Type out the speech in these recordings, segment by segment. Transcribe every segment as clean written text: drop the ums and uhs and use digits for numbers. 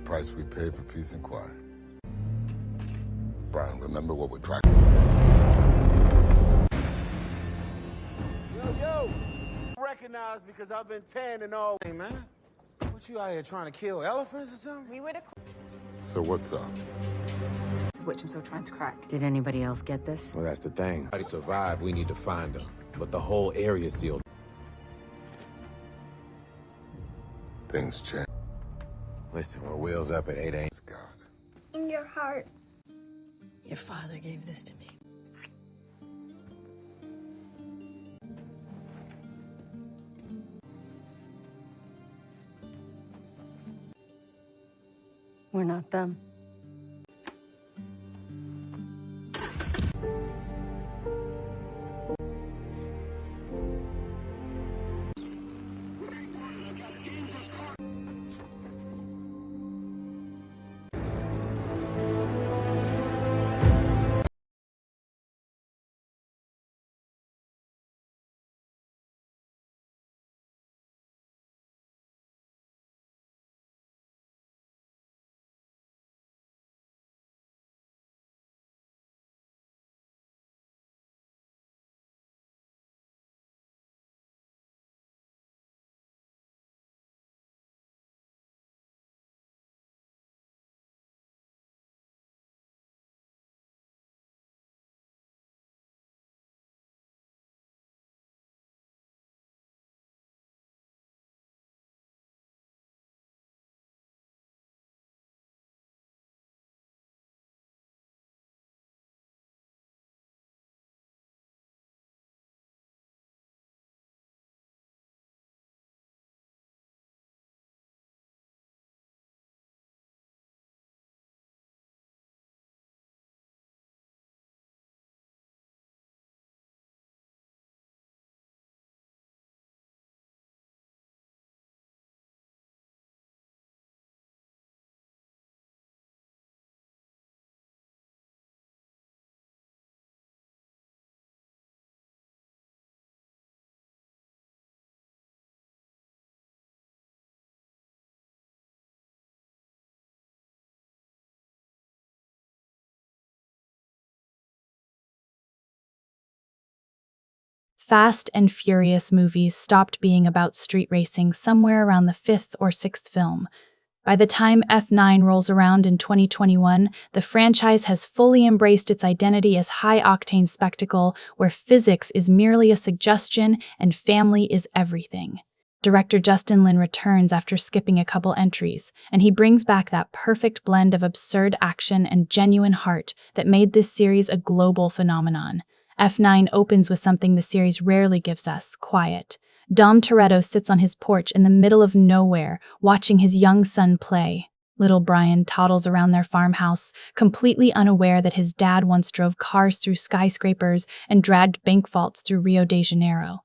Price we pay for peace and quiet. Brian, remember what we're trying. Yo, recognize because I've been tan and all. Hey, man, what you out here trying to kill elephants or something? We would have. So what's up? Which I'm still trying to crack. Did anybody else get this? Well, that's the thing. If he survived, we need to find him. But the whole area's sealed. Things change. Listen, we're wheels up at 8 a.m. God. In your heart. Your father gave this to me. We're not them. Fast and Furious movies stopped being about street racing somewhere around the fifth or sixth film. By the time F9 rolls around in 2021, the franchise has fully embraced its identity as high-octane spectacle where physics is merely a suggestion and family is everything. Director Justin Lin returns after skipping a couple entries, and he brings back that perfect blend of absurd action and genuine heart that made this series a global phenomenon. F9 opens with something the series rarely gives us: quiet. Dom Toretto sits on his porch in the middle of nowhere, watching his young son play. Little Brian toddles around their farmhouse, completely unaware that his dad once drove cars through skyscrapers and dragged bank vaults through Rio de Janeiro.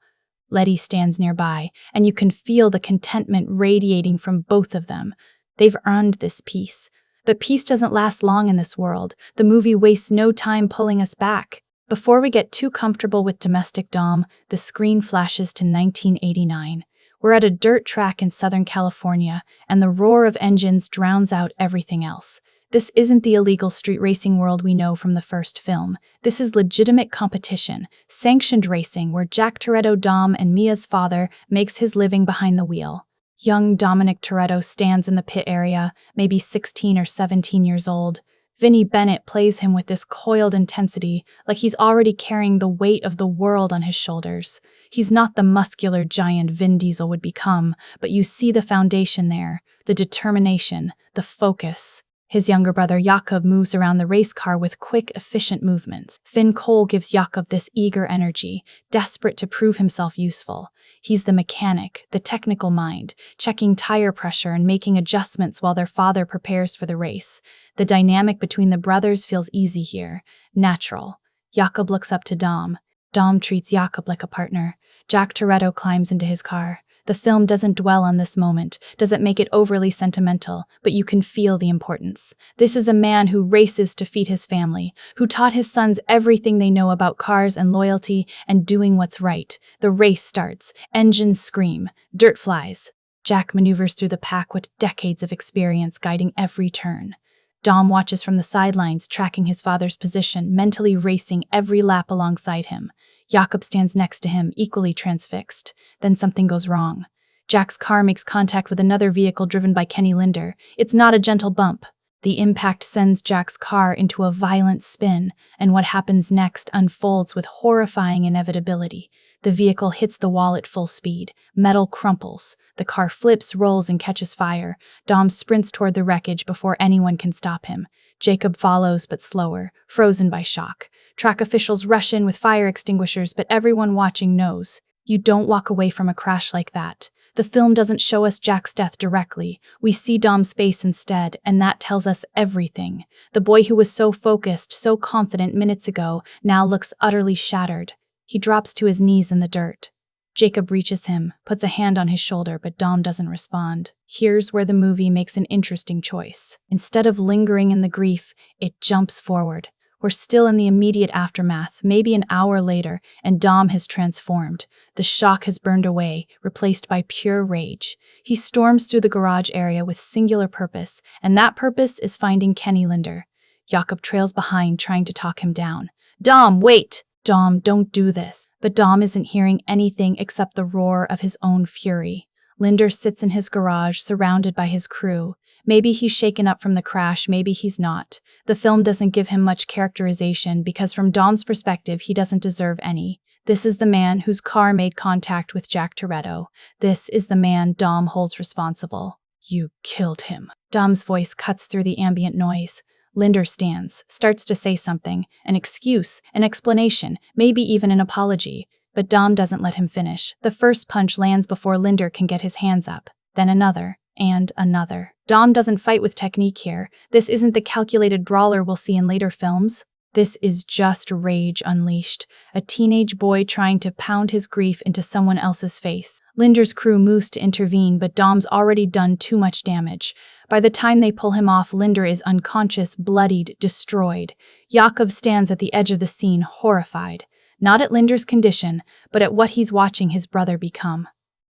Letty stands nearby, and you can feel the contentment radiating from both of them. They've earned this peace. But peace doesn't last long in this world. The movie wastes no time pulling us back. Before we get too comfortable with domestic Dom, the screen flashes to 1989. We're at a dirt track in Southern California, and the roar of engines drowns out everything else. This isn't the illegal street racing world we know from the first film. This is legitimate competition, sanctioned racing where Jack Toretto, Dom and Mia's father, makes his living behind the wheel. Young Dominic Toretto stands in the pit area, maybe 16 or 17 years old. Vinnie Bennett plays him with this coiled intensity, like he's already carrying the weight of the world on his shoulders. He's not the muscular giant Vin Diesel would become, but you see the foundation there, the determination, the focus. His younger brother Jakob moves around the race car with quick, efficient movements. Finn Cole gives Jakob this eager energy, desperate to prove himself useful. He's the mechanic, the technical mind, checking tire pressure and making adjustments while their father prepares for the race. The dynamic between the brothers feels easy here, natural. Jakob looks up to Dom. Dom treats Jakob like a partner. Jack Toretto climbs into his car. The film doesn't dwell on this moment, doesn't make it overly sentimental, but you can feel the importance. This is a man who races to feed his family, who taught his sons everything they know about cars and loyalty and doing what's right. The race starts. Engines scream. Dirt flies. Jack maneuvers through the pack with decades of experience guiding every turn. Dom watches from the sidelines, tracking his father's position, mentally racing every lap alongside him. Jakob stands next to him, equally transfixed. Then something goes wrong. Jack's car makes contact with another vehicle driven by Kenny Linder. It's not a gentle bump. The impact sends Jack's car into a violent spin, and what happens next unfolds with horrifying inevitability. The vehicle hits the wall at full speed. Metal crumples. The car flips, rolls, and catches fire. Dom sprints toward the wreckage before anyone can stop him. Jakob follows, but slower, frozen by shock. Track officials rush in with fire extinguishers, but everyone watching knows. You don't walk away from a crash like that. The film doesn't show us Jack's death directly. We see Dom's face instead, and that tells us everything. The boy who was so focused, so confident minutes ago, now looks utterly shattered. He drops to his knees in the dirt. Jakob reaches him, puts a hand on his shoulder, but Dom doesn't respond. Here's where the movie makes an interesting choice. Instead of lingering in the grief, it jumps forward. We're still in the immediate aftermath, maybe an hour later, and Dom has transformed. The shock has burned away, replaced by pure rage. He storms through the garage area with singular purpose, and that purpose is finding Kenny Linder. Jakob trails behind, trying to talk him down. Dom, wait! Dom, don't do this. But Dom isn't hearing anything except the roar of his own fury. Linder sits in his garage, surrounded by his crew. Maybe he's shaken up from the crash, maybe he's not. The film doesn't give him much characterization because from Dom's perspective, he doesn't deserve any. This is the man whose car made contact with Jack Toretto. This is the man Dom holds responsible. You killed him. Dom's voice cuts through the ambient noise. Linder stands, starts to say something, an excuse, an explanation, maybe even an apology. But Dom doesn't let him finish. The first punch lands before Linder can get his hands up. Then another, and another. Dom doesn't fight with technique here. This isn't the calculated brawler we'll see in later films. This is just rage unleashed. A teenage boy trying to pound his grief into someone else's face. Linder's crew moves to intervene, but Dom's already done too much damage. By the time they pull him off, Linder is unconscious, bloodied, destroyed. Jakob stands at the edge of the scene, horrified. Not at Linder's condition, but at what he's watching his brother become.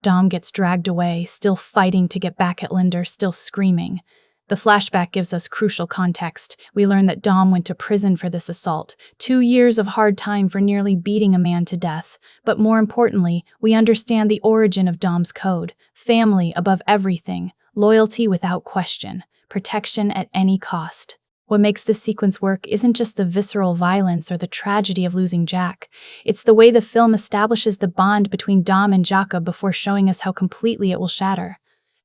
Dom gets dragged away, still fighting to get back at Linder, still screaming. The flashback gives us crucial context. We learn that Dom went to prison for this assault, 2 years of hard time for nearly beating a man to death. But more importantly, we understand the origin of Dom's code. Family above everything, loyalty without question, protection at any cost. What makes this sequence work isn't just the visceral violence or the tragedy of losing Jack. It's the way the film establishes the bond between Dom and Jakob before showing us how completely it will shatter.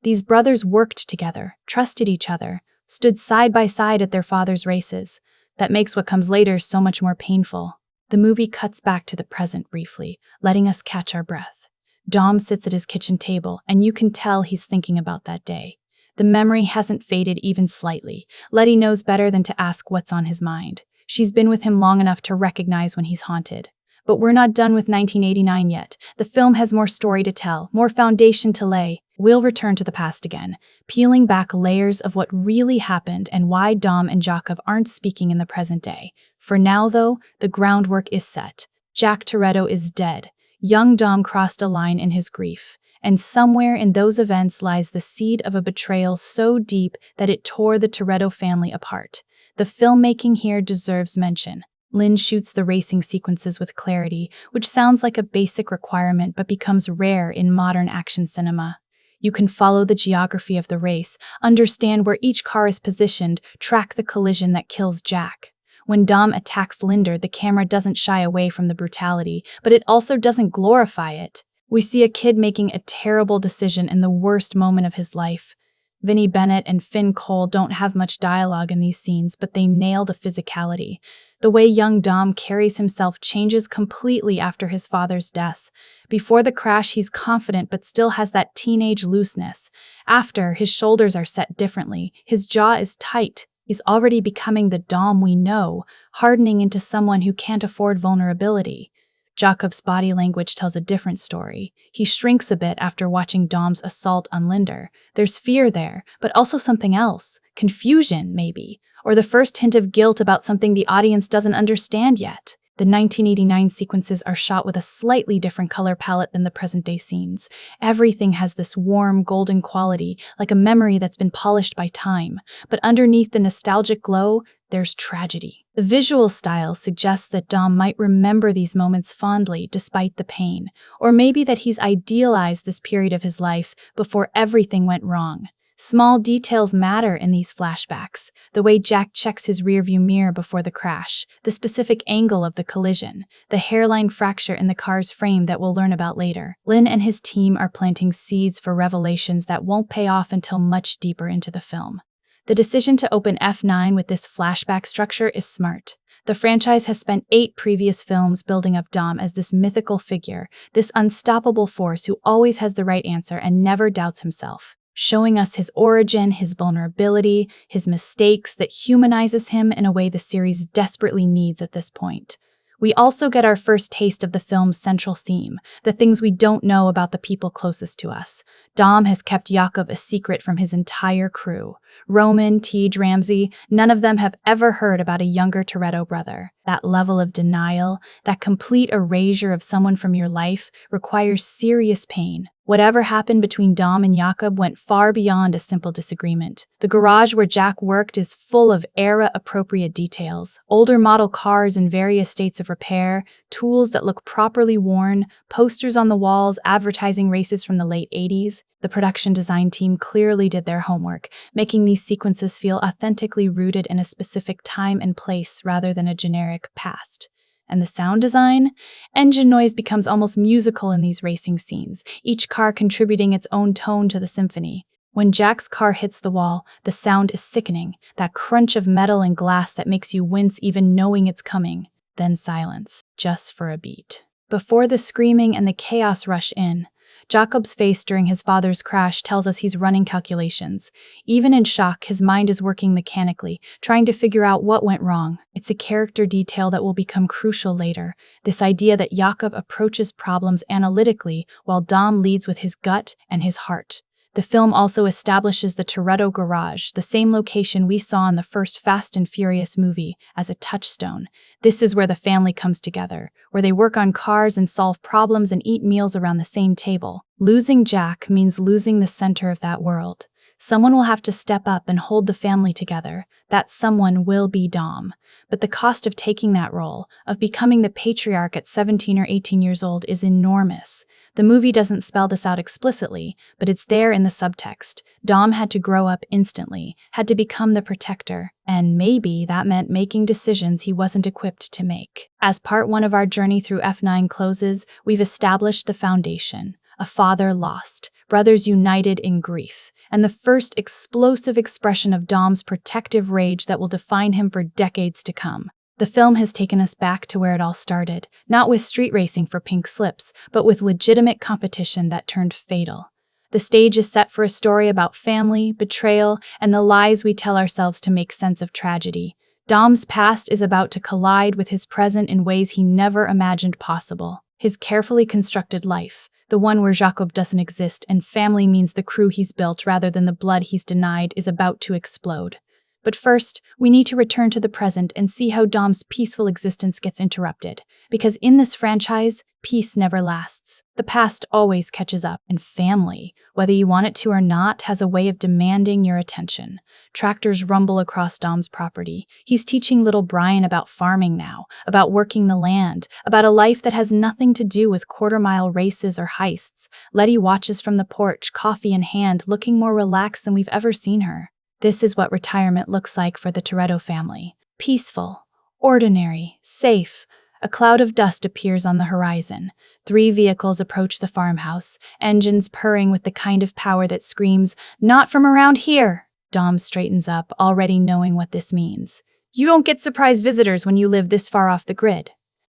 These brothers worked together, trusted each other, stood side by side at their father's races. That makes what comes later so much more painful. The movie cuts back to the present briefly, letting us catch our breath. Dom sits at his kitchen table, and you can tell he's thinking about that day. The memory hasn't faded even slightly. Letty knows better than to ask what's on his mind. She's been with him long enough to recognize when he's haunted. But we're not done with 1989 yet. The film has more story to tell, more foundation to lay. We'll return to the past again, peeling back layers of what really happened and why Dom and Jakob aren't speaking in the present day. For now, though, the groundwork is set. Jack Toretto is dead. Young Dom crossed a line in his grief. And somewhere in those events lies the seed of a betrayal so deep that it tore the Toretto family apart. The filmmaking here deserves mention. Lynn shoots the racing sequences with clarity, which sounds like a basic requirement but becomes rare in modern action cinema. You can follow the geography of the race, understand where each car is positioned, track the collision that kills Jack. When Dom attacks Linder, the camera doesn't shy away from the brutality, but it also doesn't glorify it. We see a kid making a terrible decision in the worst moment of his life. Vinnie Bennett and Finn Cole don't have much dialogue in these scenes, but they nail the physicality. The way young Dom carries himself changes completely after his father's death. Before the crash, he's confident but still has that teenage looseness. After, his shoulders are set differently. His jaw is tight. He's already becoming the Dom we know, hardening into someone who can't afford vulnerability. Jakob's body language tells a different story. He shrinks a bit after watching Dom's assault on Linder. There's fear there, but also something else. Confusion, maybe. Or the first hint of guilt about something the audience doesn't understand yet. The 1989 sequences are shot with a slightly different color palette than the present-day scenes. Everything has this warm, golden quality, like a memory that's been polished by time. But underneath the nostalgic glow, there's tragedy. The visual style suggests that Dom might remember these moments fondly despite the pain, or maybe that he's idealized this period of his life before everything went wrong. Small details matter in these flashbacks, the way Jack checks his rearview mirror before the crash, the specific angle of the collision, the hairline fracture in the car's frame that we'll learn about later. Lynn and his team are planting seeds for revelations that won't pay off until much deeper into the film. The decision to open F9 with this flashback structure is smart. The franchise has spent 8 previous films building up Dom as this mythical figure, this unstoppable force who always has the right answer and never doubts himself, showing us his origin, his vulnerability, his mistakes that humanizes him in a way the series desperately needs at this point. We also get our first taste of the film's central theme, the things we don't know about the people closest to us. Dom has kept Jakob a secret from his entire crew. Roman, Tej, Ramsey, none of them have ever heard about a younger Toretto brother. That level of denial, that complete erasure of someone from your life, requires serious pain. Whatever happened between Dom and Jakob went far beyond a simple disagreement. The garage where Jack worked is full of era-appropriate details. Older model cars in various states of repair, tools that look properly worn, posters on the walls advertising races from the late 80s. The production design team clearly did their homework, making these sequences feel authentically rooted in a specific time and place rather than a generic past. And the sound design? Engine noise becomes almost musical in these racing scenes, each car contributing its own tone to the symphony. When Jack's car hits the wall, the sound is sickening, that crunch of metal and glass that makes you wince even knowing it's coming. Then silence, just for a beat. Before the screaming and the chaos rush in, Jakob's face during his father's crash tells us he's running calculations. Even in shock, his mind is working mechanically, trying to figure out what went wrong. It's a character detail that will become crucial later, this idea that Jakob approaches problems analytically while Dom leads with his gut and his heart. The film also establishes the Toretto garage, the same location we saw in the first Fast and Furious movie, as a touchstone. This is where the family comes together, where they work on cars and solve problems and eat meals around the same table. Losing Jack means losing the center of that world. Someone will have to step up and hold the family together. That someone will be Dom. But the cost of taking that role, of becoming the patriarch at 17 or 18 years old, is enormous. The movie doesn't spell this out explicitly, but it's there in the subtext. Dom had to grow up instantly, had to become the protector, and maybe that meant making decisions he wasn't equipped to make. As part 1 of our journey through F9 closes, we've established the foundation. A father lost, brothers united in grief, and the first explosive expression of Dom's protective rage that will define him for decades to come. The film has taken us back to where it all started, not with street racing for pink slips, but with legitimate competition that turned fatal. The stage is set for a story about family, betrayal, and the lies we tell ourselves to make sense of tragedy. Dom's past is about to collide with his present in ways he never imagined possible. His carefully constructed life, the one where Jakob doesn't exist and family means the crew he's built rather than the blood he's denied, is about to explode. But first, we need to return to the present and see how Dom's peaceful existence gets interrupted. Because in this franchise, peace never lasts. The past always catches up, and family, whether you want it to or not, has a way of demanding your attention. Tractors rumble across Dom's property. He's teaching little Brian about farming now, about working the land, about a life that has nothing to do with quarter-mile races or heists. Letty watches from the porch, coffee in hand, looking more relaxed than we've ever seen her. This is what retirement looks like for the Toretto family. Peaceful, ordinary, safe. A cloud of dust appears on the horizon. 3 vehicles approach the farmhouse, engines purring with the kind of power that screams, "Not from around here!" Dom straightens up, already knowing what this means. You don't get surprise visitors when you live this far off the grid.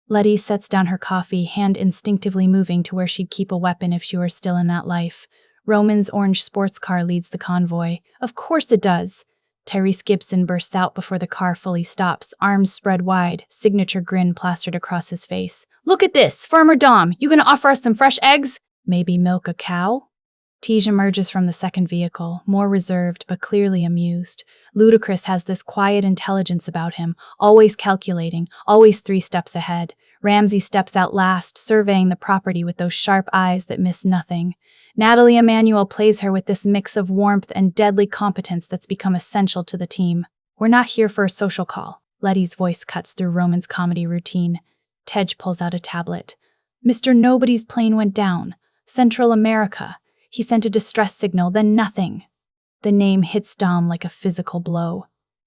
Letty sets down her coffee, hand instinctively moving to where she'd keep a weapon if she were still in that life. Roman's orange sports car leads the convoy. Of course it does. Tyrese Gibson bursts out before the car fully stops, arms spread wide, signature grin plastered across his face. Look at this! Farmer Dom, you gonna offer us some fresh eggs? Maybe milk a cow? Tej emerges from the second vehicle, more reserved but clearly amused. Ludacris has this quiet intelligence about him, always calculating, always 3 steps ahead. Ramsey steps out last, surveying the property with those sharp eyes that miss nothing. Natalie Emanuel plays her with this mix of warmth and deadly competence that's become essential to the team. We're not here for a social call. Letty's voice cuts through Roman's comedy routine. Tej pulls out a tablet. Mr. Nobody's plane went down. Central America. He sent a distress signal, then nothing. The name hits Dom like a physical blow.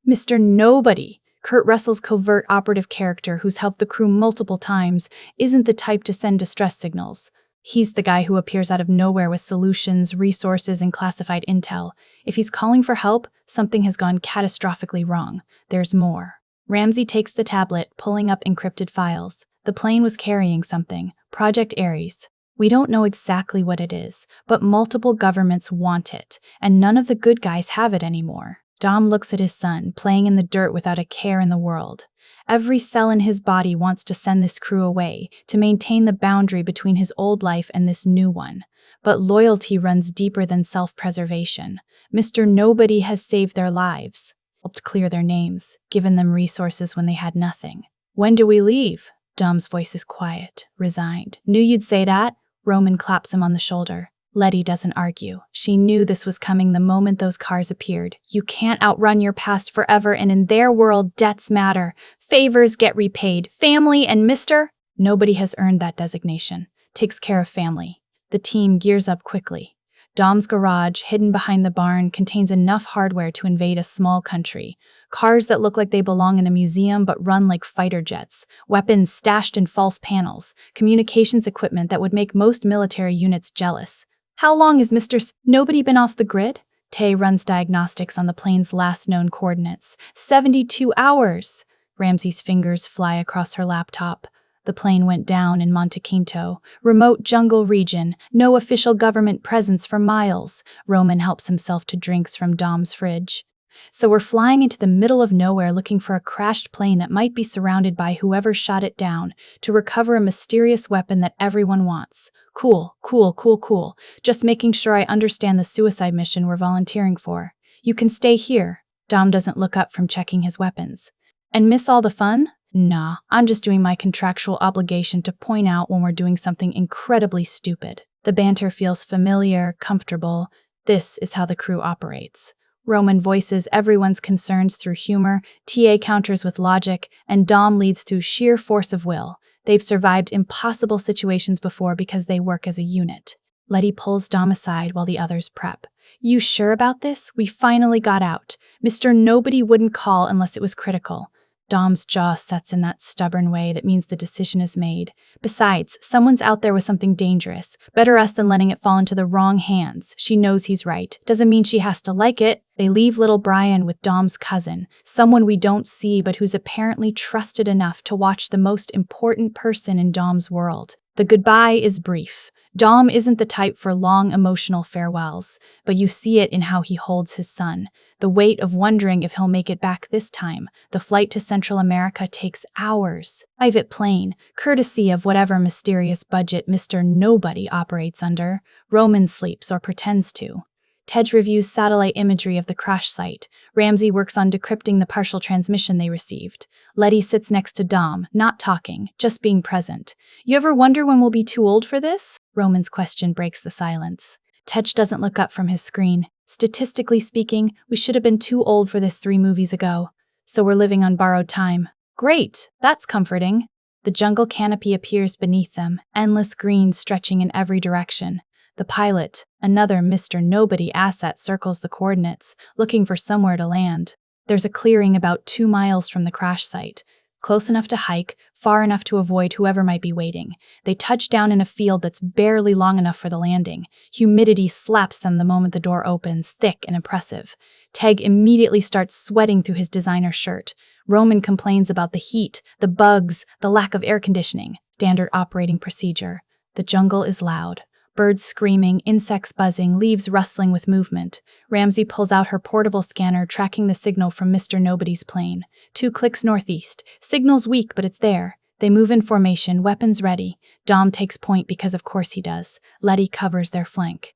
Mr. Nobody, Kurt Russell's covert operative character who's helped the crew multiple times, isn't the type to send distress signals. He's the guy who appears out of nowhere with solutions, resources, and classified intel. If he's calling for help, something has gone catastrophically wrong. There's more. Ramsey takes the tablet, pulling up encrypted files. The plane was carrying something. Project Aries. We don't know exactly what it is, but multiple governments want it, and none of the good guys have it anymore. Dom looks at his son, playing in the dirt without a care in the world. Every cell in his body wants to send this crew away, to maintain the boundary between his old life and this new one. But loyalty runs deeper than self-preservation. Mr. Nobody has saved their lives, helped clear their names, given them resources when they had nothing. When do we leave? Dom's voice is quiet, resigned. Knew you'd say that? Roman claps him on the shoulder. Letty doesn't argue. She knew this was coming the moment those cars appeared. You can't outrun your past forever, and in their world, debts matter. Favors get repaid. Family and Mr. Nobody has earned that designation. Takes care of family. The team gears up quickly. Dom's garage, hidden behind the barn, contains enough hardware to invade a small country. Cars that look like they belong in a museum but run like fighter jets. Weapons stashed in false panels. Communications equipment that would make most military units jealous. How long has Mr. Nobody been off the grid? Tay runs diagnostics on the plane's last known coordinates. 72 hours! Ramsey's fingers fly across her laptop. The plane went down in Monte Quinto, remote jungle region, no official government presence for miles. Roman helps himself to drinks from Dom's fridge. So we're flying into the middle of nowhere looking for a crashed plane that might be surrounded by whoever shot it down to recover a mysterious weapon that everyone wants. Cool. Just making sure I understand the suicide mission we're volunteering for. You can stay here. Dom doesn't look up from checking his weapons. And miss all the fun? Nah, I'm just doing my contractual obligation to point out when we're doing something incredibly stupid. The banter feels familiar, comfortable. This is how the crew operates. Roman voices everyone's concerns through humor, TA counters with logic, and Dom leads through sheer force of will. They've survived impossible situations before because they work as a unit. Letty pulls Dom aside while the others prep. You sure about this? We finally got out. Mr. Nobody wouldn't call unless it was critical. Dom's jaw sets in that stubborn way that means the decision is made. Besides, someone's out there with something dangerous. Better us than letting it fall into the wrong hands. She knows he's right. Doesn't mean she has to like it. They leave little Brian with Dom's cousin, someone we don't see but who's apparently trusted enough to watch the most important person in Dom's world. The goodbye is brief. Dom isn't the type for long emotional farewells, but you see it in how he holds his son. The weight of wondering if he'll make it back this time. The flight to Central America takes hours. Private plane, courtesy of whatever mysterious budget Mr. Nobody operates under. Roman sleeps or pretends to. Tej reviews satellite imagery of the crash site. Ramsey works on decrypting the partial transmission they received. Letty sits next to Dom, not talking, just being present. You ever wonder when we'll be too old for this? Roman's question breaks the silence. Tej doesn't look up from his screen. Statistically speaking, we should have been too old for this 3 movies ago. So we're living on borrowed time. Great, that's comforting. The jungle canopy appears beneath them, endless green stretching in every direction. The pilot, another Mr. Nobody asset, circles the coordinates, looking for somewhere to land. There's a clearing about 2 miles from the crash site. Close enough to hike, far enough to avoid whoever might be waiting. They touch down in a field that's barely long enough for the landing. Humidity slaps them the moment the door opens, thick and oppressive. Tej immediately starts sweating through his designer shirt. Roman complains about the heat, the bugs, the lack of air conditioning. Standard operating procedure. The jungle is loud. Birds screaming, insects buzzing, leaves rustling with movement. Ramsey pulls out her portable scanner, tracking the signal from Mr. Nobody's plane. 2 clicks northeast. Signal's weak, but it's there. They move in formation, weapons ready. Dom takes point because of course he does. Letty covers their flank.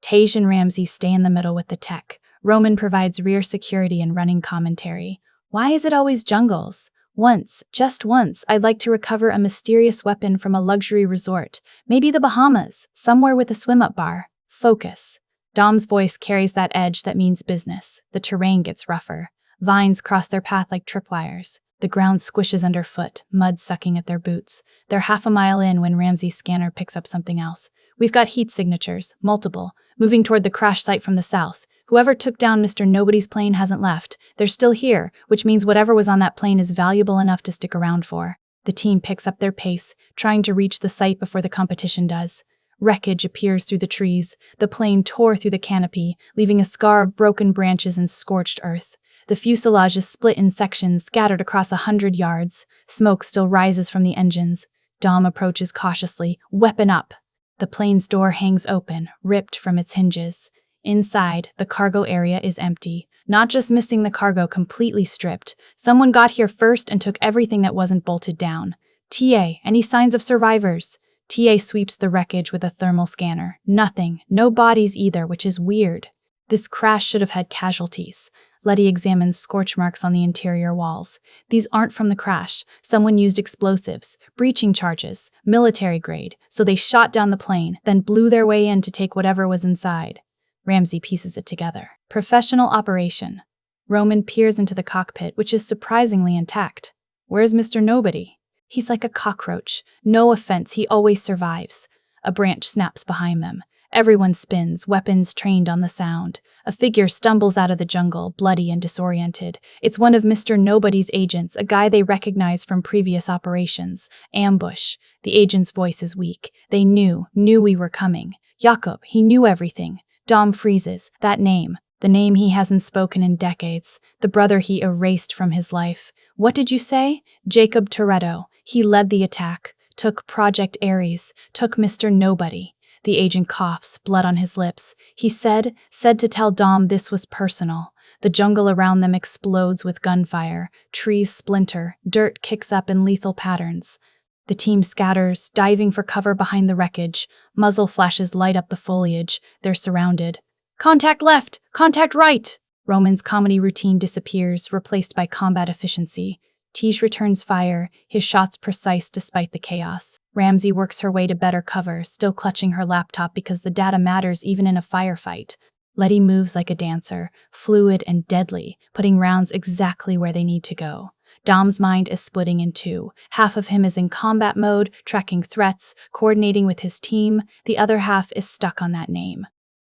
Tej and Ramsey stay in the middle with the tech. Roman provides rear security and running commentary. Why is it always jungles? Once, just once, I'd like to recover a mysterious weapon from a luxury resort. Maybe the Bahamas, somewhere with a swim-up bar. Focus. Dom's voice carries that edge that means business. The terrain gets rougher. Vines cross their path like tripwires. The ground squishes underfoot, mud sucking at their boots. They're half a mile in when Ramsey's scanner picks up something else. We've got heat signatures, multiple, moving toward the crash site from the south. Whoever took down Mr. Nobody's plane hasn't left. They're still here, which means whatever was on that plane is valuable enough to stick around for. The team picks up their pace, trying to reach the site before the competition does. Wreckage appears through the trees. The plane tore through the canopy, leaving a scar of broken branches and scorched earth. The fuselage is split in sections, scattered across 100 yards. Smoke still rises from the engines. Dom approaches cautiously, weapon up. The plane's door hangs open, ripped from its hinges. Inside, the cargo area is empty. Not just missing the cargo, completely stripped. Someone got here first and took everything that wasn't bolted down. TA, any signs of survivors? TA sweeps the wreckage with a thermal scanner. Nothing. No bodies either, which is weird. This crash should have had casualties. Letty examines scorch marks on the interior walls. These aren't from the crash. Someone used explosives, breaching charges, military grade, so they shot down the plane, then blew their way in to take whatever was inside. Ramsey pieces it together. Professional operation. Roman peers into the cockpit, which is surprisingly intact. Where's Mr. Nobody? He's like a cockroach. No offense, he always survives. A branch snaps behind them. Everyone spins, weapons trained on the sound. A figure stumbles out of the jungle, bloody and disoriented. It's one of Mr. Nobody's agents, a guy they recognize from previous operations. Ambush. The agent's voice is weak. They knew we were coming. Jakob, he knew everything. Dom freezes. That name. The name he hasn't spoken in decades. The brother he erased from his life. What did you say? Jakob Toretto. He led the attack. Took Project Aries. Took Mr. Nobody. The agent coughs, blood on his lips. He said to tell Dom this was personal. The jungle around them explodes with gunfire. Trees splinter. Dirt kicks up in lethal patterns. The team scatters, diving for cover behind the wreckage. Muzzle flashes light up the foliage. They're surrounded. Contact left! Contact right! Roman's comedy routine disappears, replaced by combat efficiency. Tej returns fire, his shots precise despite the chaos. Ramsey works her way to better cover, still clutching her laptop because the data matters even in a firefight. Letty moves like a dancer, fluid and deadly, putting rounds exactly where they need to go. Dom's mind is splitting in two. Half of him is in combat mode, tracking threats, coordinating with his team. The other half is stuck on that name.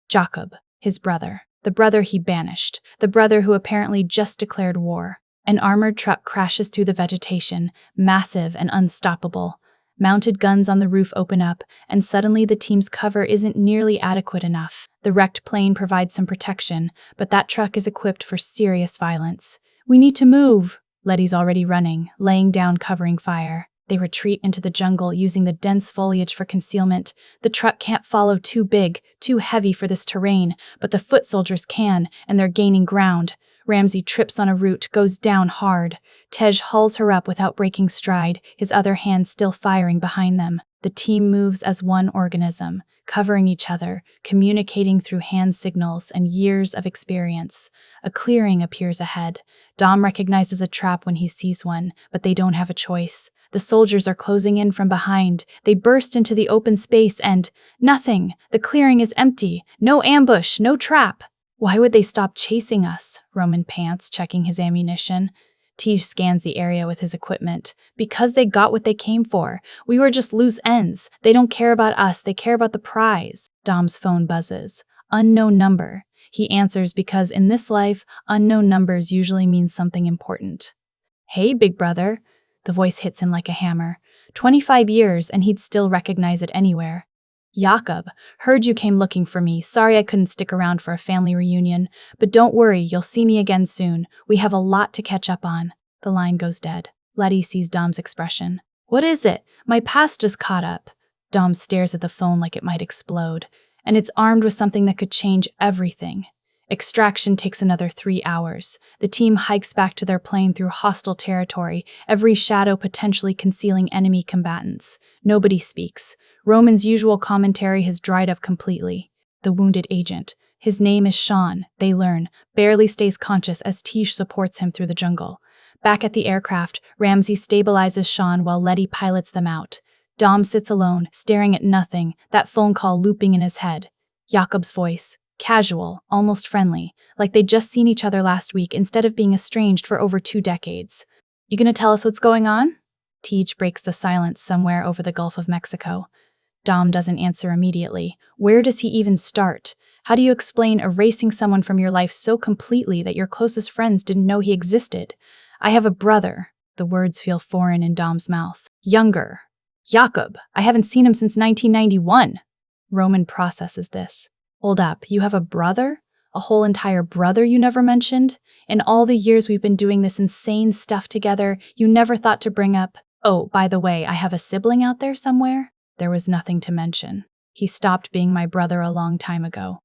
Jakob, his brother. The brother he banished. The brother who apparently just declared war. An armored truck crashes through the vegetation, massive and unstoppable. Mounted guns on the roof open up, and suddenly the team's cover isn't nearly adequate enough. The wrecked plane provides some protection, but that truck is equipped for serious violence. We need to move. Letty's already running, laying down covering fire. They retreat into the jungle, using the dense foliage for concealment. The truck can't follow, too big, too heavy for this terrain, but the foot soldiers can, and they're gaining ground. Ramsey trips on a root, goes down hard. Tej hauls her up without breaking stride, his other hand still firing behind them. The team moves as one organism, covering each other, communicating through hand signals and years of experience. A clearing appears ahead. Dom recognizes a trap when he sees one, but they don't have a choice. The soldiers are closing in from behind. They burst into the open space and nothing. The clearing is empty. No ambush, no trap. Why would they stop chasing us? Roman pants, checking his ammunition. Tej scans the area with his equipment. Because they got what they came for. We were just loose ends. They don't care about us, they care about the prize. Dom's phone buzzes. Unknown number. He answers because in this life, unknown numbers usually mean something important. Hey, big brother. The voice hits him like a hammer. 25 years and he'd still recognize it anywhere. Jakob, heard you came looking for me. Sorry I couldn't stick around for a family reunion. But don't worry, you'll see me again soon. We have a lot to catch up on. The line goes dead. Letty sees Dom's expression. What is it? My past just caught up. Dom stares at the phone like it might explode. And it's armed with something that could change everything. Extraction takes another 3 hours. The team hikes back to their plane through hostile territory, every shadow potentially concealing enemy combatants. Nobody speaks. Roman's usual commentary has dried up completely. the wounded agent. His name is Sean, they learn, barely stays conscious as Tej supports him through the jungle. Back at the aircraft, Ramsey stabilizes Sean while Letty pilots them out. Dom sits alone, staring at nothing, that phone call looping in his head. Jakob's voice, casual, almost friendly, like they'd just seen each other last week instead of being estranged for over 2 decades. You gonna tell us what's going on? Tej breaks the silence somewhere over the Gulf of Mexico. Dom doesn't answer immediately. Where does he even start? How do you explain erasing someone from your life so completely that your closest friends didn't know he existed? I have a brother. The words feel foreign in Dom's mouth. Younger. Jakob. I haven't seen him since 1991. Roman processes this. Hold up, you have a brother? A whole entire brother you never mentioned? In all the years we've been doing this insane stuff together, you never thought to bring up, oh, by the way, I have a sibling out there somewhere? There was nothing to mention. He stopped being my brother a long time ago.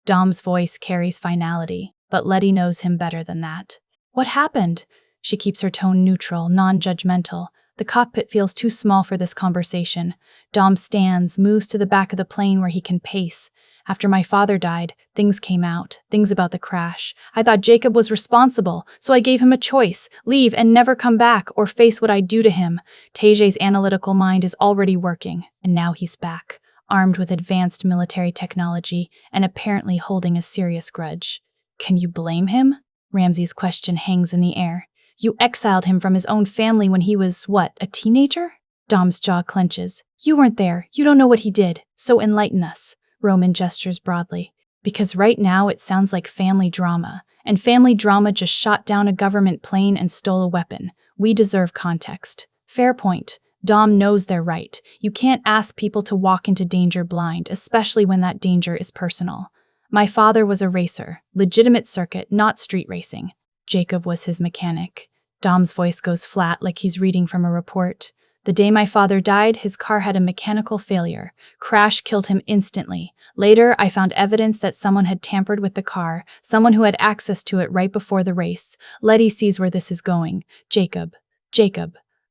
Dom's voice carries finality, but Letty knows him better than that. What happened? She keeps her tone neutral, non-judgmental. The cockpit feels too small for this conversation. Dom stands, moves to the back of the plane where he can pace. After my father died, things came out, things about the crash. I thought Jakob was responsible, so I gave him a choice, leave and never come back or face what I'd do to him. Tej's analytical mind is already working, and now he's back, armed with advanced military technology and apparently holding a serious grudge. Can you blame him? Ramsey's question hangs in the air. You exiled him from his own family when he was, what, a teenager? Dom's jaw clenches. You weren't there. You don't know what he did. So enlighten us. Roman gestures broadly. Because right now it sounds like family drama. And family drama just shot down a government plane and stole a weapon. We deserve context. Fair point. Dom knows they're right. You can't ask people to walk into danger blind, especially when that danger is personal. My father was a racer. Legitimate circuit, not street racing. Jakob was his mechanic. Dom's voice goes flat like he's reading from a report. The day my father died, his car had a mechanical failure. Crash killed him instantly. Later, I found evidence that someone had tampered with the car, someone who had access to it right before the race. Letty sees where this is going. Jakob.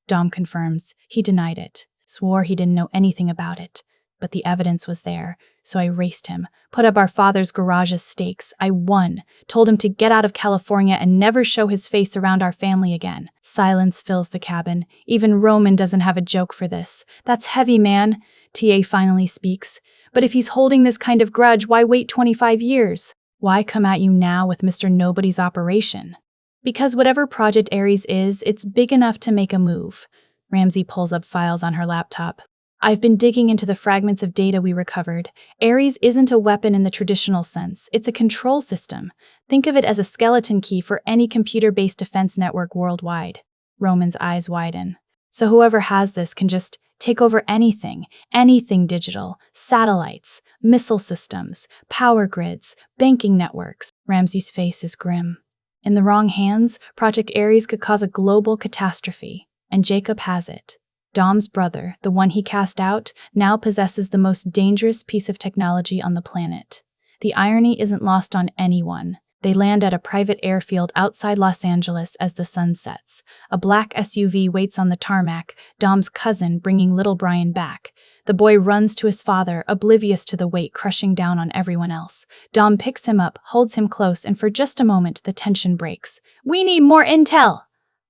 Dom confirms. He denied it. Swore he didn't know anything about it. But the evidence was there, so I raced him. Put up our father's garage as stakes. I won. Told him to get out of California and never show his face around our family again. Silence fills the cabin. Even Roman doesn't have a joke for this. That's heavy, man. TA finally speaks. But if he's holding this kind of grudge, why wait 25 years? Why come at you now with Mr. Nobody's operation? Because whatever Project Aries is, it's big enough to make a move. Ramsey pulls up files on her laptop. I've been digging into the fragments of data we recovered. Aries isn't a weapon in the traditional sense. It's a control system. Think of it as a skeleton key for any computer-based defense network worldwide. Roman's eyes widen. So whoever has this can just take over anything digital, satellites, missile systems, power grids, banking networks. Ramsey's face is grim. In the wrong hands, Project Aries could cause a global catastrophe. And Jakob has it. Dom's brother, the one he cast out, now possesses the most dangerous piece of technology on the planet. The irony isn't lost on anyone. They land at a private airfield outside Los Angeles as the sun sets. A black SUV waits on the tarmac, Dom's cousin bringing little Brian back. The boy runs to his father, oblivious to the weight crushing down on everyone else. Dom picks him up, holds him close, and for just a moment, the tension breaks. We need more intel!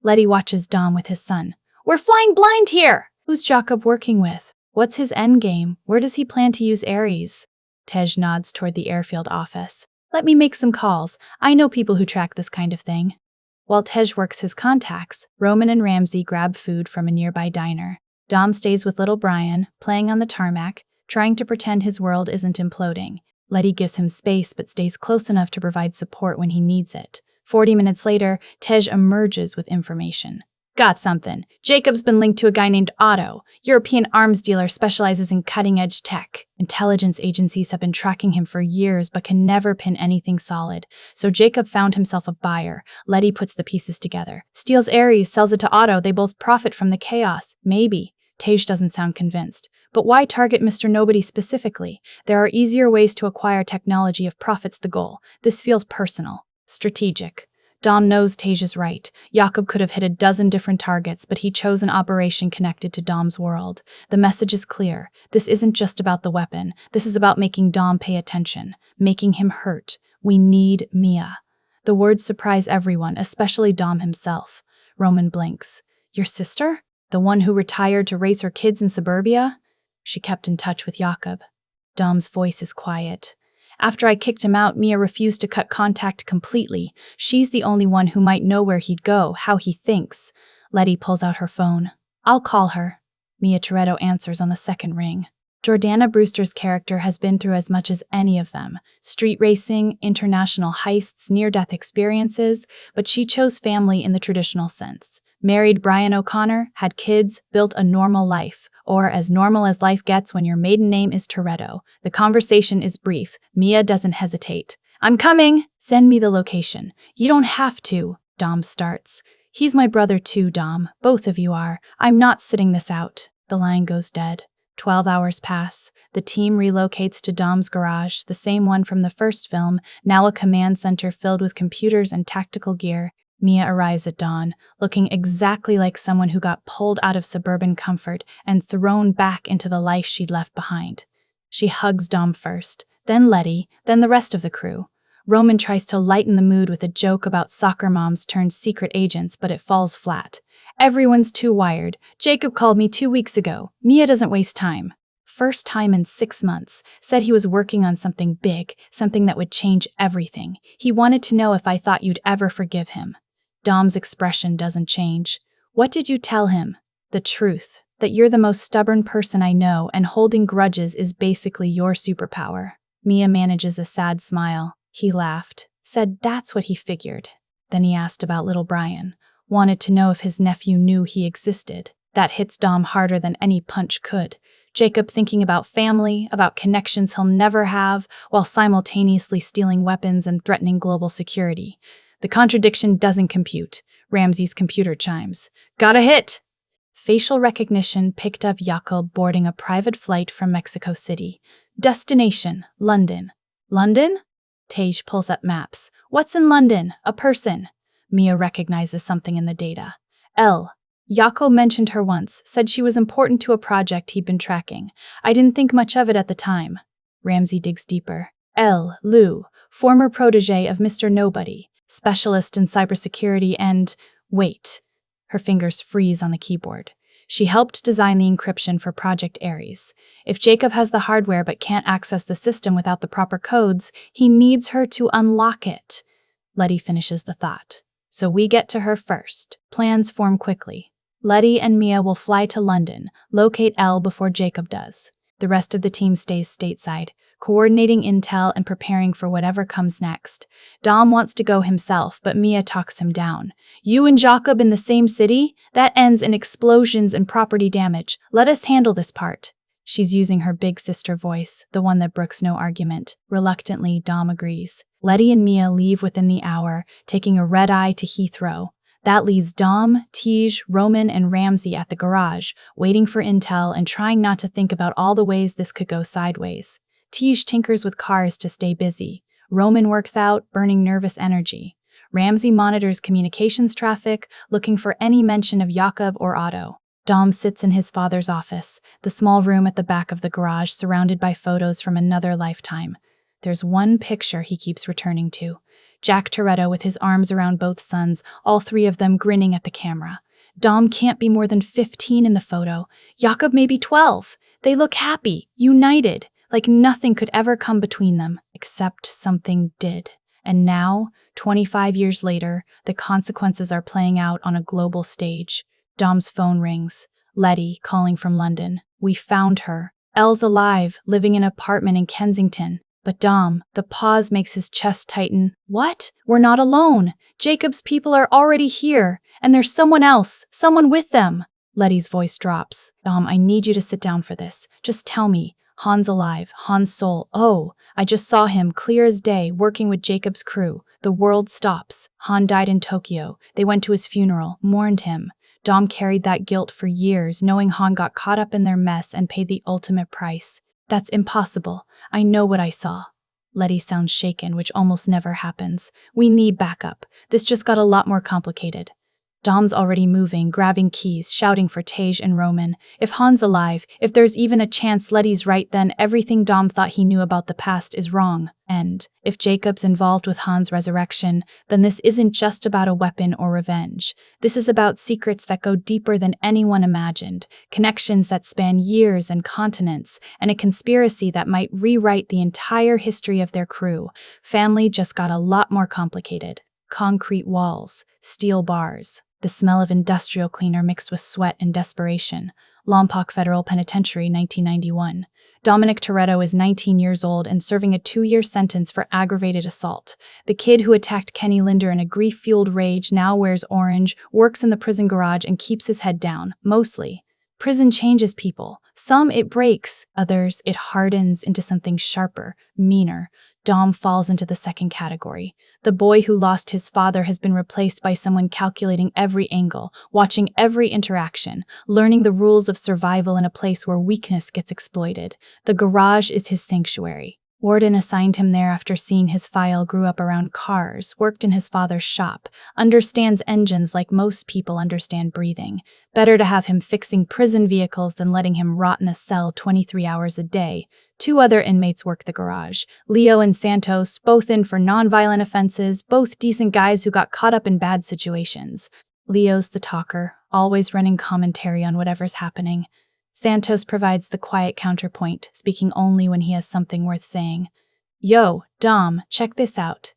Letty watches Dom with his son. We're flying blind here! Who's Jakob working with? What's his endgame? Where does he plan to use Aries? Tej nods toward the airfield office. Let me make some calls. I know people who track this kind of thing. While Tej works his contacts, Roman and Ramsey grab food from a nearby diner. Dom stays with little Brian, playing on the tarmac, trying to pretend his world isn't imploding. Letty gives him space but stays close enough to provide support when he needs it. 40 minutes later, Tej emerges with information. Got something. Jakob's been linked to a guy named Otto. European arms dealer specializes in cutting-edge tech. Intelligence agencies have been tracking him for years but can never pin anything solid. So Jakob found himself a buyer. Letty puts the pieces together. Steals Aries, sells it to Otto. They both profit from the chaos. Maybe. Tej doesn't sound convinced. But why target Mr. Nobody specifically? There are easier ways to acquire technology if profit's the goal. This feels personal. Strategic. Dom knows Tej is right. Jakob could have hit a dozen different targets, but he chose an operation connected to Dom's world. The message is clear. This isn't just about the weapon. This is about making Dom pay attention, making him hurt. We need Mia. The words surprise everyone, especially Dom himself. Roman blinks. Your sister? The one who retired to raise her kids in suburbia? She kept in touch with Jakob. Dom's voice is quiet. After I kicked him out, Mia refused to cut contact completely. She's the only one who might know where he'd go, how he thinks. Letty pulls out her phone. I'll call her. Mia Toretto answers on the second ring. Jordana Brewster's character has been through as much as any of them. Street racing, international heists, near-death experiences, but she chose family in the traditional sense. Married Brian O'Connor, had kids, built a normal life. Or as normal as life gets when your maiden name is Toretto. The conversation is brief. Mia doesn't hesitate. I'm coming! Send me the location. You don't have to, Dom starts. He's my brother too, Dom. Both of you are. I'm not sitting this out. The line goes dead. 12 hours pass. The team relocates to Dom's garage, the same one from the first film, now a command center filled with computers and tactical gear. Mia arrives at dawn, looking exactly like someone who got pulled out of suburban comfort and thrown back into the life she'd left behind. She hugs Dom first, then Letty, then the rest of the crew. Roman tries to lighten the mood with a joke about soccer moms turned secret agents, but it falls flat. Everyone's too wired. Jakob called me 2 weeks ago. Mia doesn't waste time. First time in 6 months. Said he was working on something big, something that would change everything. He wanted to know if I thought you'd ever forgive him. Dom's expression doesn't change. What did you tell him? The truth. That you're the most stubborn person I know and holding grudges is basically your superpower. Mia manages a sad smile. He laughed. Said that's what he figured. Then he asked about little Brian. Wanted to know if his nephew knew he existed. That hits Dom harder than any punch could. Jakob thinking about family, about connections he'll never have, while simultaneously stealing weapons and threatening global security. The contradiction doesn't compute. Ramsey's computer chimes. Got a hit! Facial recognition picked up Jakob boarding a private flight from Mexico City. Destination, London. London? Tej pulls up maps. What's in London? A person. Mia recognizes something in the data. L. Jakob mentioned her once, said she was important to a project he'd been tracking. I didn't think much of it at the time. Ramsey digs deeper. L. Lou, former protege of Mr. Nobody. Specialist in cybersecurity and… wait. Her fingers freeze on the keyboard. She helped design the encryption for Project Aries. If Jakob has the hardware but can't access the system without the proper codes, he needs her to unlock it. Letty finishes the thought. So we get to her first. Plans form quickly. Letty and Mia will fly to London, locate Elle before Jakob does. The rest of the team stays stateside, coordinating intel and preparing for whatever comes next. Dom wants to go himself, but Mia talks him down. You and Jakob in the same city? That ends in explosions and property damage. Let us handle this part. She's using her big sister voice, the one that brooks no argument. Reluctantly, Dom agrees. Letty and Mia leave within the hour, taking a red-eye to Heathrow. That leaves Dom, Tej, Roman, and Ramsey at the garage, waiting for intel and trying not to think about all the ways this could go sideways. Tej tinkers with cars to stay busy. Roman works out, burning nervous energy. Ramsey monitors communications traffic, looking for any mention of Jakob or Otto. Dom sits in his father's office, the small room at the back of the garage surrounded by photos from another lifetime. There's one picture he keeps returning to. Jack Toretto with his arms around both sons, all 3 of them grinning at the camera. Dom can't be more than 15 in the photo. Jakob may be 12. They look happy, united, like nothing could ever come between them, except something did. And now, 25 years later, the consequences are playing out on a global stage. Dom's phone rings. Letty, calling from London. We found her. Elle's alive, living in an apartment in Kensington. But Dom, the pause makes his chest tighten. What? We're not alone. Jakob's people are already here, and there's someone else, someone with them. Letty's voice drops. Dom, I need you to sit down for this. Just tell me. Han's alive. Han's soul. Oh, I just saw him, clear as day, working with Jakob's crew. The world stops. Han died in Tokyo. They went to his funeral, mourned him. Dom carried that guilt for years, knowing Han got caught up in their mess and paid the ultimate price. That's impossible. I know what I saw. Letty sounds shaken, which almost never happens. We need backup. This just got a lot more complicated. Dom's already moving, grabbing keys, shouting for Tage and Roman. If Han's alive, if there's even a chance Letty's right, then everything Dom thought he knew about the past is wrong. And if Jakob's involved with Han's resurrection, then this isn't just about a weapon or revenge. This is about secrets that go deeper than anyone imagined, connections that span years and continents, and a conspiracy that might rewrite the entire history of their crew. Family just got a lot more complicated. Concrete walls, steel bars, the smell of industrial cleaner mixed with sweat and desperation. Lompoc Federal Penitentiary, 1991. Dominic Toretto is 19 years old and serving a 2-year sentence for aggravated assault. The kid who attacked Kenny Linder in a grief-fueled rage now wears orange, works in the prison garage, and keeps his head down, mostly. Prison changes people. Some it breaks, others it hardens into something sharper, meaner. Dom falls into the second category. The boy who lost his father has been replaced by someone calculating every angle, watching every interaction, learning the rules of survival in a place where weakness gets exploited. The garage is his sanctuary. Warden assigned him there after seeing his file, grew up around cars, worked in his father's shop, understands engines like most people understand breathing. Better to have him fixing prison vehicles than letting him rot in a cell 23 hours a day. 2 other inmates work the garage. Leo and Santos, both in for nonviolent offenses, both decent guys who got caught up in bad situations. Leo's the talker, always running commentary on whatever's happening. Santos provides the quiet counterpoint, speaking only when he has something worth saying. Yo, Dom, check this out.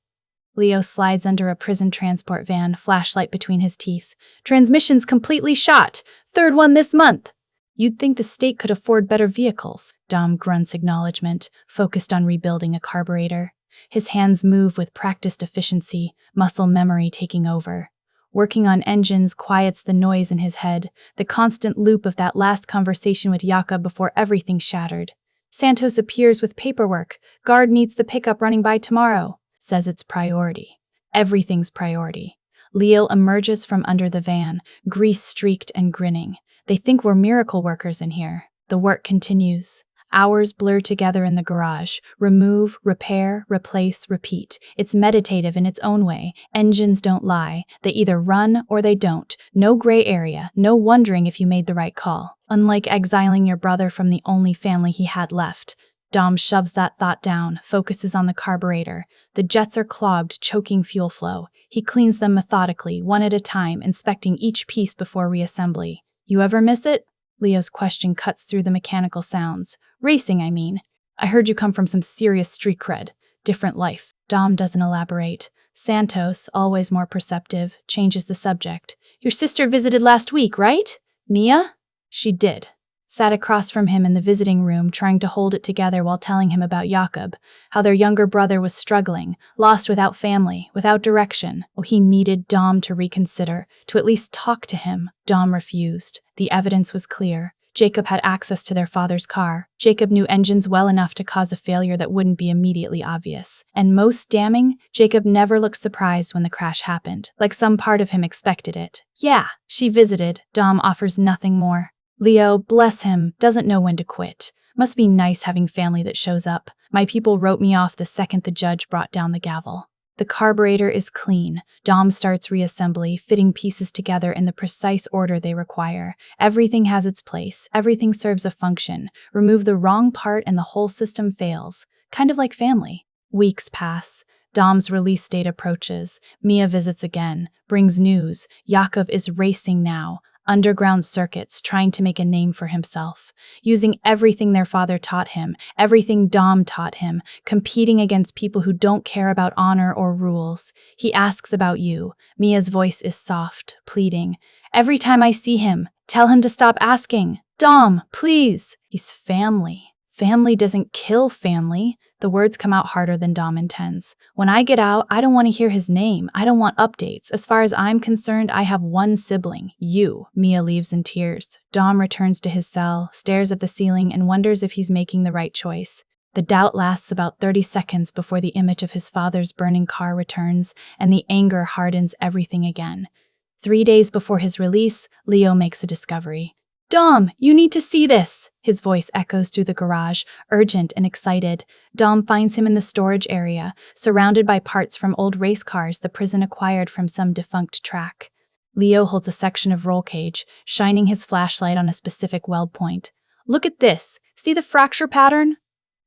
Leo slides under a prison transport van, flashlight between his teeth. Transmission's completely shot. 3rd one this month. You'd think the state could afford better vehicles. Dom grunts acknowledgement, focused on rebuilding a carburetor. His hands move with practiced efficiency, muscle memory taking over. Working on engines quiets the noise in his head, the constant loop of that last conversation with Jakob before everything shattered. Santos appears with paperwork. Guard needs the pickup running by tomorrow. Says it's priority. Everything's priority. Leo emerges from under the van, grease-streaked and grinning. They think we're miracle workers in here. The work continues. Hours blur together in the garage. Remove, repair, replace, repeat. It's meditative in its own way. Engines don't lie. They either run or they don't. No gray area, no wondering if you made the right call. Unlike exiling your brother from the only family he had left. Dom shoves that thought down, focuses on the carburetor. The jets are clogged, choking fuel flow. He cleans them methodically, one at a time, inspecting each piece before reassembly. You ever miss it? Leo's question cuts through the mechanical sounds. Racing, I mean. I heard you come from some serious street cred. Different life. Dom doesn't elaborate. Santos, always more perceptive, changes the subject. Your sister visited last week, right? Mia? She did. Sat across from him in the visiting room, trying to hold it together while telling him about Jakob, how their younger brother was struggling, lost without family, without direction. Oh, he needed Dom to reconsider, to at least talk to him. Dom refused. The evidence was clear. Jakob had access to their father's car. Jakob knew engines well enough to cause a failure that wouldn't be immediately obvious. And most damning, Jakob never looked surprised when the crash happened, like some part of him expected it. Yeah, she visited. Dom offers nothing more. Leo, bless him, doesn't know when to quit. Must be nice having family that shows up. My people wrote me off the second the judge brought down the gavel. The carburetor is clean. Dom starts reassembly, fitting pieces together in the precise order they require. Everything has its place. Everything serves a function. Remove the wrong part and the whole system fails. Kind of like family. Weeks pass. Dom's release date approaches. Mia visits again. Brings news. Jakob is racing now. Underground circuits, trying to make a name for himself, using everything their father taught him, everything Dom taught him, competing against people who don't care about honor or rules. He asks about you. Mia's voice is soft, pleading. Every time I see him, tell him to stop asking. Dom, please. He's family. Family doesn't kill family. The words come out harder than Dom intends. When I get out, I don't want to hear his name. I don't want updates. As far as I'm concerned, I have one sibling, you. Mia leaves in tears. Dom returns to his cell, stares at the ceiling, and wonders if he's making the right choice. The doubt lasts about 30 seconds before the image of his father's burning car returns, and the anger hardens everything again. 3 days before his release, Leo makes a discovery. Dom, you need to see this. His voice echoes through the garage, urgent and excited. Dom finds him in the storage area, surrounded by parts from old race cars the prison acquired from some defunct track. Leo holds a section of roll cage, shining his flashlight on a specific weld point. Look at this! See the fracture pattern?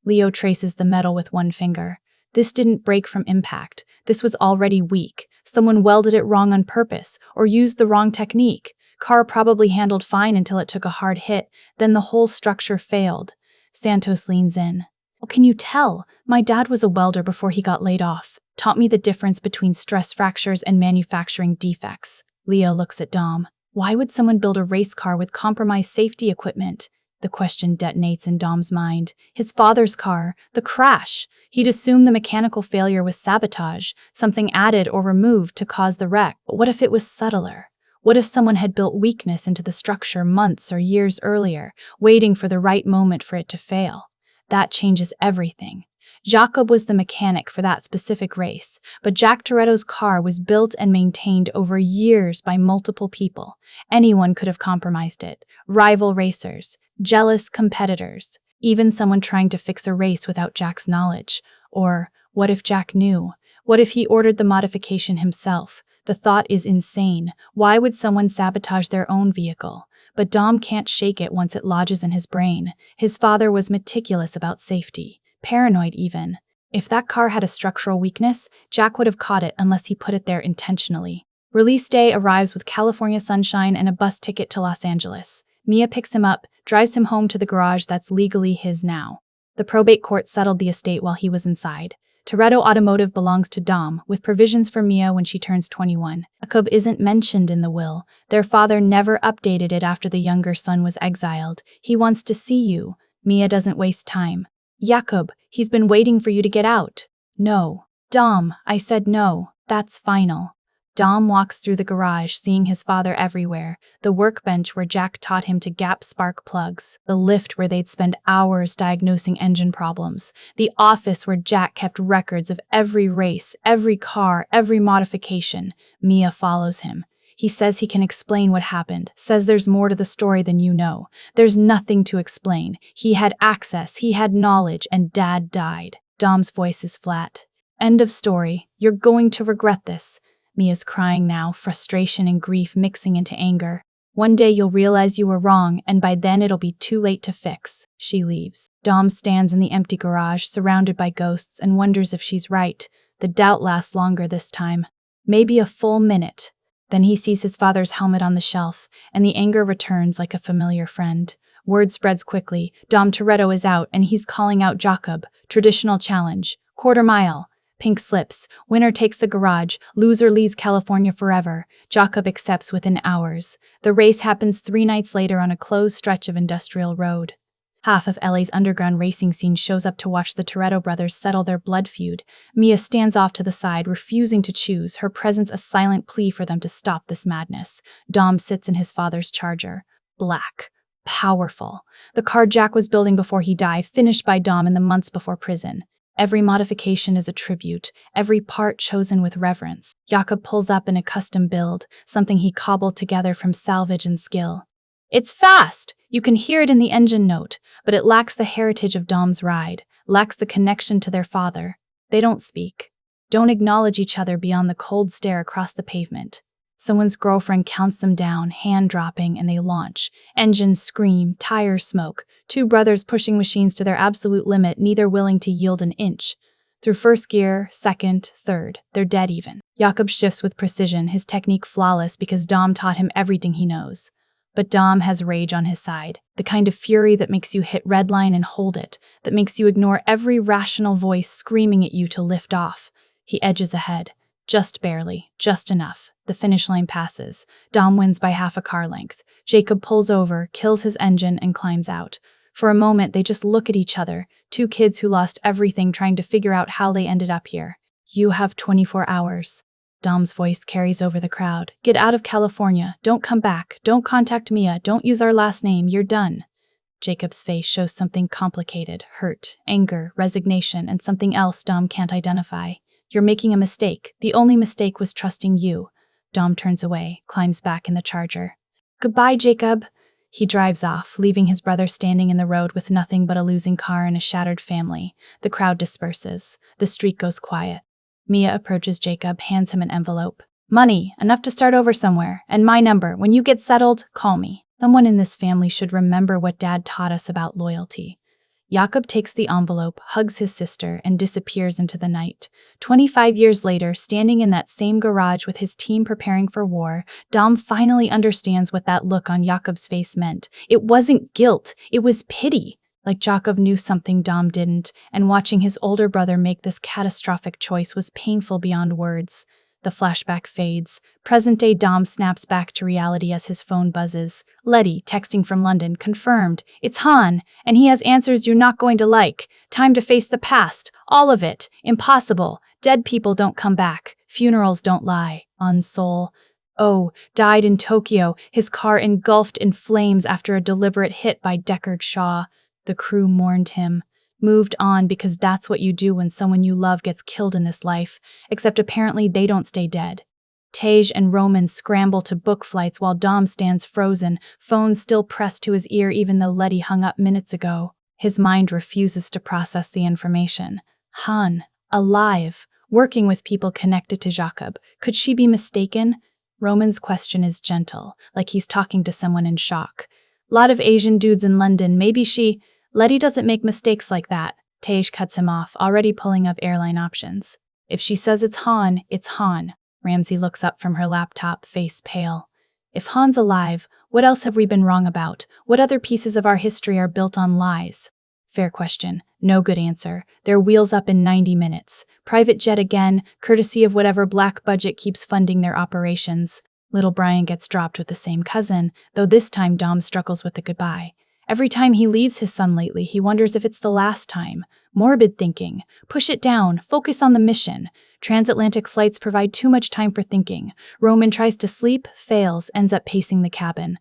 Leo traces the metal with one finger. This didn't break from impact. This was already weak. Someone welded it wrong on purpose, or used the wrong technique. Car probably handled fine until it took a hard hit, then the whole structure failed. Santos leans in. Well, can you tell? My dad was a welder before he got laid off. Taught me the difference between stress fractures and manufacturing defects. Leo looks at Dom. Why would someone build a race car with compromised safety equipment? The question detonates in Dom's mind. His father's car, the crash. He'd assumed the mechanical failure was sabotage, something added or removed to cause the wreck. But what if it was subtler? What if someone had built weakness into the structure months or years earlier, waiting for the right moment for it to fail? That changes everything. Jakob was the mechanic for that specific race, but Jack Toretto's car was built and maintained over years by multiple people. Anyone could have compromised it. Rival racers, jealous competitors, even someone trying to fix a race without Jack's knowledge. Or what if Jack knew? What if he ordered the modification himself? The thought is insane. Why would someone sabotage their own vehicle? But Dom can't shake it once it lodges in his brain. His father was meticulous about safety, paranoid even. If that car had a structural weakness, Jack would have caught it unless he put it there intentionally. Release day arrives with California sunshine and a bus ticket to Los Angeles. Mia picks him up, drives him home to the garage that's legally his now. The probate court settled the estate while he was inside. Toretto Automotive belongs to Dom, with provisions for Mia when she turns 21. Jakob isn't mentioned in the will. Their father never updated it after the younger son was exiled. He wants to see you. Mia doesn't waste time. Jakob, he's been waiting for you to get out. No. Dom, I said no. That's final. Dom walks through the garage, seeing his father everywhere. The workbench where Jack taught him to gap spark plugs. The lift where they'd spend hours diagnosing engine problems. The office where Jack kept records of every race, every car, every modification. Mia follows him. He says he can explain what happened, says there's more to the story than you know. There's nothing to explain. He had access, he had knowledge, and Dad died. Dom's voice is flat. End of story. You're going to regret this. Mia's crying now, frustration and grief mixing into anger. One day you'll realize you were wrong, and by then it'll be too late to fix. She leaves. Dom stands in the empty garage, surrounded by ghosts, and wonders if she's right. The doubt lasts longer this time. Maybe a full minute. Then he sees his father's helmet on the shelf, and the anger returns like a familiar friend. Word spreads quickly. Dom Toretto is out, and he's calling out Jakob. Traditional challenge. Quarter mile. Pink slips. Winner takes the garage. Loser leaves California forever. Jakob accepts within hours. The race happens 3 nights later on a closed stretch of industrial road. Half of LA's underground racing scene shows up to watch the Toretto brothers settle their blood feud. Mia stands off to the side, refusing to choose, her presence a silent plea for them to stop this madness. Dom sits in his father's Charger. Black. Powerful. The car Jack was building before he died, finished by Dom in the months before prison. Every modification is a tribute, every part chosen with reverence. Jakob pulls up in a custom build, something he cobbled together from salvage and skill. It's fast! You can hear it in the engine note, but it lacks the heritage of Dom's ride, lacks the connection to their father. They don't speak, don't acknowledge each other beyond the cold stare across the pavement. Someone's girlfriend counts them down, hand dropping, and they launch. Engines scream, tires smoke. 2 brothers pushing machines to their absolute limit, neither willing to yield an inch. Through first gear, second, third, they're dead even. Jakob shifts with precision, his technique flawless because Dom taught him everything he knows. But Dom has rage on his side, the kind of fury that makes you hit redline and hold it, that makes you ignore every rational voice screaming at you to lift off. He edges ahead. Just barely, just enough. The finish line passes. Dom wins by half a car length. Jakob pulls over, kills his engine, and climbs out. For a moment, they just look at each other, 2 kids who lost everything trying to figure out how they ended up here. You have 24 hours. Dom's voice carries over the crowd. Get out of California. Don't come back. Don't contact Mia. Don't use our last name. You're done. Jacob's face shows something complicated. Hurt, anger, resignation, and something else Dom can't identify. You're making a mistake. The only mistake was trusting you. Dom turns away, climbs back in the Charger. Goodbye, Jakob. He drives off, leaving his brother standing in the road with nothing but a losing car and a shattered family. The crowd disperses. The street goes quiet. Mia approaches Jakob, hands him an envelope. Money, enough to start over somewhere, and my number. When you get settled, call me. Someone in this family should remember what Dad taught us about loyalty. Jakob takes the envelope, hugs his sister, and disappears into the night. 25 years later, standing in that same garage with his team preparing for war, Dom finally understands what that look on Jakob's face meant. It wasn't guilt, it was pity. Like Jakob knew something Dom didn't, and watching his older brother make this catastrophic choice was painful beyond words. The flashback fades. Present-day Dom snaps back to reality as his phone buzzes. Letty, texting from London, confirmed. It's Han, and he has answers you're not going to like. Time to face the past. All of it. Impossible. Dead people don't come back. Funerals don't lie. Han's soul. Oh, died in Tokyo, his car engulfed in flames after a deliberate hit by Deckard Shaw. The crew mourned him. Moved on because that's what you do when someone you love gets killed in this life, except apparently they don't stay dead. Tej and Roman scramble to book flights while Dom stands frozen, phone still pressed to his ear even though Letty hung up minutes ago. His mind refuses to process the information. Han, alive, working with people connected to Jakob. Could she be mistaken? Roman's question is gentle, like he's talking to someone in shock. Lot of Asian dudes in London, maybe she... Letty doesn't make mistakes like that. Tej cuts him off, already pulling up airline options. If she says it's Han, it's Han. Ramsey looks up from her laptop, face pale. If Han's alive, what else have we been wrong about? What other pieces of our history are built on lies? Fair question. No good answer. Their wheels up in 90 minutes. Private jet again, courtesy of whatever black budget keeps funding their operations. Little Brian gets dropped with the same cousin, though this time Dom struggles with the goodbye. Every time he leaves his son lately, he wonders if it's the last time. Morbid thinking. Push it down. Focus on the mission. Transatlantic flights provide too much time for thinking. Roman tries to sleep, fails, ends up pacing the cabin.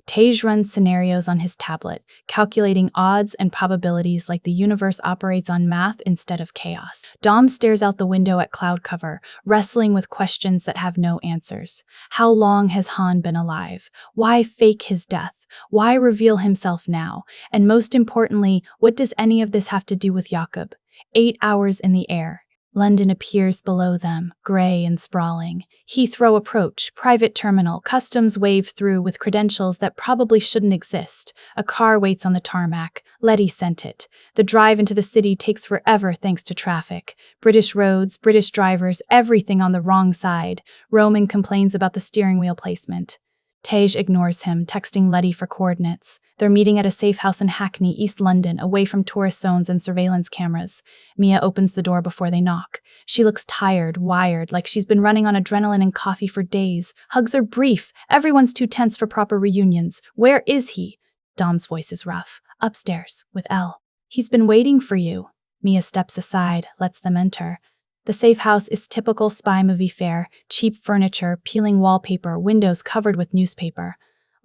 Tej runs scenarios on his tablet, calculating odds and probabilities like the universe operates on math instead of chaos. Dom stares out the window at cloud cover, wrestling with questions that have no answers. How long has Han been alive? Why fake his death? Why reveal himself now? And most importantly, what does any of this have to do with Jakob? 8 hours in the air. London appears below them, gray and sprawling. Heathrow approach, private terminal, customs wave through with credentials that probably shouldn't exist. A car waits on the tarmac. Letty sent it. The drive into the city takes forever thanks to traffic. British roads, British drivers, everything on the wrong side. Roman complains about the steering wheel placement. Tej ignores him, texting Letty for coordinates. They're meeting at a safe house in Hackney, East London, away from tourist zones and surveillance cameras. Mia opens the door before they knock. She looks tired, wired, like she's been running on adrenaline and coffee for days. Hugs are brief. Everyone's too tense for proper reunions. Where is he? Dom's voice is rough. Upstairs, with Elle. He's been waiting for you. Mia steps aside, lets them enter. The safe house is typical spy movie fare, cheap furniture, peeling wallpaper, windows covered with newspaper.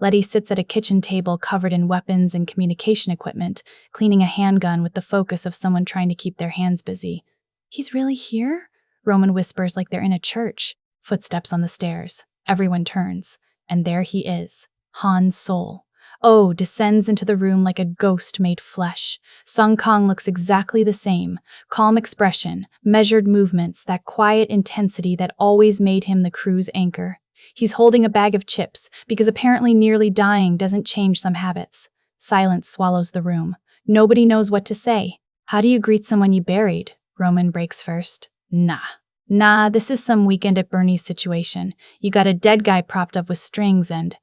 Letty sits at a kitchen table covered in weapons and communication equipment, cleaning a handgun with the focus of someone trying to keep their hands busy. He's really here? Roman whispers like they're in a church. Footsteps on the stairs. Everyone turns. And there he is. Han's soul. Oh, descends into the room like a ghost made flesh. Sung Kang looks exactly the same. Calm expression, measured movements, that quiet intensity that always made him the crew's anchor. He's holding a bag of chips, because apparently nearly dying doesn't change some habits. Silence swallows the room. Nobody knows what to say. How do you greet someone you buried? Roman breaks first. Nah, this is some Weekend at Bernie's situation. You got a dead guy propped up with strings and...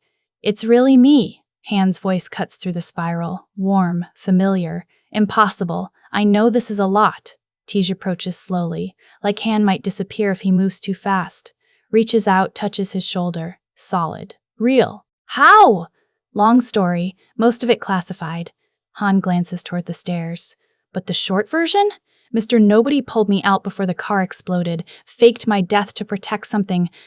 It's really me. Han's voice cuts through the spiral. Warm, familiar, impossible. I know this is a lot. Tej approaches slowly, like Han might disappear if he moves too fast. Reaches out, touches his shoulder. Solid. Real. How? Long story, most of it classified. Han glances toward the stairs. But the short version? Mr. Nobody pulled me out before the car exploded, faked my death to protect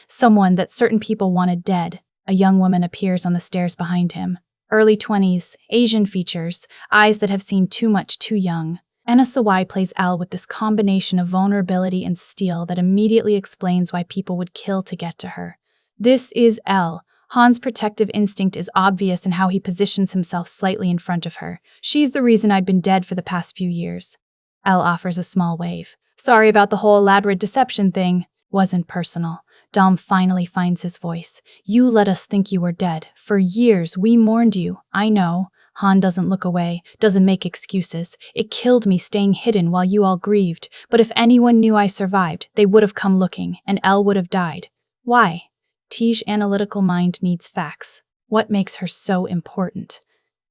someone that certain people wanted dead. A young woman appears on the stairs behind him. Early 20s, Asian features, eyes that have seen too much too young. Anna Sawai plays Elle with this combination of vulnerability and steel that immediately explains why people would kill to get to her. This is Elle, Han's protective instinct is obvious in how he positions himself slightly in front of her. She's the reason I'd been dead for the past few years. Elle offers a small wave. Sorry about the whole elaborate deception thing. Wasn't personal. Dom finally finds his voice. You let us think you were dead. For years, we mourned you. I know. Han doesn't look away, doesn't make excuses. It killed me staying hidden while you all grieved. But if anyone knew I survived, they would have come looking, and Elle would have died. Why? Tij's analytical mind needs facts. What makes her so important?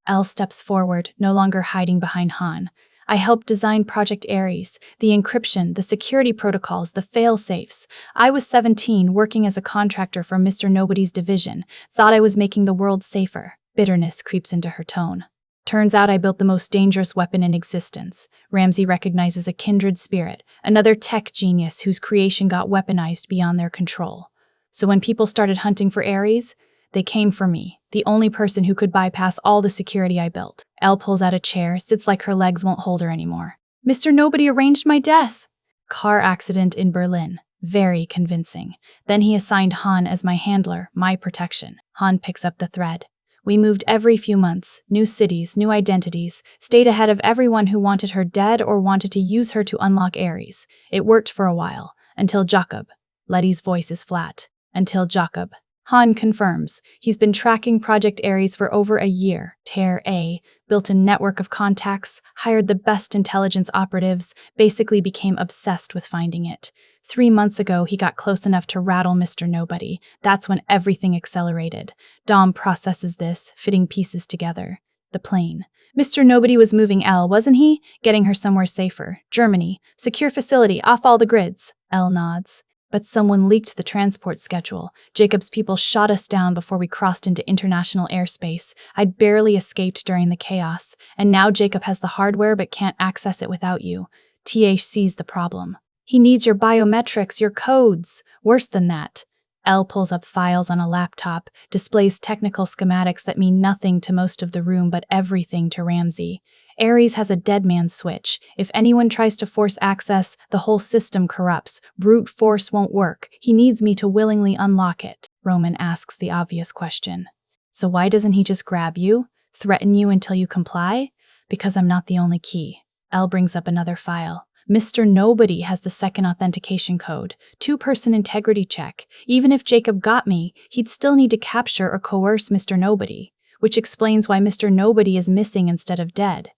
Elle steps forward, no longer hiding behind Han. I helped design Project Aries, the encryption, the security protocols, the fail-safes. I was 17, working as a contractor for Mr. Nobody's division. Thought I was making the world safer. Bitterness creeps into her tone. Turns out I built the most dangerous weapon in existence. Ramsey recognizes a kindred spirit, another tech genius whose creation got weaponized beyond their control. So when people started hunting for Aries, they came for me, the only person who could bypass all the security I built. Elle pulls out a chair, sits like her legs won't hold her anymore. Mr. Nobody arranged my death. Car accident in Berlin. Very convincing. Then he assigned Han as my handler, my protection. Han picks up the thread. We moved every few months, new cities, new identities, stayed ahead of everyone who wanted her dead or wanted to use her to unlock Aries. It worked for a while, until Jakob. Letty's voice is flat. Until Jakob. Han confirms. He's been tracking Project Aries for over a year. Tear A, built a network of contacts, hired the best intelligence operatives, basically became obsessed with finding it. 3 months ago, he got close enough to rattle Mr. Nobody. That's when everything accelerated. Dom processes this, fitting pieces together. The plane. Mr. Nobody was moving Elle, wasn't he? Getting her somewhere safer. Germany. Secure facility, off all the grids. Elle nods. But someone leaked the transport schedule. Jakob's people shot us down before we crossed into international airspace. I'd barely escaped during the chaos, and now Jakob has the hardware but can't access it without you. TH sees the problem. He needs your biometrics, your codes. Worse than that. Elle pulls up files on a laptop, displays technical schematics that mean nothing to most of the room but everything to Ramsey. Aries has a dead man switch. If anyone tries to force access, the whole system corrupts. Brute force won't work. He needs me to willingly unlock it. Roman asks the obvious question. So why doesn't he just grab you? Threaten you until you comply? Because I'm not the only key. Elle brings up another file. Mr. Nobody has the second authentication code. 2-person integrity check. Even if Jakob got me, he'd still need to capture or coerce Mr. Nobody, which explains why Mr. Nobody is missing instead of dead.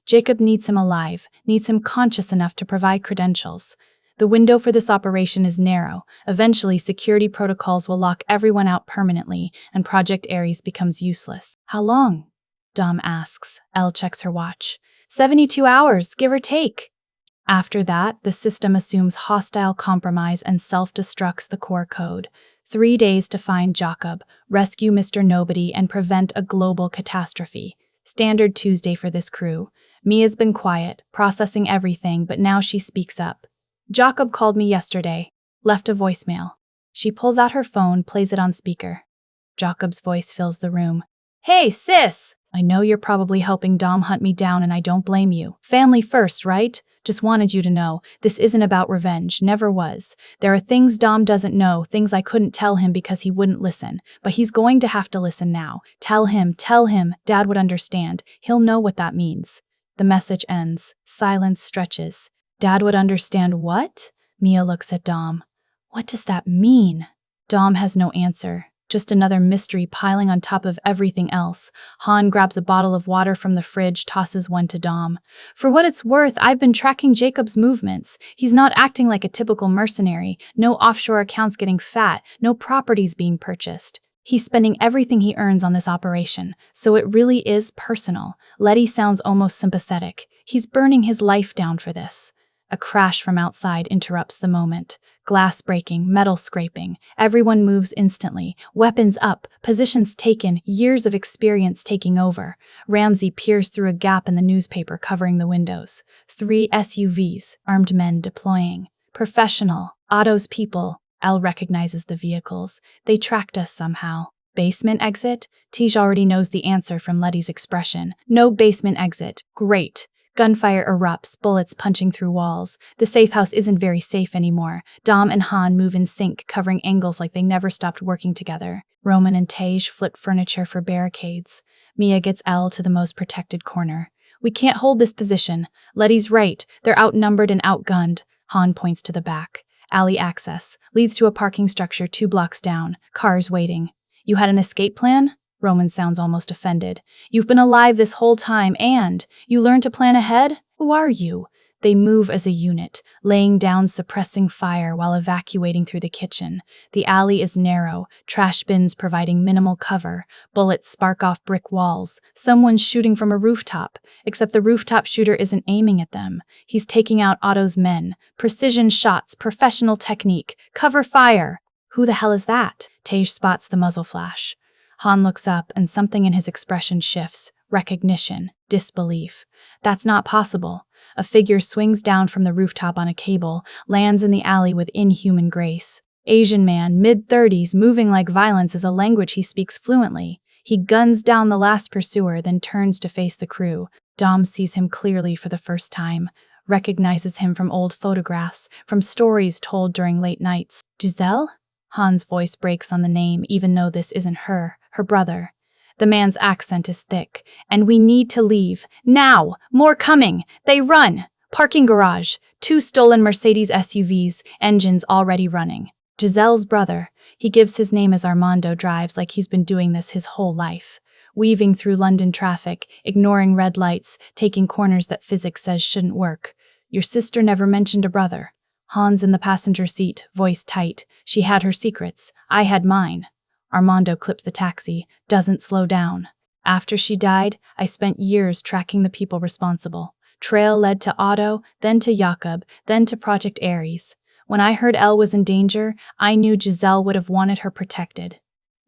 Jakob needs him alive, needs him conscious enough to provide credentials. The window for this operation is narrow. Eventually, security protocols will lock everyone out permanently, and Project Aries becomes useless. How long? Dom asks. Elle checks her watch. 72 hours, give or take. After that, the system assumes hostile compromise and self-destructs the core code. 3 days to find Jakob, rescue Mr. Nobody, and prevent a global catastrophe. Standard Tuesday for this crew. Mia's been quiet, processing everything, but now she speaks up. Jakob called me yesterday. Left a voicemail. She pulls out her phone, plays it on speaker. Jakob's voice fills the room. Hey, sis! I know you're probably helping Dom hunt me down, and I don't blame you. Family first, right? Just wanted you to know, this isn't about revenge, never was. There are things Dom doesn't know, things I couldn't tell him because he wouldn't listen. But he's going to have to listen now. Tell him, Dad would understand. He'll know what that means. The message ends. Silence stretches. Dad would understand what? Mia looks at Dom. What does that mean? Dom has no answer. Just another mystery piling on top of everything else. Han grabs a bottle of water from the fridge, tosses one to Dom. For what it's worth, I've been tracking Jakob's movements. He's not acting like a typical mercenary. No offshore accounts getting fat. No properties being purchased. He's spending everything he earns on this operation, so it really is personal. Letty sounds almost sympathetic. He's burning his life down for this. A crash from outside interrupts the moment. Glass breaking, metal scraping. Everyone moves instantly. Weapons up, positions taken, years of experience taking over. Ramsey peers through a gap in the newspaper covering the windows. 3 SUVs, armed men deploying. Professional, Otto's people. Elle recognizes the vehicles. They tracked us somehow. Basement exit? Tej already knows the answer from Letty's expression. No basement exit. Great. Gunfire erupts, bullets punching through walls. The safe house isn't very safe anymore. Dom and Han move in sync, covering angles like they never stopped working together. Roman and Tej flip furniture for barricades. Mia gets Elle to the most protected corner. We can't hold this position. Letty's right. They're outnumbered and outgunned. Han points to the back. Alley access leads to a parking structure 2 blocks down. Cars waiting. You had an escape plan? Roman sounds almost offended. You've been alive this whole time and you learned to plan ahead? Who are you? They move as a unit, laying down suppressing fire while evacuating through the kitchen. The alley is narrow, trash bins providing minimal cover. Bullets spark off brick walls. Someone's shooting from a rooftop, except the rooftop shooter isn't aiming at them. He's taking out Otto's men. Precision shots, professional technique. Cover fire! Who the hell is that? Tej spots the muzzle flash. Han looks up and something in his expression shifts. Recognition, disbelief. That's not possible. A figure swings down from the rooftop on a cable, lands in the alley with inhuman grace. Asian man, mid-30s, moving like violence is a language he speaks fluently. He guns down the last pursuer, then turns to face the crew. Dom sees him clearly for the first time, recognizes him from old photographs, from stories told during late nights. Giselle? Han's voice breaks on the name, even though this isn't her brother. The man's accent is thick. And we need to leave. Now! More coming! They run! Parking garage. 2 stolen Mercedes SUVs, engines already running. Giselle's brother. He gives his name as Armando drives like he's been doing this his whole life. Weaving through London traffic, ignoring red lights, taking corners that physics says shouldn't work. Your sister never mentioned a brother. Han's in the passenger seat, voice tight. She had her secrets. I had mine. Armando clips the taxi, doesn't slow down. After she died, I spent years tracking the people responsible. Trail led to Otto, then to Jakob, then to Project Aries. When I heard Elle was in danger, I knew Giselle would have wanted her protected.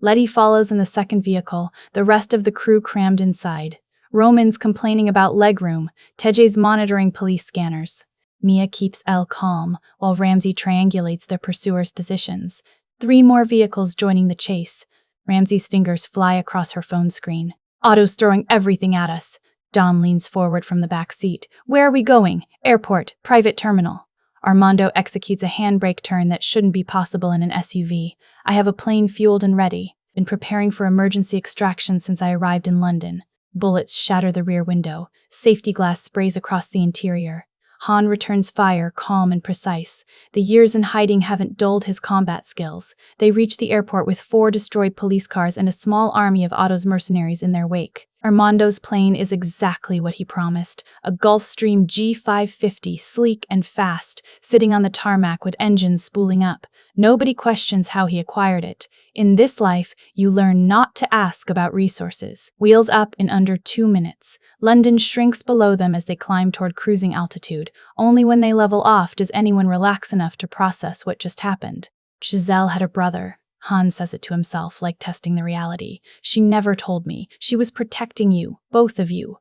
Letty follows in the second vehicle, the rest of the crew crammed inside. Roman's complaining about legroom, Tej's monitoring police scanners. Mia keeps Elle calm, while Ramsey triangulates their pursuers' positions. 3 more vehicles joining the chase. Ramsey's fingers fly across her phone screen. Otto's throwing everything at us. Dom leans forward from the back seat. Where are we going? Airport, private terminal. Armando executes a handbrake turn that shouldn't be possible in an SUV. I have a plane fueled and ready. Been preparing for emergency extraction since I arrived in London. Bullets shatter the rear window. Safety glass sprays across the interior. Han returns fire, calm and precise. The years in hiding haven't dulled his combat skills. They reach the airport with 4 destroyed police cars and a small army of Otto's mercenaries in their wake. Armando's plane is exactly what he promised. A Gulfstream G550, sleek and fast, sitting on the tarmac with engines spooling up. Nobody questions how he acquired it. In this life, you learn not to ask about resources. Wheels up in under 2 minutes. London shrinks below them as they climb toward cruising altitude. Only when they level off does anyone relax enough to process what just happened. Giselle had a brother. Han says it to himself, like testing the reality. She never told me. She was protecting you, both of you.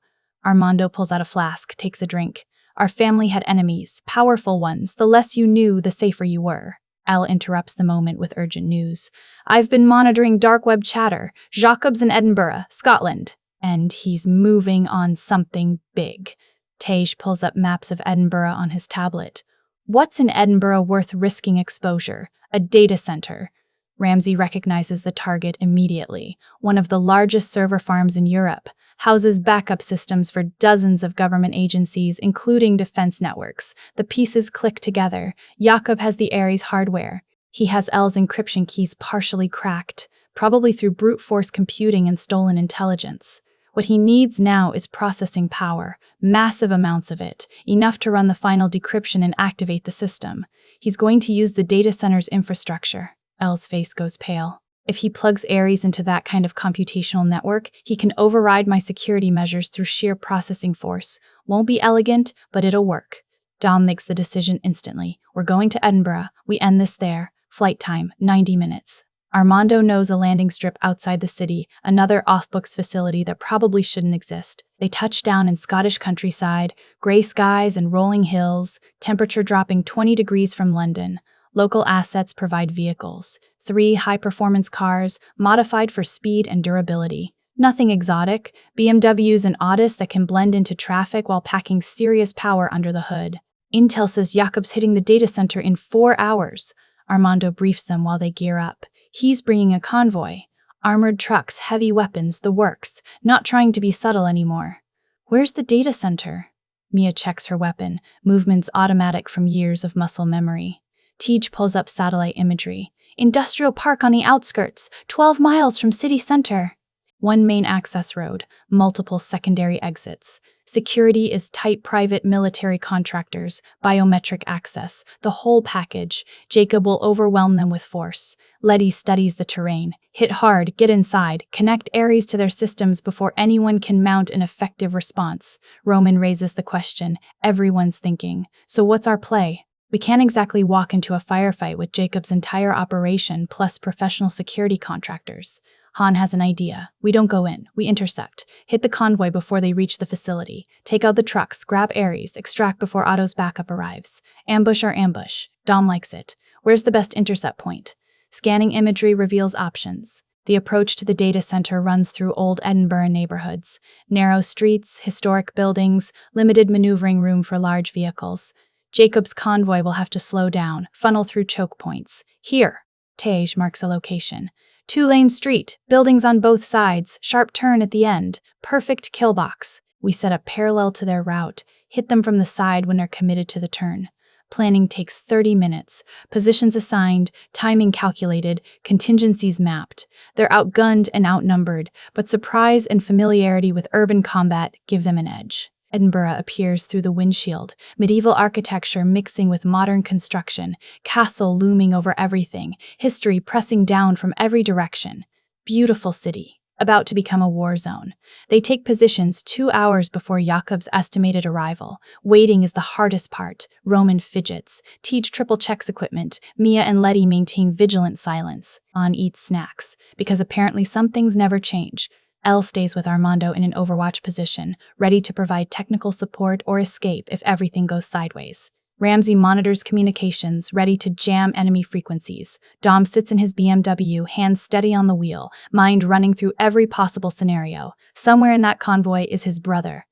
Armando pulls out a flask, takes a drink. Our family had enemies, powerful ones. The less you knew, the safer you were. Elle interrupts the moment with urgent news. I've been monitoring dark web chatter. Jakob's in Edinburgh, Scotland. And he's moving on something big. Tej pulls up maps of Edinburgh on his tablet. What's in Edinburgh worth risking exposure? A data center. Ramsey recognizes the target immediately. One of the largest server farms in Europe, houses backup systems for dozens of government agencies, including defense networks. The pieces click together. Jakob has the Aries hardware. He has Elle's encryption keys partially cracked, probably through brute force computing and stolen intelligence. What he needs now is processing power, massive amounts of it, enough to run the final decryption and activate the system. He's going to use the data center's infrastructure. Elle's face goes pale. If he plugs Aries into that kind of computational network, he can override my security measures through sheer processing force. Won't be elegant, but it'll work. Dom makes the decision instantly. We're going to Edinburgh. We end this there. Flight time, 90 minutes. Armando knows a landing strip outside the city, another off-books facility that probably shouldn't exist. They touch down in Scottish countryside, gray skies and rolling hills, temperature dropping 20 degrees from London. Local assets provide vehicles. 3 high-performance cars, modified for speed and durability. Nothing exotic, BMWs and Audis that can blend into traffic while packing serious power under the hood. Intel says Jakob's hitting the data center in 4 hours. Armando briefs them while they gear up. He's bringing a convoy. Armored trucks, heavy weapons, the works, not trying to be subtle anymore. Where's the data center? Mia checks her weapon, movements automatic from years of muscle memory. Tej pulls up satellite imagery. Industrial park on the outskirts, 12 miles from city center. One main access road, multiple secondary exits. Security is tight private military contractors, biometric access, the whole package. Jakob will overwhelm them with force. Letty studies the terrain. Hit hard, get inside, connect Aries to their systems before anyone can mount an effective response. Roman raises the question. Everyone's thinking. So what's our play? We can't exactly walk into a firefight with Jakob's entire operation plus professional security contractors. Han has an idea. We don't go in. We intercept. Hit the convoy before they reach the facility. Take out the trucks, grab Aries, extract before Otto's backup arrives. Ambush or ambush. Dom likes it. Where's the best intercept point? Scanning imagery reveals options. The approach to the data center runs through old Edinburgh neighborhoods. Narrow streets, historic buildings, limited maneuvering room for large vehicles. Jakob's convoy will have to slow down, funnel through choke points. Here, Tej marks a location. 2-lane street, buildings on both sides, sharp turn at the end, perfect kill box. We set up parallel to their route, hit them from the side when they're committed to the turn. Planning takes 30 minutes, positions assigned, timing calculated, contingencies mapped. They're outgunned and outnumbered, but surprise and familiarity with urban combat give them an edge. Edinburgh appears through the windshield, medieval architecture mixing with modern construction, castle looming over everything, history pressing down from every direction. Beautiful city, about to become a war zone. They take positions 2 hours before Jakob's estimated arrival. Waiting is the hardest part. Roman fidgets. Tej triple checks equipment. Mia and Letty maintain vigilant silence. Han eats snacks, because apparently some things never change. Elle stays with Armando in an overwatch position, ready to provide technical support or escape if everything goes sideways. Ramsey monitors communications, ready to jam enemy frequencies. Dom sits in his BMW, hands steady on the wheel, mind running through every possible scenario. Somewhere in that convoy is his brother.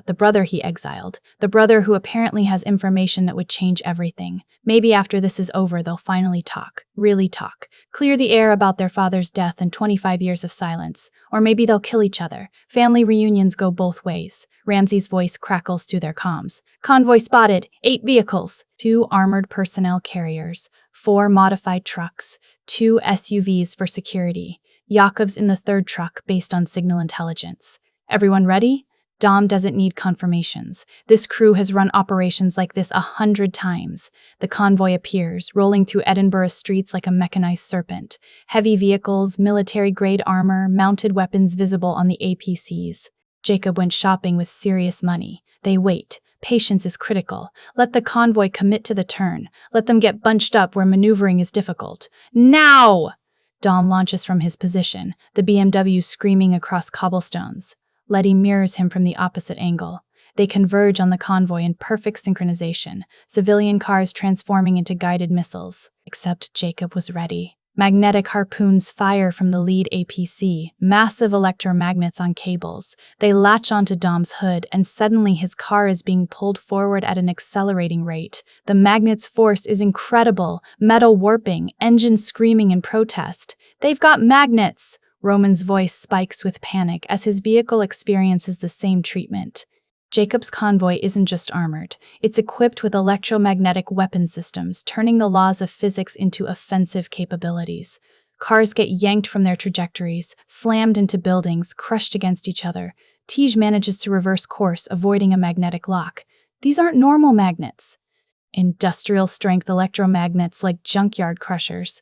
The brother he exiled. The brother who apparently has information that would change everything. Maybe after this is over, they'll finally talk. Really talk. Clear the air about their father's death and 25 years of silence. Or maybe they'll kill each other. Family reunions go both ways. Ramsey's voice crackles through their comms. Convoy spotted. 8 vehicles. 2 armored personnel carriers. 4 modified trucks. 2 SUVs for security. Jakob's in the 3rd truck based on signal intelligence. Everyone ready? Dom doesn't need confirmations. This crew has run operations like this 100 times. The convoy appears, rolling through Edinburgh's streets like a mechanized serpent. Heavy vehicles, military-grade armor, mounted weapons visible on the APCs. Jakob went shopping with serious money. They wait. Patience is critical. Let the convoy commit to the turn. Let them get bunched up where maneuvering is difficult. Now! Dom launches from his position, the BMW screaming across cobblestones. Letty mirrors him from the opposite angle. They converge on the convoy in perfect synchronization, civilian cars transforming into guided missiles. Except Jakob was ready. Magnetic harpoons fire from the lead APC, massive electromagnets on cables. They latch onto Dom's hood, and suddenly his car is being pulled forward at an accelerating rate. The magnet's force is incredible, metal warping, engines screaming in protest. They've got magnets! Roman's voice spikes with panic as his vehicle experiences the same treatment. Jakob's convoy isn't just armored. It's equipped with electromagnetic weapon systems, turning the laws of physics into offensive capabilities. Cars get yanked from their trajectories, slammed into buildings, crushed against each other. Tej manages to reverse course, avoiding a magnetic lock. These aren't normal magnets. Industrial-strength electromagnets like junkyard crushers.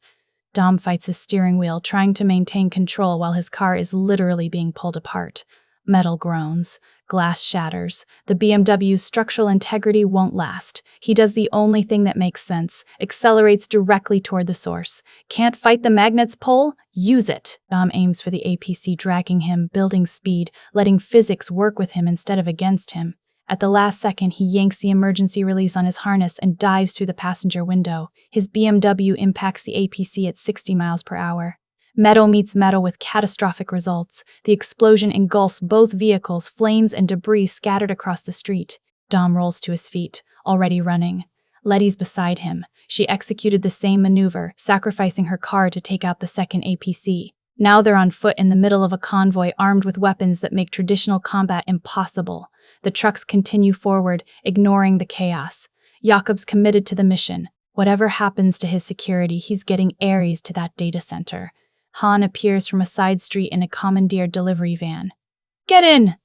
Dom fights his steering wheel, trying to maintain control while his car is literally being pulled apart. Metal groans. Glass shatters. The BMW's structural integrity won't last. He does the only thing that makes sense. Accelerates directly toward the source. Can't fight the magnet's pull? Use it. Dom aims for the APC, dragging him, building speed, letting physics work with him instead of against him. At the last second, he yanks the emergency release on his harness and dives through the passenger window. His BMW impacts the APC at 60 miles per hour. Metal meets metal with catastrophic results. The explosion engulfs both vehicles, flames and debris scattered across the street. Dom rolls to his feet, already running. Letty's beside him. She executed the same maneuver, sacrificing her car to take out the second APC. Now they're on foot in the middle of a convoy armed with weapons that make traditional combat impossible. The trucks continue forward, ignoring the chaos. Jakob's committed to the mission. Whatever happens to his security, he's getting Aries to that data center. Han appears from a side street in a commandeered delivery van. Get in!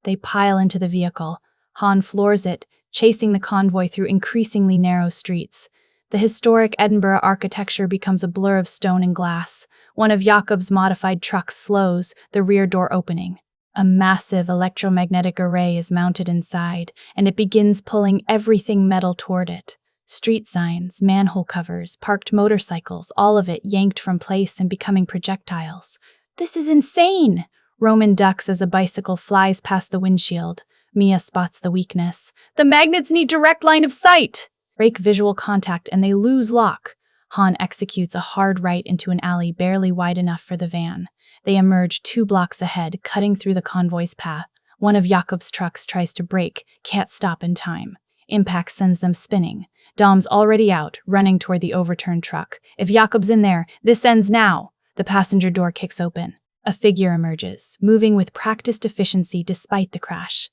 They pile into the vehicle. Han floors it, chasing the convoy through increasingly narrow streets. The historic Edinburgh architecture becomes a blur of stone and glass. One of Jakob's modified trucks slows, the rear door opening. A massive electromagnetic array is mounted inside, and it begins pulling everything metal toward it. Street signs, manhole covers, parked motorcycles, all of it yanked from place and becoming projectiles. This is insane! Roman ducks as a bicycle flies past the windshield. Mia spots the weakness. The magnets need direct line of sight! Break visual contact and they lose lock. Han executes a hard right into an alley barely wide enough for the van. They emerge 2 blocks ahead, cutting through the convoy's path. One of Jakob's trucks tries to brake, can't stop in time. Impact sends them spinning. Dom's already out, running toward the overturned truck. If Jakob's in there, this ends now. The passenger door kicks open. A figure emerges, moving with practiced efficiency despite the crash.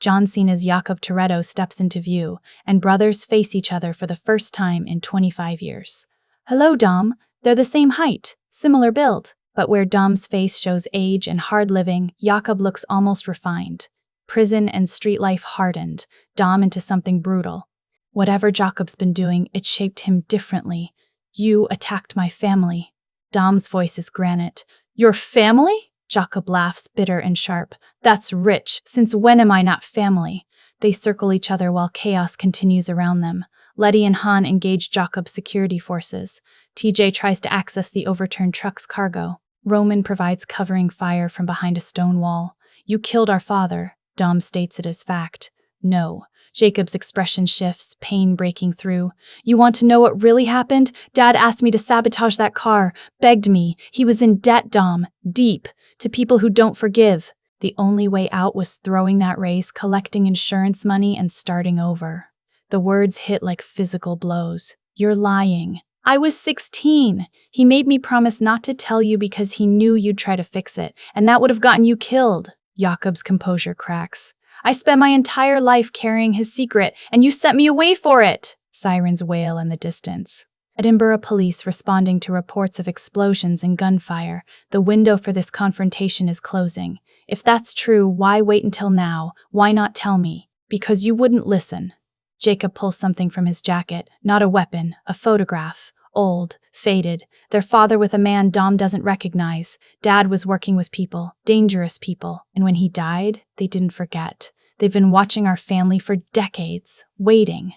John Cena's Jakob Toretto steps into view, and brothers face each other for the first time in 25 years. Hello, Dom. They're the same height, similar build. But where Dom's face shows age and hard living, Jakob looks almost refined. Prison and street life hardened Dom into something brutal. Whatever Jakob's been doing, it shaped him differently. You attacked my family. Dom's voice is granite. Your family? Jakob laughs, bitter and sharp. That's rich. Since when am I not family? They circle each other while chaos continues around them. Letty and Han engage Jakob's security forces. TJ tries to access the overturned truck's cargo. Roman provides covering fire from behind a stone wall. You killed our father. Dom states it as fact. No. Jakob's expression shifts, pain breaking through. You want to know what really happened? Dad asked me to sabotage that car, begged me. He was in debt, Dom. Deep. To people who don't forgive. The only way out was throwing that race, collecting insurance money, and starting over. The words hit like physical blows. You're lying. I was 16. He made me promise not to tell you because he knew you'd try to fix it, and that would have gotten you killed. Jakob's composure cracks. I spent my entire life carrying his secret, and you sent me away for it! Sirens wail in the distance. Edinburgh police responding to reports of explosions and gunfire. The window for this confrontation is closing. If that's true, why wait until now? Why not tell me? Because you wouldn't listen. Jakob pulls something from his jacket. Not a weapon, a photograph. Old, faded. Their father with a man Dom doesn't recognize. Dad was working with people, dangerous people. And when he died, they didn't forget. They've been watching our family for decades, waiting.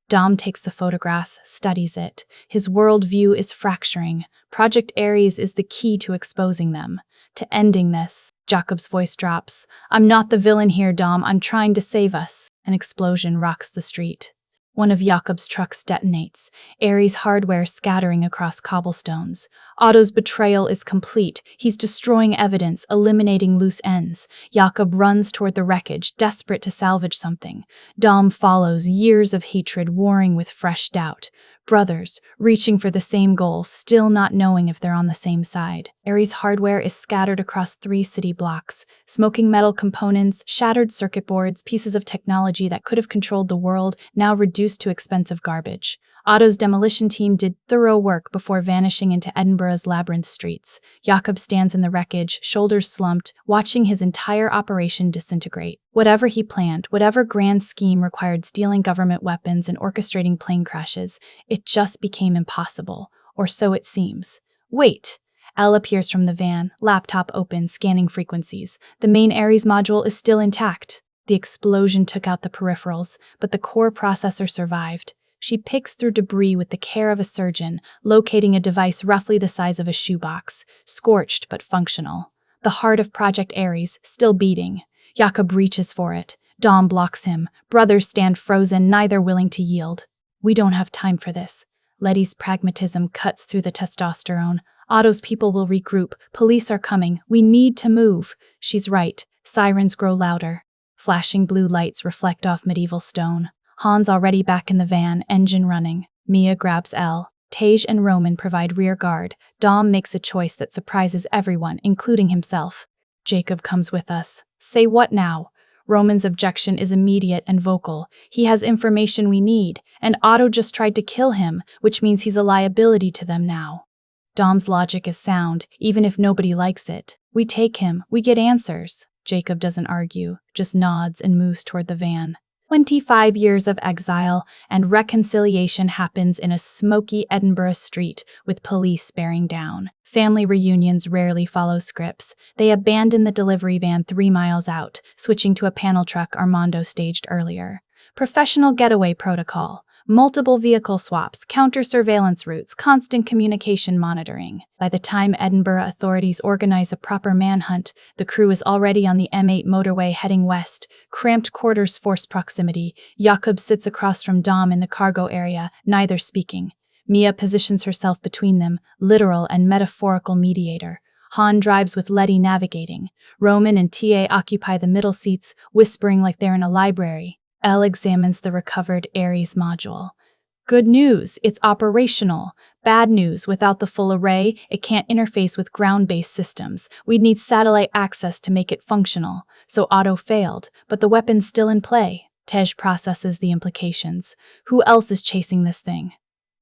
Dom takes the photograph, studies it. His worldview is fracturing. Project Aries is the key to exposing them. To ending this. Jakob's voice drops. I'm not the villain here, Dom. I'm trying to save us. An explosion rocks the street. One of Jakob's trucks detonates, Aries hardware scattering across cobblestones. Otto's betrayal is complete. He's destroying evidence, eliminating loose ends. Jakob runs toward the wreckage, desperate to salvage something. Dom follows, years of hatred warring with fresh doubt. Brothers, reaching for the same goal, still not knowing if they're on the same side. Aries hardware is scattered across 3 city blocks. Smoking metal components, shattered circuit boards, pieces of technology that could have controlled the world, now reduced to expensive garbage. Otto's demolition team did thorough work before vanishing into Edinburgh's labyrinth streets. Jakob stands in the wreckage, shoulders slumped, watching his entire operation disintegrate. Whatever he planned, whatever grand scheme required stealing government weapons and orchestrating plane crashes, it just became impossible. Or so it seems. Wait! Elle appears from the van, laptop open, scanning frequencies. The main Aries module is still intact. The explosion took out the peripherals, but the core processor survived. She picks through debris with the care of a surgeon, locating a device roughly the size of a shoebox, scorched but functional. The heart of Project Aries, still beating. Jakob reaches for it. Dom blocks him. Brothers stand frozen, neither willing to yield. We don't have time for this. Letty's pragmatism cuts through the testosterone. Otto's people will regroup. Police are coming. We need to move. She's right. Sirens grow louder. Flashing blue lights reflect off medieval stone. Han's already back in the van, engine running. Mia grabs Elle. Tej and Roman provide rear guard. Dom makes a choice that surprises everyone, including himself. Jakob comes with us. Say what now? Roman's objection is immediate and vocal. He has information we need, and Otto just tried to kill him, which means he's a liability to them now. Dom's logic is sound, even if nobody likes it. We take him, we get answers. Jakob doesn't argue, just nods and moves toward the van. 25 years of exile and reconciliation happens in a smoky Edinburgh street with police bearing down. Family reunions rarely follow scripts. They abandon the delivery van 3 miles out, switching to a panel truck Armando staged earlier. Professional getaway protocol. Multiple vehicle swaps, counter-surveillance routes, constant communication monitoring. By the time Edinburgh authorities organize a proper manhunt, the crew is already on the M8 motorway heading west. Cramped quarters force proximity. Jakob sits across from Dom in the cargo area, neither speaking. Mia positions herself between them, literal and metaphorical mediator. Han drives with Letty navigating. Roman and TA occupy the middle seats, whispering like they're in a library. Elle examines the recovered Aries module. Good news, it's operational. Bad news, without the full array, it can't interface with ground-based systems. We'd need satellite access to make it functional. So Otto failed, but the weapon's still in play. Tej processes the implications. Who else is chasing this thing?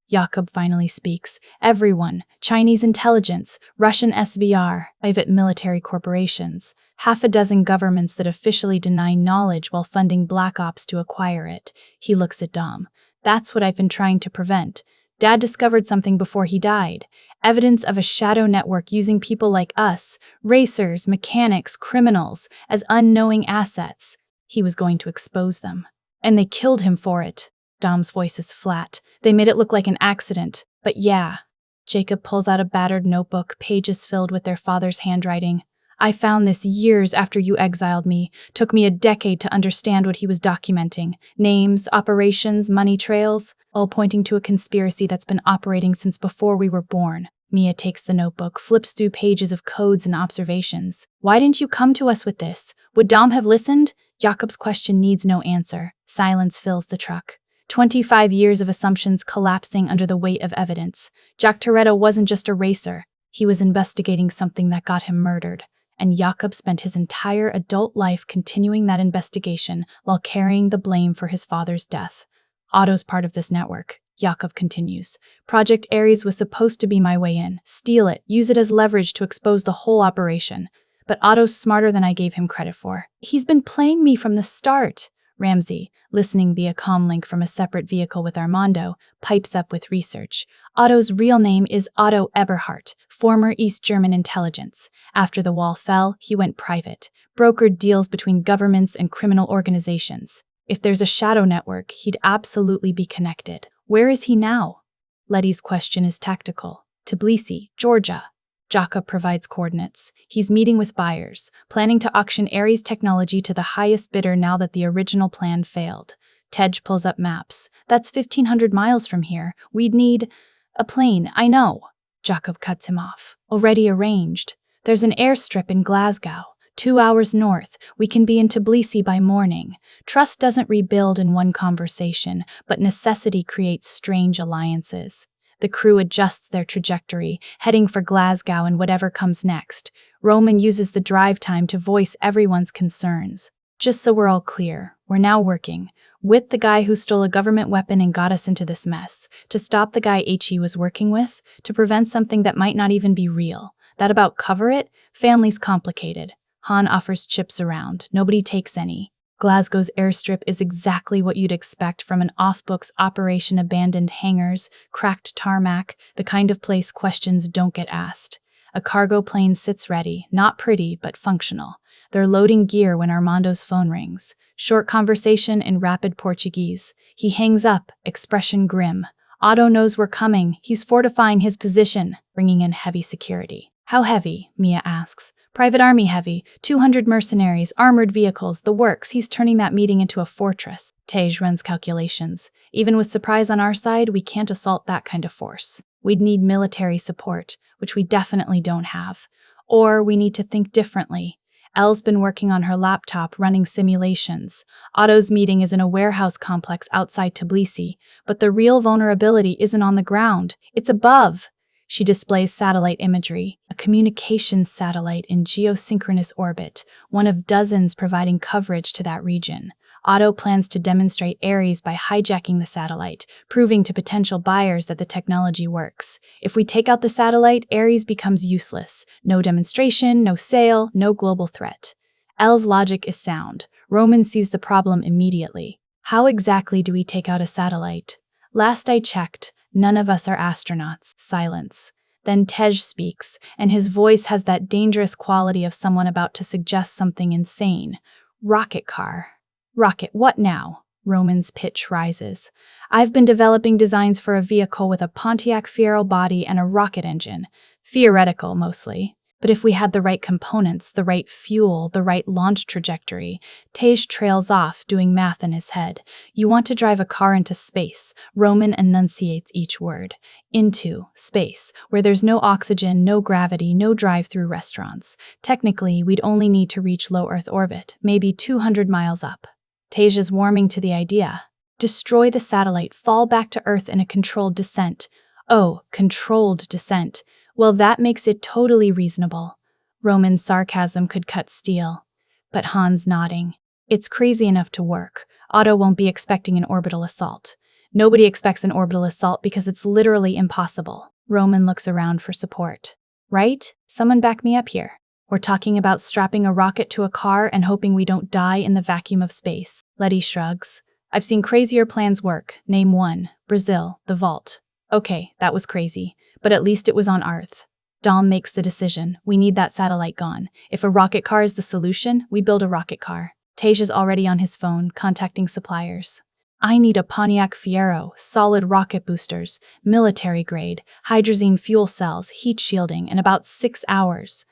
Jakob finally speaks. Everyone. Chinese intelligence, Russian SVR, private military corporations. 6 governments that officially deny knowledge while funding black ops to acquire it. He looks at Dom. That's what I've been trying to prevent. Dad discovered something before he died. Evidence of a shadow network using people like us, racers, mechanics, criminals, as unknowing assets. He was going to expose them. And they killed him for it. Dom's voice is flat. They made it look like an accident. But yeah. Jakob pulls out a battered notebook, pages filled with their father's handwriting. I found this years after you exiled me. Took me a decade to understand what he was documenting. Names, operations, money trails, all pointing to a conspiracy that's been operating since before we were born. Mia takes the notebook, flips through pages of codes and observations. Why didn't you come to us with this? Would Dom have listened? Jakob's question needs no answer. Silence fills the truck. 25 years of assumptions collapsing under the weight of evidence. Toretto wasn't just a racer. He was investigating something that got him murdered. And Jakob spent his entire adult life continuing that investigation while carrying the blame for his father's death. Otto's part of this network. Jakob continues. Project Aries was supposed to be my way in. Steal it, use it as leverage to expose the whole operation. But Otto's smarter than I gave him credit for. He's been playing me from the start. Ramsey, listening via comlink from a separate vehicle with Armando, pipes up with research. Otto's real name is Otto Eberhardt, former East German intelligence. After the wall fell, he went private, brokered deals between governments and criminal organizations. If there's a shadow network, he'd absolutely be connected. Where is he now? Letty's question is tactical. Tbilisi, Georgia. Jakob provides coordinates. He's meeting with buyers, planning to auction Aries technology to the highest bidder now that the original plan failed. Tej pulls up maps. That's 1,500 miles from here. We'd need a plane, I know. Jakob cuts him off. Already arranged. There's an airstrip in Glasgow. 2 hours north. We can be in Tbilisi by morning. Trust doesn't rebuild in one conversation, but necessity creates strange alliances. The crew adjusts their trajectory, heading for Glasgow and whatever comes next. Roman uses the drive time to voice everyone's concerns. Just so we're all clear, we're now working with the guy who stole a government weapon and got us into this mess, to stop the guy HE was working with, to prevent something that might not even be real. That about cover it? Family's complicated. Han offers chips around. Nobody takes any. Glasgow's airstrip is exactly what you'd expect from an off-books operation. Abandoned hangars, cracked tarmac, the kind of place questions don't get asked. A cargo plane sits ready, not pretty, but functional. They're loading gear when Armando's phone rings. Short conversation in rapid Portuguese. He hangs up, expression grim. Otto knows we're coming. He's fortifying his position, bringing in heavy security. How heavy? Mia asks. Private army heavy, 200 mercenaries, armored vehicles, the works. He's turning that meeting into a fortress. Tej runs calculations. Even with surprise on our side, we can't assault that kind of force. We'd need military support, which we definitely don't have. Or we need to think differently. Elle's been working on her laptop running simulations. Otto's meeting is in a warehouse complex outside Tbilisi, but the real vulnerability isn't on the ground, it's above. She displays satellite imagery, a communications satellite in geosynchronous orbit, one of dozens providing coverage to that region. Otto plans to demonstrate Aries by hijacking the satellite, proving to potential buyers that the technology works. If we take out the satellite, Aries becomes useless. No demonstration, no sale, no global threat. Elle's logic is sound. Roman sees the problem immediately. How exactly do we take out a satellite? Last I checked, none of us are astronauts. Silence. Then Tej speaks, and his voice has that dangerous quality of someone about to suggest something insane. Rocket car. Rocket, what now? Roman's pitch rises. I've been developing designs for a vehicle with a Pontiac Fiero body and a rocket engine. Theoretical, mostly. But if we had the right components, the right fuel, the right launch trajectory, Tej trails off, doing math in his head. You want to drive a car into space. Roman enunciates each word. Into space, where there's no oxygen, no gravity, no drive-through restaurants. Technically, we'd only need to reach low Earth orbit, maybe 200 miles up. Tej is warming to the idea. Destroy the satellite, fall back to Earth in a controlled descent. Oh, controlled descent. Well, that makes it totally reasonable. Roman's sarcasm could cut steel. But Han's nodding. It's crazy enough to work. Otto won't be expecting an orbital assault. Nobody expects an orbital assault because it's literally impossible. Roman looks around for support. Right? Someone back me up here. We're talking about strapping a rocket to a car and hoping we don't die in the vacuum of space. Letty shrugs. I've seen crazier plans work. Name one. Brazil, the vault. Okay, that was crazy, but at least it was on Earth. Dom makes the decision. We need that satellite gone. If a rocket car is the solution, we build a rocket car. Tej is already on his phone, contacting suppliers. I need a Pontiac Fiero, solid rocket boosters, military grade, hydrazine fuel cells, heat shielding, in about 6 hours.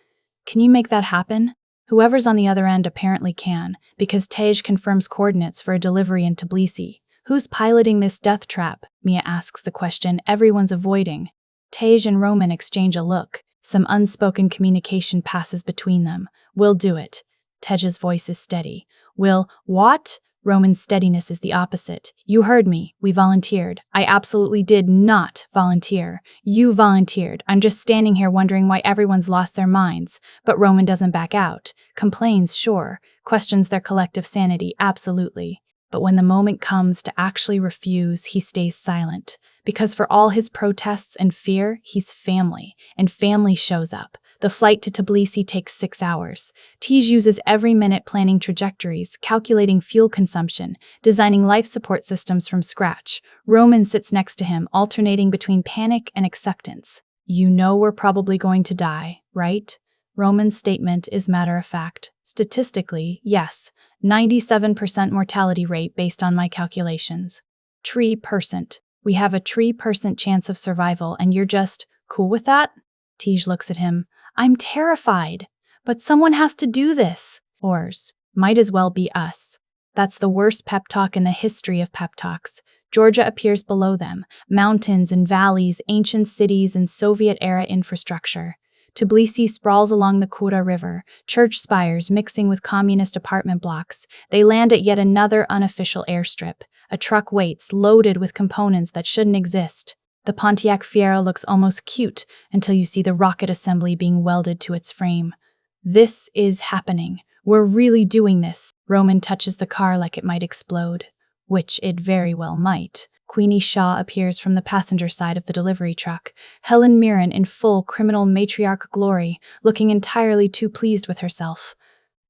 Can you make that happen? Whoever's on the other end apparently can, because Tej confirms coordinates for a delivery in Tbilisi. Who's piloting this death trap? Mia asks the question everyone's avoiding. Tej and Roman exchange a look. Some unspoken communication passes between them. We'll do it. Tej's voice is steady. Will, what? Roman's steadiness is the opposite. You heard me. We volunteered. I absolutely did not volunteer. You volunteered. I'm just standing here wondering why everyone's lost their minds. But Roman doesn't back out. Complains, sure. Questions their collective sanity, absolutely. But when the moment comes to actually refuse, he stays silent. Because for all his protests and fear, he's family. And family shows up. The flight to Tbilisi takes 6 hours. Tej uses every minute planning trajectories, calculating fuel consumption, designing life support systems from scratch. Roman sits next to him, alternating between panic and acceptance. You know we're probably going to die, right? Roman's statement is matter-of-fact. Statistically, yes. 97% mortality rate based on my calculations. 3%. We have a 3% chance of survival, and you're just cool with that? Tej looks at him. I'm terrified. But someone has to do this. Ours. Might as well be us. That's the worst pep talk in the history of pep talks. Georgia appears below them. Mountains and valleys, ancient cities, and Soviet-era infrastructure. Tbilisi sprawls along the Kura River, church spires mixing with communist apartment blocks. They land at yet another unofficial airstrip. A truck waits, loaded with components that shouldn't exist. The Pontiac Fiero looks almost cute until you see the rocket assembly being welded to its frame. This is happening. We're really doing this. Roman touches the car like it might explode. Which it very well might. Queenie Shaw appears from the passenger side of the delivery truck. Helen Mirren in full criminal matriarch glory, looking entirely too pleased with herself.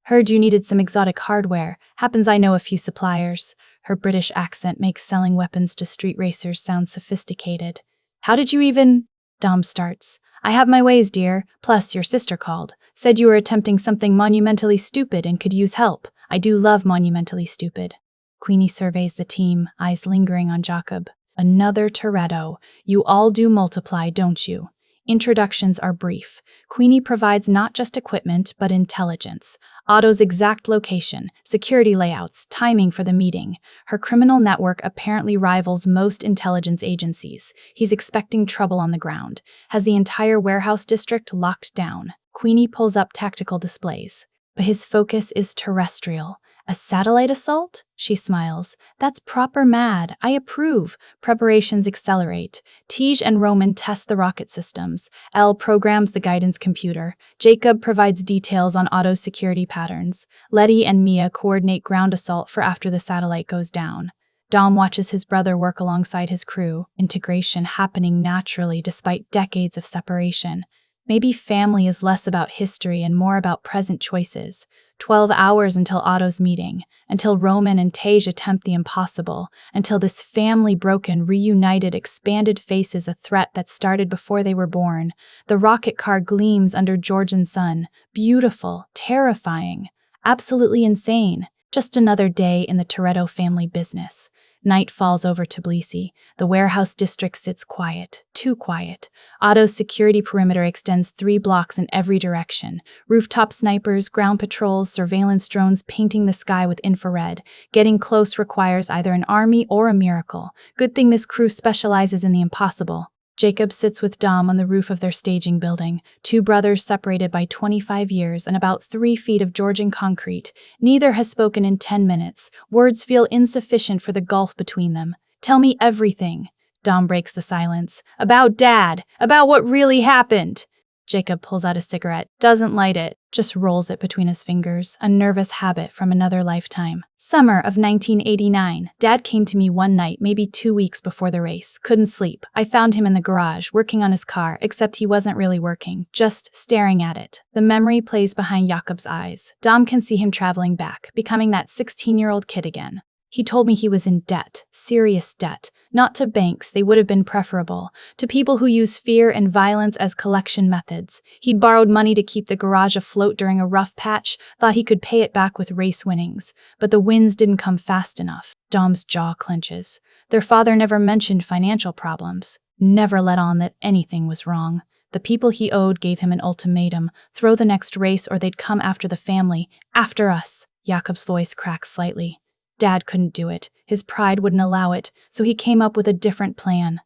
Heard you needed some exotic hardware. Happens I know a few suppliers. Her British accent makes selling weapons to street racers sound sophisticated. How did you even? Dom starts. I have my ways, dear. Plus, your sister called. Said you were attempting something monumentally stupid and could use help. I do love monumentally stupid. Queenie surveys the team, eyes lingering on Jakob. Another Toretto. You all do multiply, don't you? Introductions are brief. Queenie provides not just equipment, but intelligence. Otto's exact location, security layouts, timing for the meeting. Her criminal network apparently rivals most intelligence agencies. He's expecting trouble on the ground. Has the entire warehouse district locked down. Queenie pulls up tactical displays. but his focus is terrestrial. A satellite assault? She smiles. That's proper mad. I approve. Preparations accelerate. Tej and Roman test the rocket systems. Elle programs the guidance computer. Jakob provides details on auto security patterns. Letty and Mia coordinate ground assault for after the satellite goes down. Dom watches his brother work alongside his crew, integration happening naturally despite decades of separation. Maybe family is less about history and more about present choices. 12 hours until Otto's meeting, until Roman and Tej attempt the impossible, until this family broken, reunited, expanded faces a threat that started before they were born. The rocket car gleams under Georgian sun. Beautiful, terrifying, absolutely insane. Just another day in the Toretto family business. Night falls over Tbilisi. The warehouse district sits quiet, too quiet. Otto's security perimeter extends 3 blocks in every direction. Rooftop snipers, ground patrols, surveillance drones painting the sky with infrared. Getting close requires either an army or a miracle. Good thing this crew specializes in the impossible. Jakob sits with Dom on the roof of their staging building, 2 brothers separated by 25 years and about 3 feet of Georgian concrete. Neither has spoken in 10 minutes. Words feel insufficient for the gulf between them. Tell me everything. Dom breaks the silence. About Dad. About what really happened. Jakob pulls out a cigarette, doesn't light it, just rolls it between his fingers, a nervous habit from another lifetime. Summer of 1989. Dad came to me one night, maybe 2 weeks before the race. Couldn't sleep. I found him in the garage, working on his car, except he wasn't really working, just staring at it. The memory plays behind Jakob's eyes. Dom can see him traveling back, becoming that 16-year-old kid again. He told me he was in debt, serious debt, not to banks, they would have been preferable, to people who use fear and violence as collection methods. He'd borrowed money to keep the garage afloat during a rough patch, thought he could pay it back with race winnings, but the wins didn't come fast enough. Dom's jaw clenches. Their father never mentioned financial problems, never let on that anything was wrong. The people he owed gave him an ultimatum, throw the next race or they'd come after the family, after us. Jakob's voice cracks slightly. Dad couldn't do it. His pride wouldn't allow it, so he came up with a different plan.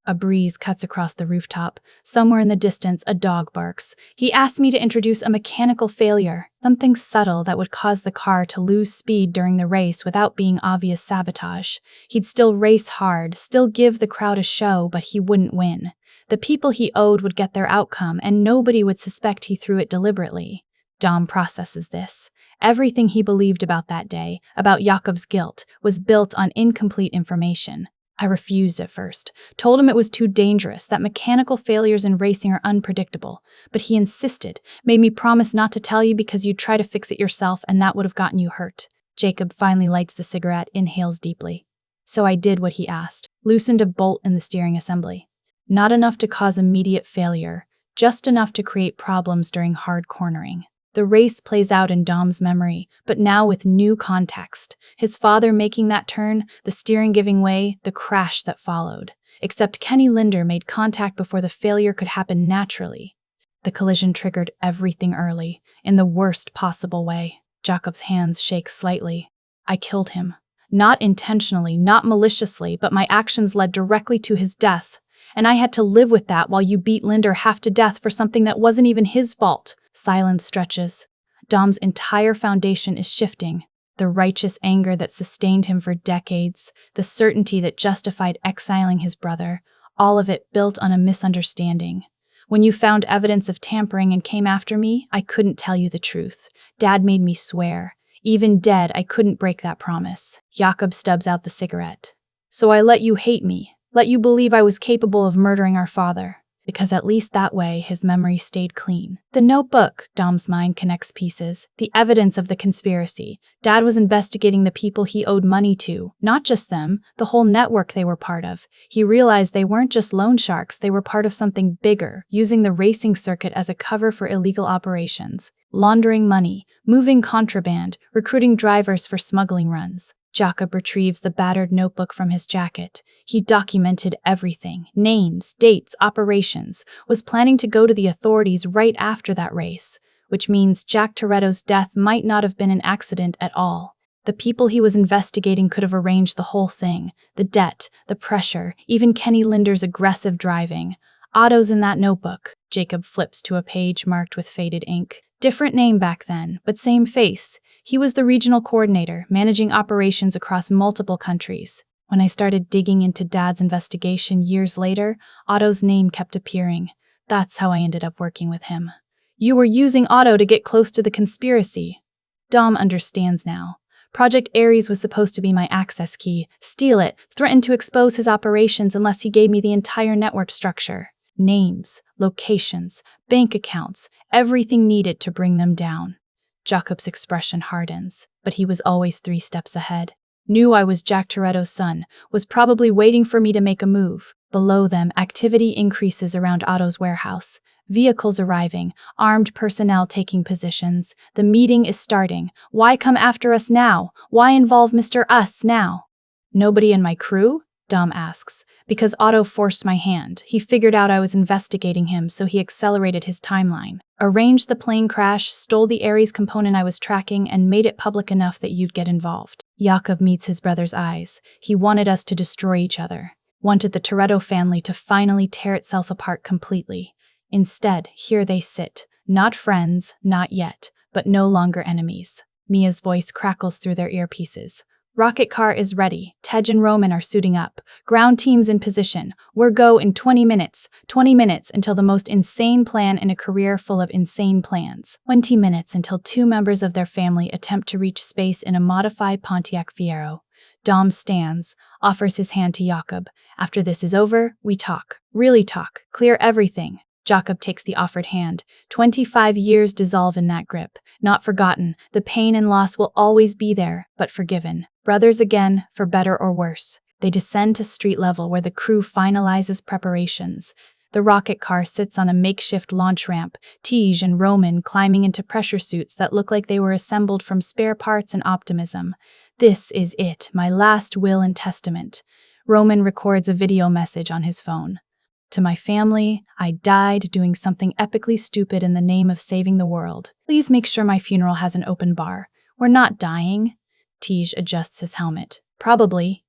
A breeze cuts across the rooftop. Somewhere in the distance, a dog barks. He asked me to introduce a mechanical failure, something subtle that would cause the car to lose speed during the race without being obvious sabotage. He'd still race hard, still give the crowd a show, but he wouldn't win. The people he owed would get their outcome, and nobody would suspect he threw it deliberately. Dom processes this. Everything he believed about that day, about Jakob's guilt, was built on incomplete information. I refused at first, told him it was too dangerous, that mechanical failures in racing are unpredictable. But he insisted, made me promise not to tell you because you'd try to fix it yourself and that would have gotten you hurt. Jakob finally lights the cigarette, inhales deeply. So I did what he asked, loosened a bolt in the steering assembly. Not enough to cause immediate failure, just enough to create problems during hard cornering. The race plays out in Dom's memory, but now with new context. His father making that turn, the steering giving way, the crash that followed. Except Kenny Linder made contact before the failure could happen naturally. The collision triggered everything early, in the worst possible way. Jakob's hands shake slightly. I killed him. Not intentionally, not maliciously, but my actions led directly to his death. And I had to live with that while you beat Linder half to death for something that wasn't even his fault. Silence stretches. Dom's entire foundation is shifting. The righteous anger that sustained him for decades, the certainty that justified exiling his brother, all of it built on a misunderstanding. When you found evidence of tampering and came after me, I couldn't tell you the truth. Dad made me swear. Even dead, I couldn't break that promise. Jakob stubs out the cigarette. So I let you hate me, let you believe I was capable of murdering our father. Because at least that way, his memory stayed clean. The notebook, Dom's mind connects pieces. The evidence of the conspiracy. Dad was investigating the people he owed money to. Not just them, the whole network they were part of. He realized they weren't just loan sharks, they were part of something bigger, using the racing circuit as a cover for illegal operations. Laundering money, moving contraband, recruiting drivers for smuggling runs. Jakob retrieves the battered notebook from his jacket. He documented everything, names, dates, operations, was planning to go to the authorities right after that race, which means Jack Toretto's death might not have been an accident at all. The people he was investigating could have arranged the whole thing, the debt, the pressure, even Kenny Linder's aggressive driving. Otto's in that notebook. Jakob flips to a page marked with faded ink. Different name back then, but same face. He was the regional coordinator, managing operations across multiple countries. When I started digging into Dad's investigation years later, Otto's name kept appearing. That's how I ended up working with him. You were using Otto to get close to the conspiracy. Dom understands now. Project Aries was supposed to be my access key. Steal it, threaten to expose his operations unless he gave me the entire network structure. Names, locations, bank accounts, everything needed to bring them down. Jakob's expression hardens, but he was always 3 steps ahead. Knew I was Jack Toretto's son, was probably waiting for me to make a move. Below them, activity increases around Otto's warehouse. Vehicles arriving, armed personnel taking positions. The meeting is starting. Why come after us now? Why involve Mr. Us now? Nobody in my crew? Dom asks. Because Otto forced my hand. He figured out I was investigating him, so he accelerated his timeline. Arranged the plane crash, stole the Aries component I was tracking, and made it public enough that you'd get involved. Jakob meets his brother's eyes. He wanted us to destroy each other. Wanted the Toretto family to finally tear itself apart completely. Instead, here they sit. Not friends, not yet, but no longer enemies. Mia's voice crackles through their earpieces. Rocket car is ready. Tej and Roman are suiting up. Ground teams in position. We're go in 20 minutes. 20 minutes until the most insane plan in a career full of insane plans. 20 minutes until 2 members of their family attempt to reach space in a modified Pontiac Fiero. Dom stands, offers his hand to Jakob. After this is over, we talk. Really talk. Clear everything. Jakob takes the offered hand. 25 years dissolve in that grip. Not forgotten. The pain and loss will always be there, but forgiven. Brothers again, for better or worse. They descend to street level where the crew finalizes preparations. The rocket car sits on a makeshift launch ramp, Tej and Roman climbing into pressure suits that look like they were assembled from spare parts and optimism. This is it, my last will and testament. Roman records a video message on his phone. To my family, I died doing something epically stupid in the name of saving the world. Please make sure my funeral has an open bar. We're not dying. Tej adjusts his helmet. Probably.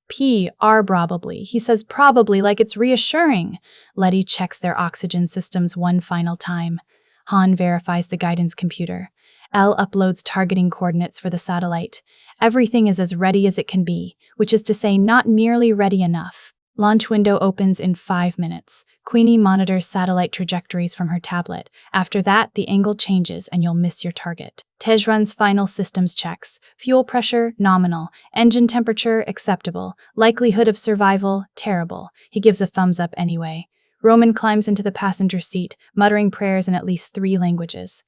Probably. He says probably like it's reassuring. Letty checks their oxygen systems one final time. Han verifies the guidance computer. Elle uploads targeting coordinates for the satellite. Everything is as ready as it can be, which is to say not merely ready enough. Launch window opens in 5 minutes. Queenie monitors satellite trajectories from her tablet. After that, the angle changes and you'll miss your target. Tej runs final systems checks. Fuel pressure, nominal. Engine temperature, acceptable. Likelihood of survival, terrible. He gives a thumbs up anyway. Roman climbs into the passenger seat, muttering prayers in at least 3 languages.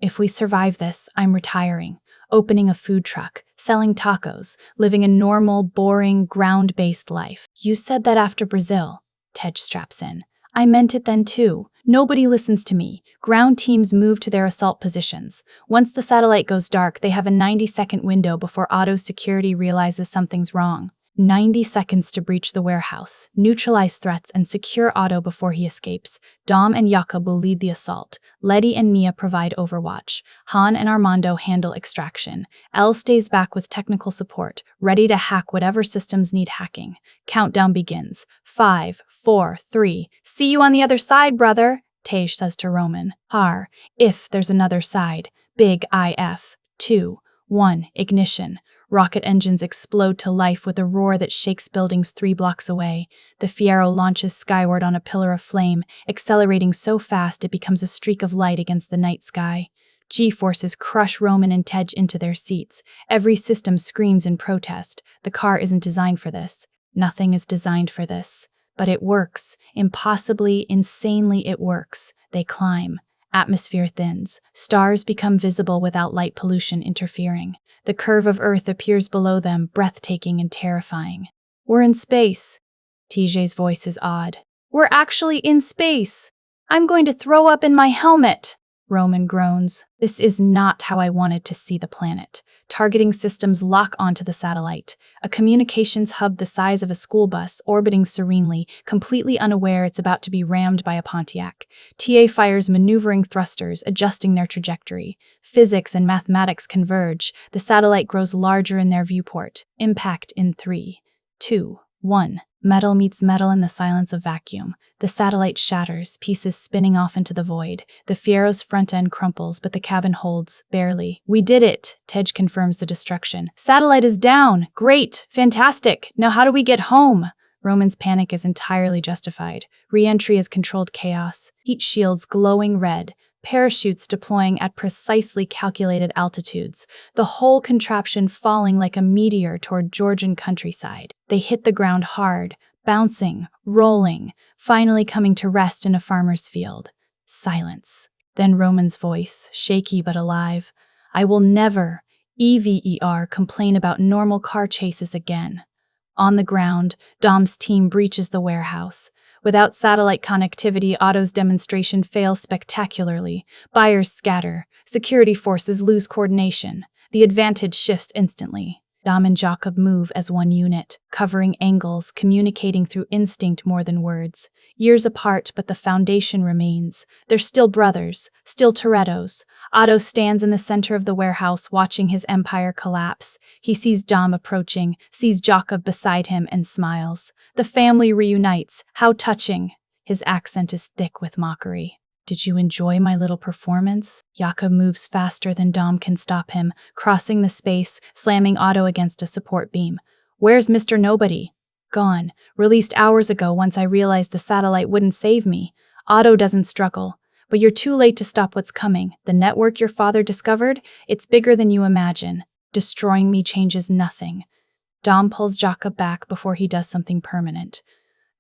If we survive this, I'm retiring. Opening a food truck, selling tacos, living a normal, boring, ground-based life. You said that after Brazil. Tej straps in. I meant it then too. Nobody listens to me. Ground teams move to their assault positions. Once the satellite goes dark, they have a 90-second window before Otto's security realizes something's wrong. 90 seconds to breach the warehouse, neutralize threats, and secure Otto before he escapes. Dom and Jakob will lead the assault. Letty and Mia provide overwatch. Han and Armando handle extraction. Elle stays back with technical support, ready to hack whatever systems need hacking. Countdown begins. 5, 4, 3. See you on the other side, brother, Tej says to Roman. Har, if there's another side. Big IF. 2, 1, ignition. Rocket engines explode to life with a roar that shakes buildings 3 blocks away. The Fiero launches skyward on a pillar of flame, accelerating so fast it becomes a streak of light against the night sky. G-forces crush Roman and Tej into their seats. Every system screams in protest. The car isn't designed for this. Nothing is designed for this. But it works. Impossibly, insanely it works. They climb. Atmosphere thins. Stars become visible without light pollution interfering. The curve of Earth appears below them, breathtaking and terrifying. We're in space. TJ's voice is odd. We're actually in space. I'm going to throw up in my helmet. Roman groans. This is not how I wanted to see the planet. Targeting systems lock onto the satellite. A communications hub the size of a school bus orbiting serenely, completely unaware it's about to be rammed by a Pontiac. TA fires maneuvering thrusters, adjusting their trajectory. Physics and mathematics converge. The satellite grows larger in their viewport. Impact in 3, 2, 1. Metal meets metal in the silence of vacuum. The satellite shatters, pieces spinning off into the void. The Fiero's front end crumples, but the cabin holds, barely. We did it, Tej confirms the destruction. Satellite is down! Great! Fantastic! Now how do we get home? Roman's panic is entirely justified. Re-entry is controlled chaos. Heat shields glowing red. Parachutes deploying at precisely calculated altitudes, the whole contraption falling like a meteor toward Georgian countryside. They hit the ground hard, bouncing, rolling, finally coming to rest in a farmer's field. Silence. Then Roman's voice, shaky but alive. I will never, EVER, complain about normal car chases again. On the ground, Dom's team breaches the warehouse. Without satellite connectivity, Otto's demonstration fails spectacularly. Buyers scatter. Security forces lose coordination. The advantage shifts instantly. Dom and Jakob move as one unit, covering angles, communicating through instinct more than words. Years apart, but the foundation remains. They're still brothers, still Torettos. Otto stands in the center of the warehouse, watching his empire collapse. He sees Dom approaching, sees Jakob beside him, and smiles. The family reunites. How touching. His accent is thick with mockery. Did you enjoy my little performance? Jakob moves faster than Dom can stop him, crossing the space, slamming Otto against a support beam. Where's Mr. Nobody? Gone. Released hours ago once I realized the satellite wouldn't save me. Otto doesn't struggle. But you're too late to stop what's coming. The network your father discovered? It's bigger than you imagine. Destroying me changes nothing. Dom pulls Jakob back before he does something permanent.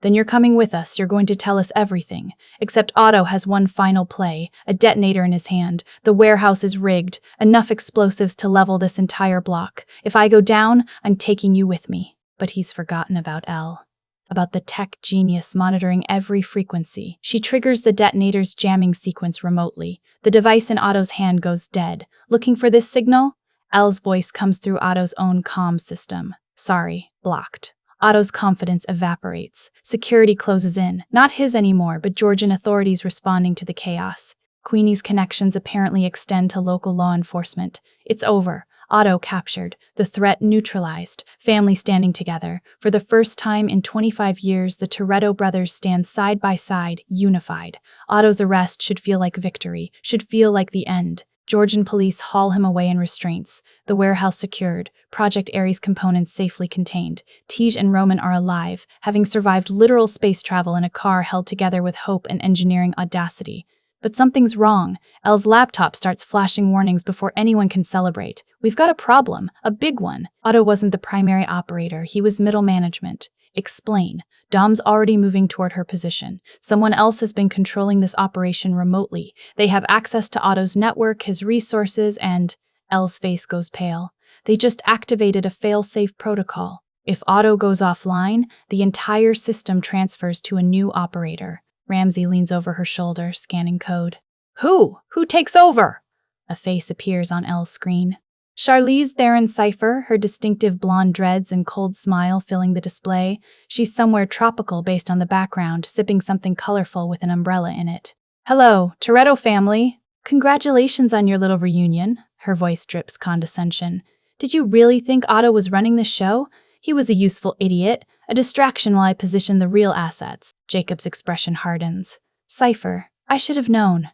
Then you're coming with us. You're going to tell us everything. Except Otto has one final play, a detonator in his hand. The warehouse is rigged. Enough explosives to level this entire block. If I go down, I'm taking you with me. But he's forgotten about Elle. About the tech genius monitoring every frequency. She triggers the detonator's jamming sequence remotely. The device in Otto's hand goes dead. Looking for this signal? Elle's voice comes through Otto's own comm system. Sorry, blocked. Otto's confidence evaporates. Security closes in. Not his anymore, but Georgian authorities responding to the chaos. Queenie's connections apparently extend to local law enforcement. It's over. Otto captured. The threat neutralized. Family standing together. For the first time in 25 years, the Toretto brothers stand side by side, unified. Otto's arrest should feel like victory, should feel like the end. Georgian police haul him away in restraints. The warehouse secured. Project Aries components safely contained. Tej and Roman are alive, having survived literal space travel in a car held together with hope and engineering audacity. But something's wrong. Elle's laptop starts flashing warnings before anyone can celebrate. We've got a problem, a big one. Otto wasn't the primary operator, he was middle management. Explain. Dom's already moving toward her position. Someone else has been controlling this operation remotely. They have access to Otto's network, his resources, and… Elle's face goes pale. They just activated a fail-safe protocol. If Otto goes offline, the entire system transfers to a new operator. Ramsey leans over her shoulder, scanning code. Who? Who takes over? A face appears on Elle's screen. Charlize Theron Cipher, her distinctive blonde dreads and cold smile filling the display. She's somewhere tropical based on the background, sipping something colorful with an umbrella in it. Hello, Toretto family. Congratulations on your little reunion. Her voice drips condescension. Did you really think Otto was running the show? He was a useful idiot, a distraction while I positioned the real assets. Jacob's expression hardens. Cipher, I should have known.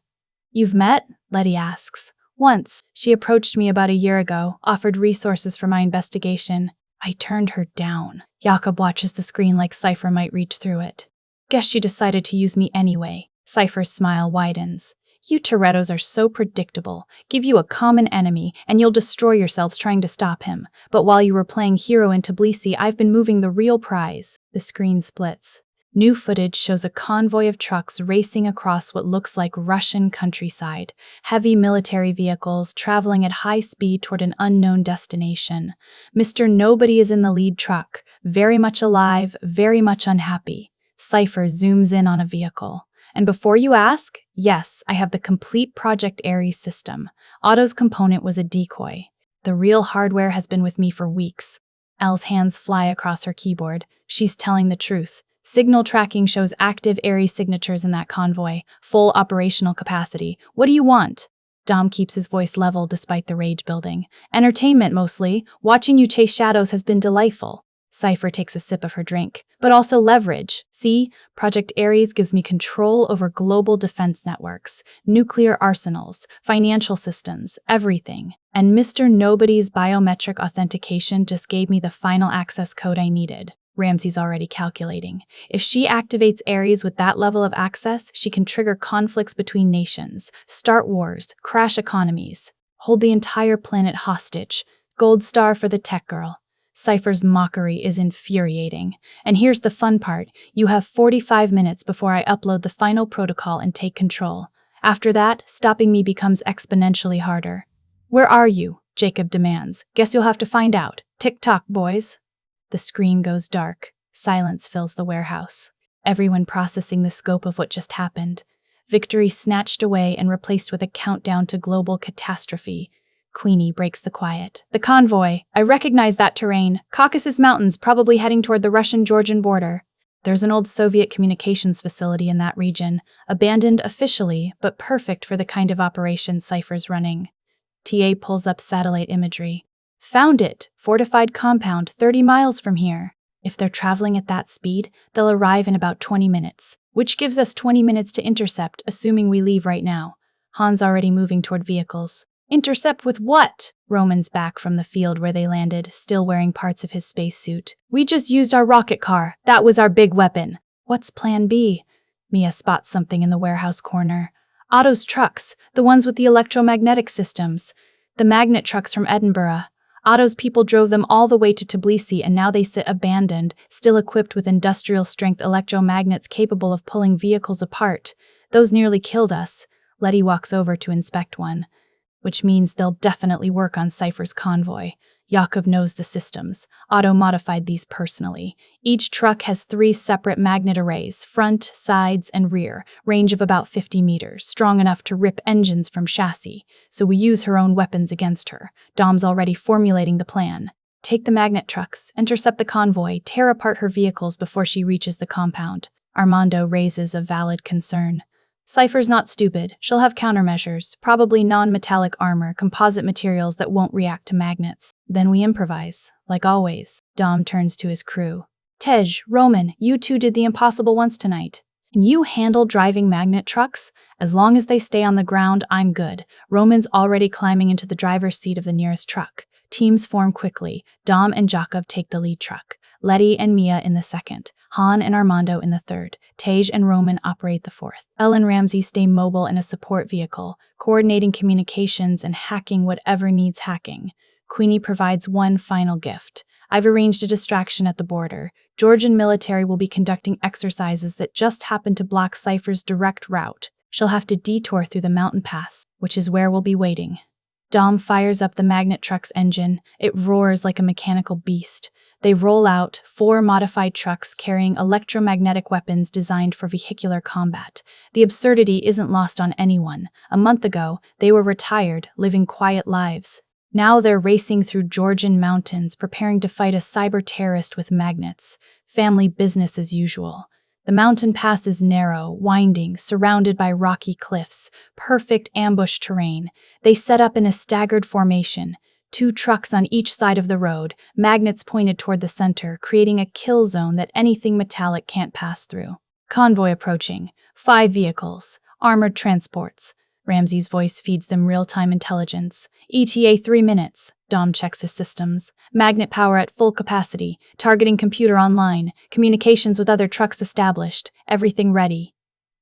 You've met? Letty asks. Once. She approached me about a year ago, offered resources for my investigation. I turned her down. Jakob watches the screen like Cipher might reach through it. Guess she decided to use me anyway. Cipher's smile widens. You Torettos are so predictable. Give you a common enemy, and you'll destroy yourselves trying to stop him. But while you were playing hero in Tbilisi, I've been moving the real prize. The screen splits. New footage shows a convoy of trucks racing across what looks like Russian countryside. Heavy military vehicles traveling at high speed toward an unknown destination. Mr. Nobody is in the lead truck, very much alive, very much unhappy. Cipher zooms in on a vehicle. And before you ask, yes, I have the complete Project Aries system. Otto's component was a decoy. The real hardware has been with me for weeks. Elle's hands fly across her keyboard. She's telling the truth. Signal tracking shows active Aries signatures in that convoy, full operational capacity. What do you want? Dom keeps his voice level despite the rage building. Entertainment mostly. Watching you chase shadows has been delightful. Cipher takes a sip of her drink. But also leverage. See, Project Aries gives me control over global defense networks, nuclear arsenals, financial systems, everything. And Mr. Nobody's biometric authentication just gave me the final access code I needed. Ramsey's already calculating. If she activates Aries with that level of access, she can trigger conflicts between nations, start wars, crash economies, hold the entire planet hostage. Gold star for the tech girl. Cipher's mockery is infuriating. And here's the fun part. You have 45 minutes before I upload the final protocol and take control. After that, stopping me becomes exponentially harder. Where are you? Jakob demands. Guess you'll have to find out. Tick-tock, boys. The screen goes dark. Silence fills the warehouse. Everyone processing the scope of what just happened. Victory snatched away and replaced with a countdown to global catastrophe. Queenie breaks the quiet. The convoy. I recognize that terrain. Caucasus Mountains, probably heading toward the Russian-Georgian border. There's an old Soviet communications facility in that region, abandoned officially, but perfect for the kind of operation Cipher's running. TA pulls up satellite imagery. Found it. Fortified compound 30 miles from here. If they're traveling at that speed, they'll arrive in about 20 minutes, which gives us 20 minutes to intercept, assuming we leave right now. Han's already moving toward vehicles. Intercept with what? Roman's back from the field where they landed, still wearing parts of his spacesuit. We just used our rocket car. That was our big weapon. What's plan B? Mia spots something in the warehouse corner. Otto's trucks, the ones with the electromagnetic systems. The magnet trucks from Edinburgh. Otto's people drove them all the way to Tbilisi and now they sit abandoned, still equipped with industrial-strength electromagnets capable of pulling vehicles apart. Those nearly killed us. Letty walks over to inspect one. Which means they'll definitely work on Cipher's convoy. Jakob knows the systems. Otto modified these personally. Each truck has 3 separate magnet arrays, front, sides, and rear, range of about 50 meters, strong enough to rip engines from chassis. So we use her own weapons against her. Dom's already formulating the plan. Take the magnet trucks, intercept the convoy, tear apart her vehicles before she reaches the compound. Armando raises a valid concern. Cipher's not stupid. She'll have countermeasures, probably non-metallic armor, composite materials that won't react to magnets. Then we improvise, like always. Dom turns to his crew. Tej, Roman, you two did the impossible once tonight. Can you handle driving magnet trucks? As long as they stay on the ground, I'm good. Roman's already climbing into the driver's seat of the nearest truck. Teams form quickly. Dom and Jakob take the lead truck. Letty and Mia in the second. Han and Armando in the third. Tej and Roman operate the fourth. Elle and Ramsey stay mobile in a support vehicle, coordinating communications and hacking whatever needs hacking. Queenie provides one final gift. I've arranged a distraction at the border. Georgian military will be conducting exercises that just happen to block Cipher's direct route. She'll have to detour through the mountain pass, which is where we'll be waiting. Dom fires up the magnet truck's engine. It roars like a mechanical beast. They roll out 4 modified trucks carrying electromagnetic weapons designed for vehicular combat. The absurdity isn't lost on anyone. A month ago, they were retired, living quiet lives. Now they're racing through Georgian mountains, preparing to fight a cyber terrorist with magnets. Family business as usual. The mountain pass is narrow, winding, surrounded by rocky cliffs. Perfect ambush terrain. They set up in a staggered formation. 2 trucks on each side of the road, magnets pointed toward the center, creating a kill zone that anything metallic can't pass through. Convoy approaching. 5 vehicles. Armored transports. Ramsey's voice feeds them real-time intelligence. ETA 3 minutes. Dom checks his systems. Magnet power at full capacity. Targeting computer online. Communications with other trucks established. Everything ready.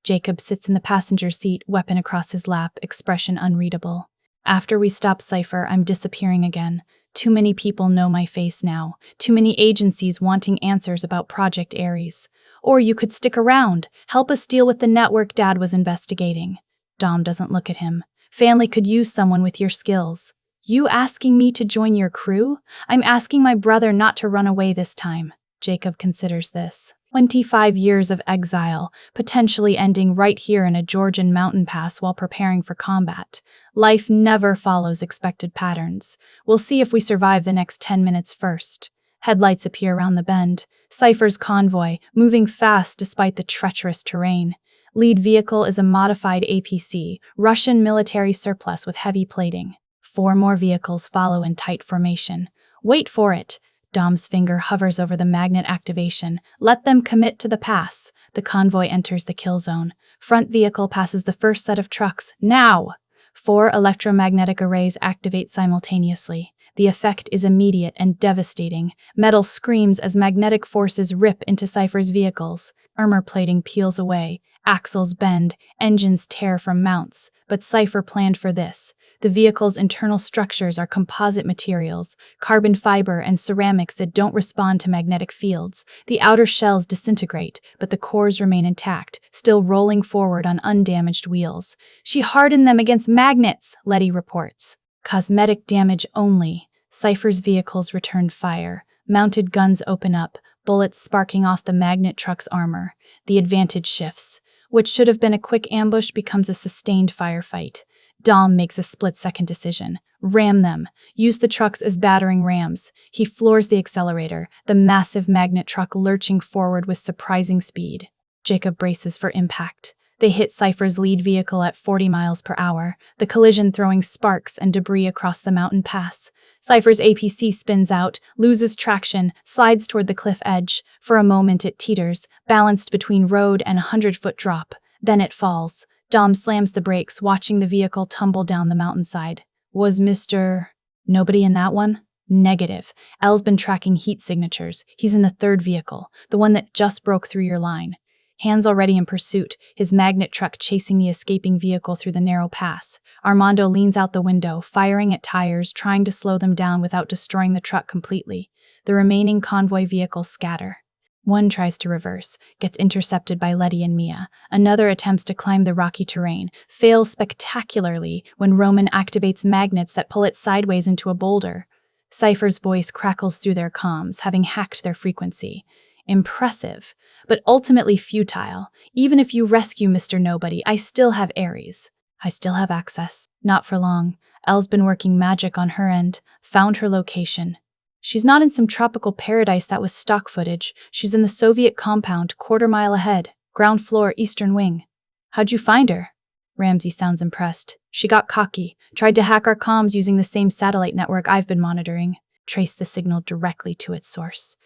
Jakob sits in the passenger seat, weapon across his lap, expression unreadable. After we stop Cipher, I'm disappearing again. Too many people know my face now. Too many agencies wanting answers about Project Aries. Or you could stick around. Help us deal with the network Dad was investigating. Dom doesn't look at him. Family could use someone with your skills. You asking me to join your crew? I'm asking my brother not to run away this time. Jakob considers this. 25 years of exile, potentially ending right here in a Georgian mountain pass while preparing for combat. Life never follows expected patterns. We'll see if we survive the next 10 minutes first. Headlights appear around the bend. Cipher's convoy, moving fast despite the treacherous terrain. Lead vehicle is a modified APC, Russian military surplus with heavy plating. 4 more vehicles follow in tight formation. Wait for it. Dom's finger hovers over the magnet activation. Let them commit to the pass. The convoy enters the kill zone. Front vehicle passes the first set of trucks. Now! 4 electromagnetic arrays activate simultaneously. The effect is immediate and devastating. Metal screams as magnetic forces rip into Cipher's vehicles. Armor plating peels away. Axles bend. Engines tear from mounts. But Cipher planned for this. The vehicle's internal structures are composite materials, carbon fiber and ceramics that don't respond to magnetic fields. The outer shells disintegrate, but the cores remain intact, still rolling forward on undamaged wheels. She hardened them against magnets, Letty reports. Cosmetic damage only. Cipher's vehicles return fire. Mounted guns open up, bullets sparking off the magnet truck's armor. The advantage shifts. What should have been a quick ambush becomes a sustained firefight. Dom makes a split-second decision. Ram them. Use the trucks as battering rams. He floors the accelerator, the massive magnet truck lurching forward with surprising speed. Jakob braces for impact. They hit Cipher's lead vehicle at 40 miles per hour, the collision throwing sparks and debris across the mountain pass. Cipher's APC spins out, loses traction, slides toward the cliff edge. For a moment it teeters, balanced between road and a 100-foot drop. Then it falls. Dom slams the brakes, watching the vehicle tumble down the mountainside. Was Mr. Nobody in that one? Negative. El's been tracking heat signatures. He's in the 3rd vehicle, the one that just broke through your line. Hands already in pursuit, his magnet truck chasing the escaping vehicle through the narrow pass. Armando leans out the window, firing at tires, trying to slow them down without destroying the truck completely. The remaining convoy vehicles scatter. One tries to reverse, gets intercepted by Letty and Mia. Another attempts to climb the rocky terrain, fails spectacularly when Roman activates magnets that pull it sideways into a boulder. Cipher's voice crackles through their comms, having hacked their frequency. Impressive, but ultimately futile. Even if you rescue Mr. Nobody, I still have Aries. I still have access. Not for long. Elle's been working magic on her end, found her location. She's not in some tropical paradise that was stock footage. She's in the Soviet compound, quarter-mile ahead. Ground floor, eastern wing. How'd you find her? Ramsey sounds impressed. She got cocky. Tried to hack our comms using the same satellite network I've been monitoring. Trace the signal directly to its source.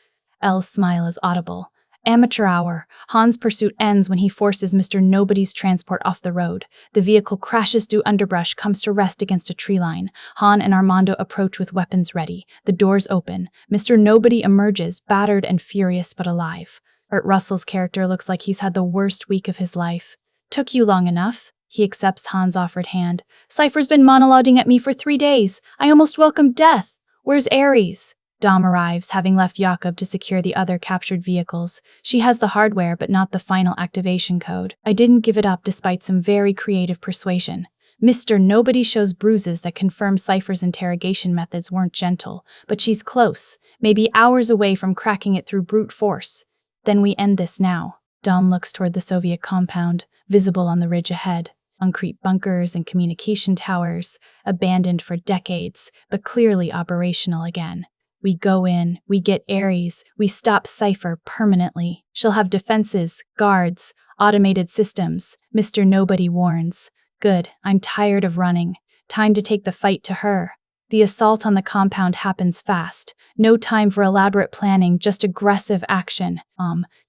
Elle's smile is audible. Amateur hour. Han's pursuit ends when he forces Mr. Nobody's transport off the road. The vehicle crashes through underbrush, comes to rest against a tree line. Han and Armando approach with weapons ready. The doors open. Mr. Nobody emerges, battered and furious but alive. Ert Russell's character looks like he's had the worst week of his life. Took you long enough. He accepts Han's offered hand. Cipher's been monologuing at me for 3 days. I almost welcomed death. Where's Aries? Dom arrives, having left Jakob to secure the other captured vehicles. She has the hardware, but not the final activation code. I didn't give it up despite some very creative persuasion. Mr. Nobody shows bruises that confirm Cipher's interrogation methods weren't gentle, but she's close, maybe hours away from cracking it through brute force. Then we end this now. Dom looks toward the Soviet compound, visible on the ridge ahead. Concrete bunkers and communication towers, abandoned for decades, but clearly operational again. We go in, we get Aries, we stop Cipher permanently. She'll have defenses, guards, automated systems. Mr. Nobody warns. Good, I'm tired of running. Time to take the fight to her. The assault on the compound happens fast. No time for elaborate planning, just aggressive action.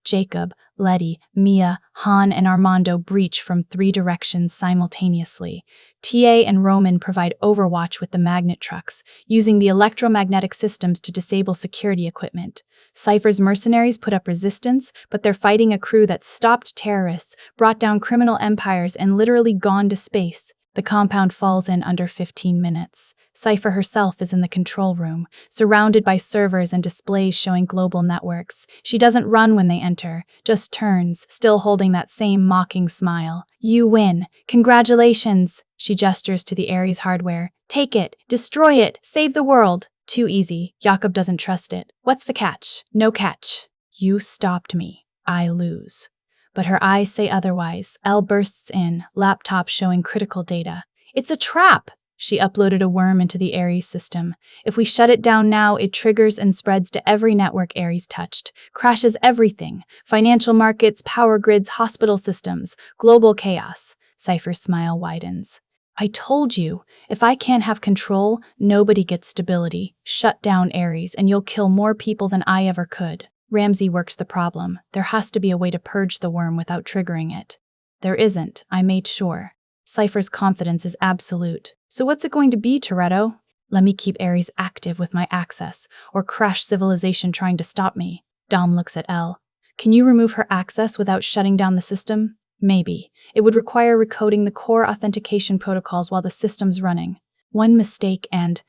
Jakob, Letty, Mia, Han, and Armando breach from 3 directions simultaneously. TA and Roman provide overwatch with the magnet trucks, using the electromagnetic systems to disable security equipment. Cipher's mercenaries put up resistance, but they're fighting a crew that stopped terrorists, brought down criminal empires, and literally gone to space. The compound falls in under 15 minutes. Cipher herself is in the control room, surrounded by servers and displays showing global networks. She doesn't run when they enter, just turns, still holding that same mocking smile. You win. Congratulations. She gestures to the Aries hardware. Take it. Destroy it. Save the world. Too easy. Jakob doesn't trust it. What's the catch? No catch. You stopped me. I lose. But her eyes say otherwise. Elle bursts in, laptop showing critical data. It's a trap! She uploaded a worm into the Aries system. If we shut it down now, it triggers and spreads to every network Aries touched. Crashes everything. Financial markets, power grids, hospital systems. Global chaos. Cipher's smile widens. I told you, if I can't have control, nobody gets stability. Shut down Aries and you'll kill more people than I ever could. Ramsey works the problem. There has to be a way to purge the worm without triggering it. There isn't, I made sure. Cipher's confidence is absolute. So what's it going to be, Toretto? Let me keep Aries active with my access, or crash civilization trying to stop me. Dom looks at Elle. Can you remove her access without shutting down the system? Maybe. It would require recoding the core authentication protocols while the system's running. One mistake and...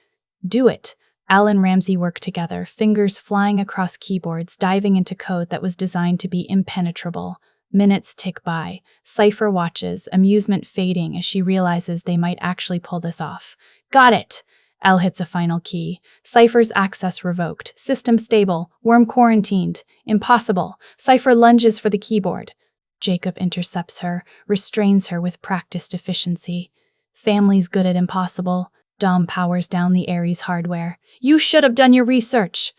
do it. Elle and Ramsey work together, fingers flying across keyboards, diving into code that was designed to be impenetrable. Minutes tick by. Cipher watches, amusement fading as she realizes they might actually pull this off. Got it! Elle hits a final key. Cipher's access revoked. System stable. Worm quarantined. Impossible. Cipher lunges for the keyboard. Jakob intercepts her, restrains her with practiced efficiency. Family's good at impossible. Dom powers down the Aries hardware. You should have done your research!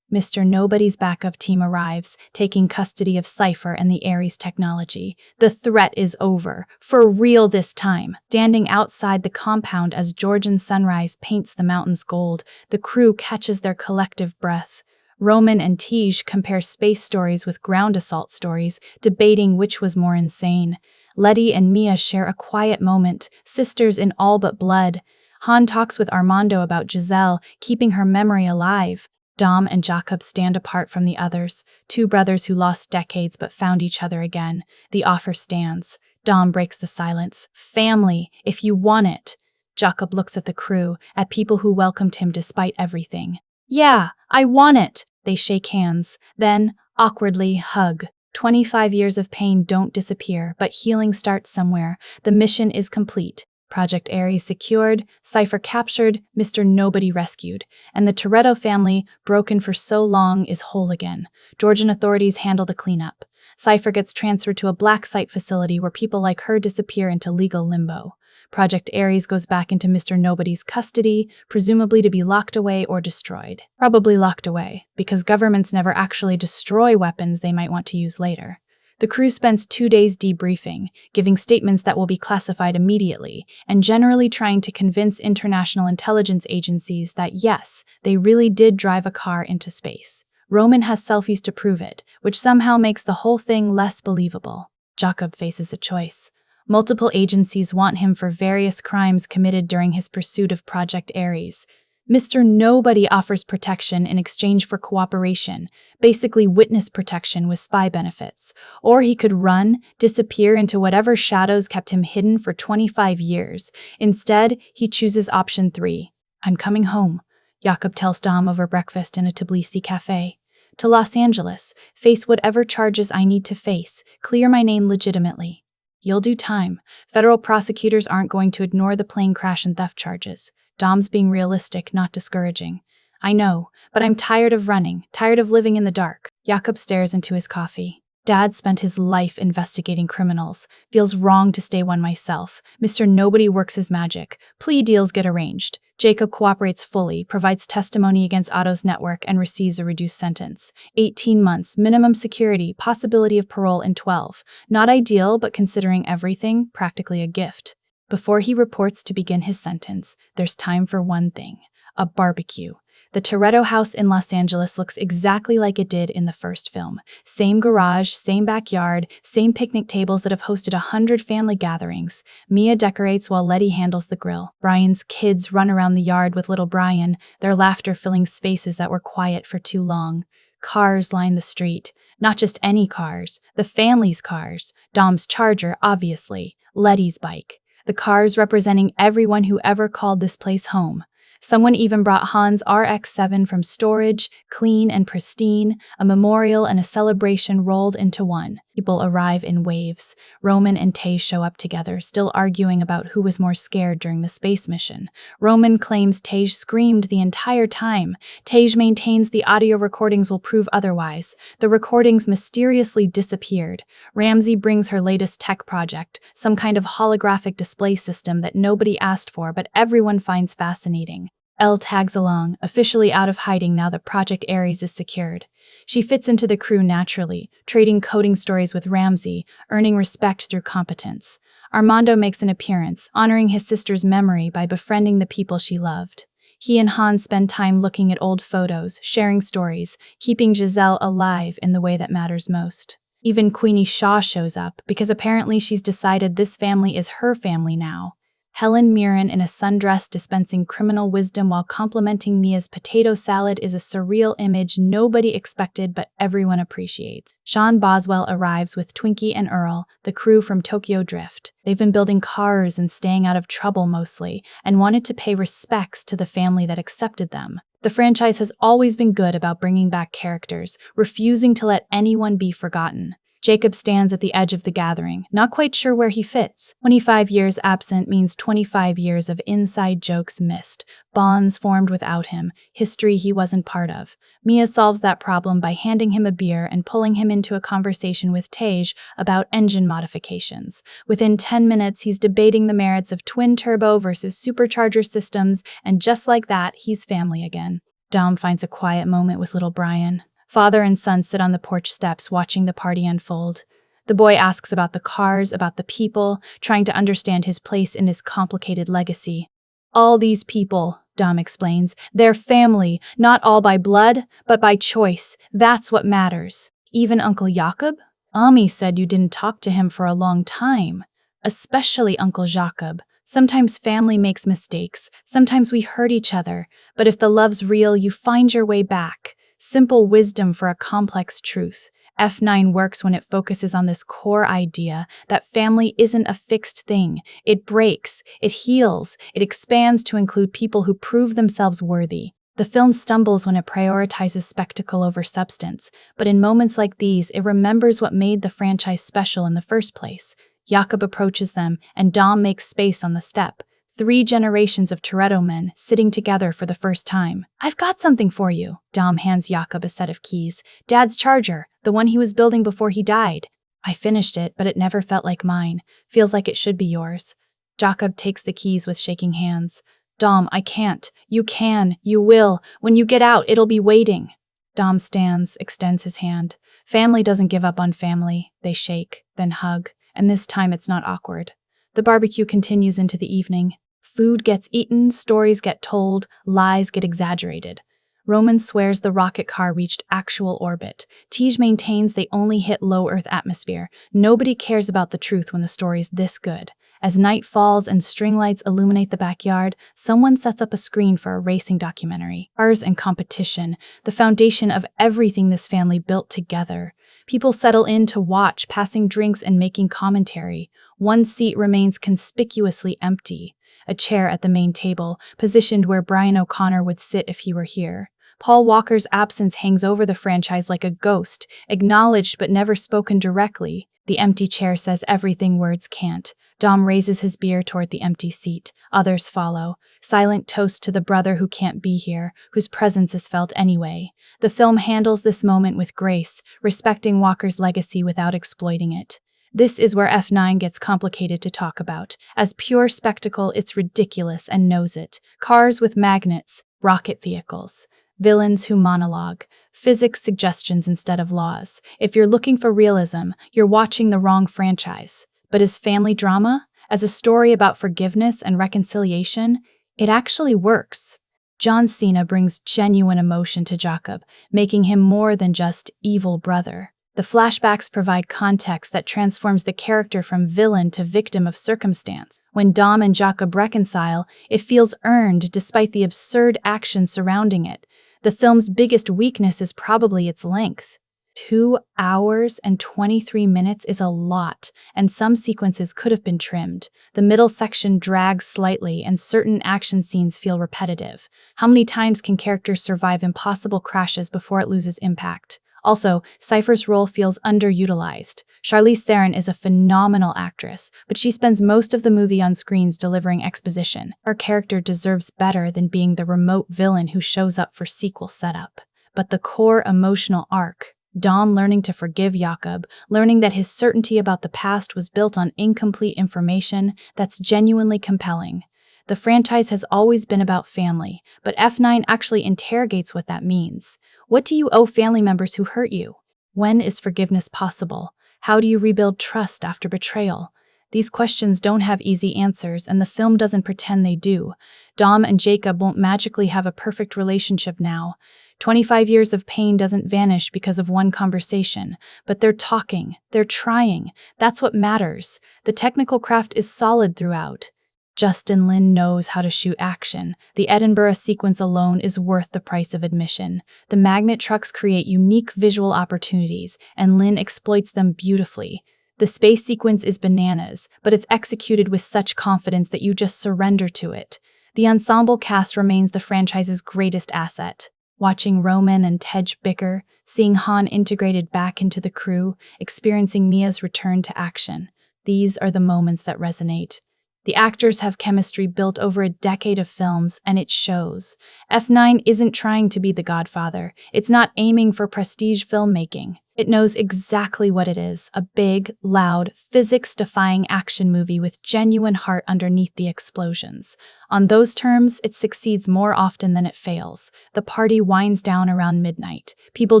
Mr. Nobody's backup team arrives, taking custody of Cipher and the Aries technology. The threat is over. For real this time. Standing outside the compound as Georgian sunrise paints the mountains gold, the crew catches their collective breath. Roman and Tej compare space stories with ground assault stories, debating which was more insane. Letty and Mia share a quiet moment, sisters in all but blood. Han talks with Armando about Giselle, keeping her memory alive. Dom and Jakob stand apart from the others, two brothers who lost decades but found each other again. The offer stands. Dom breaks the silence. Family, if you want it. Jakob looks at the crew, at people who welcomed him despite everything. Yeah, I want it. They shake hands, then, awkwardly, hug. 25 years of pain don't disappear, but healing starts somewhere. The mission is complete. Project Aries secured, Cipher captured, Mr. Nobody rescued, and the Toretto family, broken for so long, is whole again. Georgian authorities handle the cleanup. Cipher gets transferred to a black site facility where people like her disappear into legal limbo. Project Aries goes back into Mr. Nobody's custody, presumably to be locked away or destroyed. Probably locked away, because governments never actually destroy weapons they might want to use later. The crew spends 2 days debriefing, giving statements that will be classified immediately, and generally trying to convince international intelligence agencies that yes, they really did drive a car into space. Roman has selfies to prove it, which somehow makes the whole thing less believable. Jakob faces a choice. Multiple agencies want him for various crimes committed during his pursuit of Project Aries. Mr. Nobody offers protection in exchange for cooperation, basically witness protection with spy benefits. Or he could run, disappear into whatever shadows kept him hidden for 25 years. Instead, he chooses option 3. I'm coming home, Jakob tells Dom over breakfast in a Tbilisi cafe. To Los Angeles, face whatever charges I need to face, clear my name legitimately. You'll do time. Federal prosecutors aren't going to ignore the plane crash and theft charges. Dom's being realistic, not discouraging. I know, but I'm tired of running, tired of living in the dark. Jakob stares into his coffee. Dad spent his life investigating criminals. Feels wrong to stay one myself. Mr. Nobody works his magic. Plea deals get arranged. Jakob cooperates fully, provides testimony against Otto's network, and receives a reduced sentence. 18 months, minimum security, possibility of parole in 12. Not ideal, but considering everything, practically a gift. Before he reports to begin his sentence, there's time for one thing: a barbecue. The Toretto house in Los Angeles looks exactly like it did in the first film. Same garage, same backyard, same picnic tables that have hosted 100 family gatherings. Mia decorates while Letty handles the grill. Brian's kids run around the yard with little Brian, their laughter filling spaces that were quiet for too long. Cars line the street. Not just any cars, the family's cars. Dom's Charger, obviously. Letty's bike. The cars representing everyone who ever called this place home. Someone even brought Han's RX-7 from storage, clean and pristine, a memorial and a celebration rolled into one. People arrive in waves. Roman and Tej show up together, still arguing about who was more scared during the space mission. Roman claims Tej screamed the entire time. Tej maintains the audio recordings will prove otherwise. The recordings mysteriously disappeared. Ramsey brings her latest tech project, some kind of holographic display system that nobody asked for but everyone finds fascinating. Elle tags along, officially out of hiding now that Project Aries is secured. She fits into the crew naturally, trading coding stories with Ramsey, earning respect through competence. Armando makes an appearance, honoring his sister's memory by befriending the people she loved. He and Han spend time looking at old photos, sharing stories, keeping Giselle alive in the way that matters most. Even Queenie Shaw shows up, because apparently she's decided this family is her family now. Helen Mirren in a sundress dispensing criminal wisdom while complimenting Mia's potato salad is a surreal image nobody expected but everyone appreciates. Sean Boswell arrives with Twinkie and Earl, the crew from Tokyo Drift. They've been building cars and staying out of trouble mostly, and wanted to pay respects to the family that accepted them. The franchise has always been good about bringing back characters, refusing to let anyone be forgotten. Jakob stands at the edge of the gathering, not quite sure where he fits. 25 years absent means 25 years of inside jokes missed, bonds formed without him, history he wasn't part of. Mia solves that problem by handing him a beer and pulling him into a conversation with Tej about engine modifications. Within 10 minutes, he's debating the merits of twin-turbo versus supercharger systems, and just like that, he's family again. Dom finds a quiet moment with little Brian. Father and son sit on the porch steps watching the party unfold. The boy asks about the cars, about the people, trying to understand his place in this complicated legacy. All these people, Dom explains, they're family, not all by blood, but by choice. That's what matters. Even Uncle Jakob? Ami said you didn't talk to him for a long time. Especially Uncle Jakob. Sometimes family makes mistakes. Sometimes we hurt each other. But if the love's real, you find your way back. Simple wisdom for a complex truth. F9 works when it focuses on this core idea that family isn't a fixed thing. It breaks, it heals, it expands to include people who prove themselves worthy. The film stumbles when it prioritizes spectacle over substance, but in moments like these, it remembers what made the franchise special in the first place. Jakob approaches them, and Dom makes space on the step. 3 generations of Toretto men sitting together for the first time. I've got something for you. Dom hands Jakob a set of keys. Dad's charger, the one he was building before he died. I finished it, but it never felt like mine. Feels like it should be yours. Jakob takes the keys with shaking hands. Dom, I can't. You can. You will. When you get out, it'll be waiting. Dom stands, extends his hand. Family doesn't give up on family. They shake, then hug, and this time it's not awkward. The barbecue continues into the evening. Food gets eaten, stories get told, lies get exaggerated. Roman swears the rocket car reached actual orbit. Tej maintains they only hit low Earth atmosphere. Nobody cares about the truth when the story's this good. As night falls and string lights illuminate the backyard, someone sets up a screen for a racing documentary. Cars and competition, the foundation of everything this family built together. People settle in to watch, passing drinks and making commentary. One seat remains conspicuously empty. A chair at the main table, positioned where Brian O'Connor would sit if he were here. Paul Walker's absence hangs over the franchise like a ghost, acknowledged but never spoken directly. The empty chair says everything words can't. Dom raises his beer toward the empty seat. Others follow. Silent toast to the brother who can't be here, whose presence is felt anyway. The film handles this moment with grace, respecting Walker's legacy without exploiting it. This is where F9 gets complicated to talk about. As pure spectacle, it's ridiculous and knows it. Cars with magnets, rocket vehicles, villains who monologue, physics suggestions instead of laws. If you're looking for realism, you're watching the wrong franchise. But as family drama, as a story about forgiveness and reconciliation, it actually works. John Cena brings genuine emotion to Jakob, making him more than just evil brother. The flashbacks provide context that transforms the character from villain to victim of circumstance. When Dom and Jakob reconcile, it feels earned despite the absurd action surrounding it. The film's biggest weakness is probably its length. 2 hours and 23 minutes is a lot, and some sequences could have been trimmed. The middle section drags slightly, and certain action scenes feel repetitive. How many times can characters survive impossible crashes before it loses impact? Also, Cipher's role feels underutilized. Charlize Theron is a phenomenal actress, but she spends most of the movie on screens delivering exposition. Her character deserves better than being the remote villain who shows up for sequel setup. But the core emotional arc, Dom learning to forgive Jakob, learning that his certainty about the past was built on incomplete information, that's genuinely compelling. The franchise has always been about family, but F9 actually interrogates what that means. What do you owe family members who hurt you? When is forgiveness possible? How do you rebuild trust after betrayal? These questions don't have easy answers, and the film doesn't pretend they do. Dom and Jacob won't magically have a perfect relationship now. 25 years of pain doesn't vanish because of one conversation, but they're talking, they're trying. That's what matters. The technical craft is solid throughout. Justin Lin knows how to shoot action. The Edinburgh sequence alone is worth the price of admission. The magnet trucks create unique visual opportunities, and Lin exploits them beautifully. The space sequence is bananas, but it's executed with such confidence that you just surrender to it. The ensemble cast remains the franchise's greatest asset. Watching Roman and Tej bicker, seeing Han integrated back into the crew, experiencing Mia's return to action. These are the moments that resonate. The actors have chemistry built over a decade of films, and it shows. F9 isn't trying to be The Godfather. It's not aiming for prestige filmmaking. It knows exactly what it is, a big, loud, physics-defying action movie with genuine heart underneath the explosions. On those terms, it succeeds more often than it fails. The party winds down around midnight. People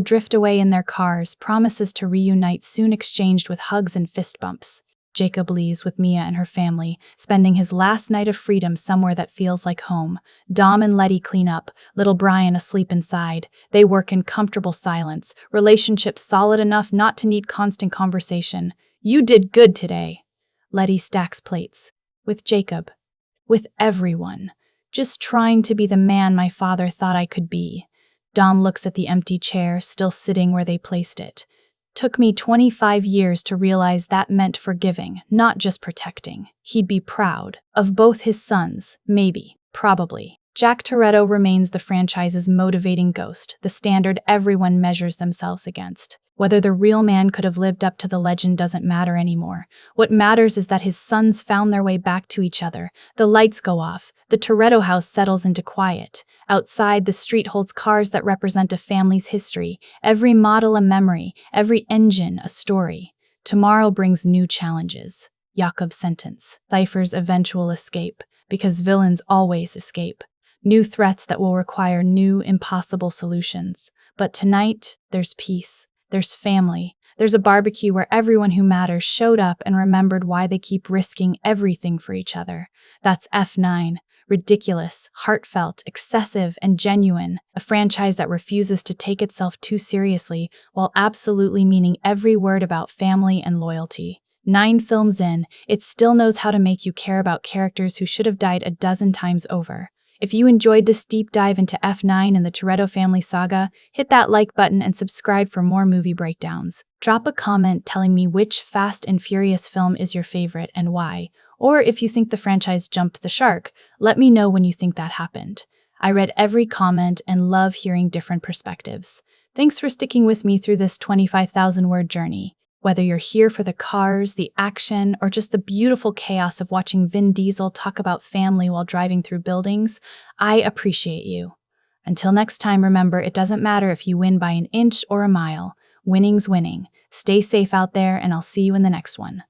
drift away in their cars, promises to reunite soon exchanged with hugs and fist bumps. Jacob leaves with Mia and her family, spending his last night of freedom somewhere that feels like home. Dom and Letty clean up, little Brian asleep inside. They work in comfortable silence, relationships solid enough not to need constant conversation. You did good today. Letty stacks plates. With Jacob. With everyone. Just trying to be the man my father thought I could be. Dom looks at the empty chair, still sitting where they placed it. Took me 25 years to realize that meant forgiving, not just protecting. He'd be proud. Of both his sons, maybe, probably. Jack Toretto remains the franchise's motivating ghost, the standard everyone measures themselves against. Whether the real man could have lived up to the legend doesn't matter anymore. What matters is that his sons found their way back to each other. The lights go off. The Toretto house settles into quiet. Outside, the street holds cars that represent a family's history. Every model a memory, every engine a story. Tomorrow brings new challenges. Jakob's sentence. Cipher's eventual escape, because villains always escape. New threats that will require new, impossible solutions. But tonight, there's peace. There's family. There's a barbecue where everyone who matters showed up and remembered why they keep risking everything for each other. That's F9. Ridiculous, heartfelt, excessive, and genuine. A franchise that refuses to take itself too seriously while absolutely meaning every word about family and loyalty. 9 films in, it still knows how to make you care about characters who should have died a dozen times over. If you enjoyed this deep dive into F9 and the Toretto family saga, hit that like button and subscribe for more movie breakdowns. Drop a comment telling me which Fast and Furious film is your favorite and why. Or if you think the franchise jumped the shark, let me know when you think that happened. I read every comment and love hearing different perspectives. Thanks for sticking with me through this 25,000-word journey. Whether you're here for the cars, the action, or just the beautiful chaos of watching Vin Diesel talk about family while driving through buildings, I appreciate you. Until next time, remember, it doesn't matter if you win by an inch or a mile. Winning's winning. Stay safe out there, and I'll see you in the next one.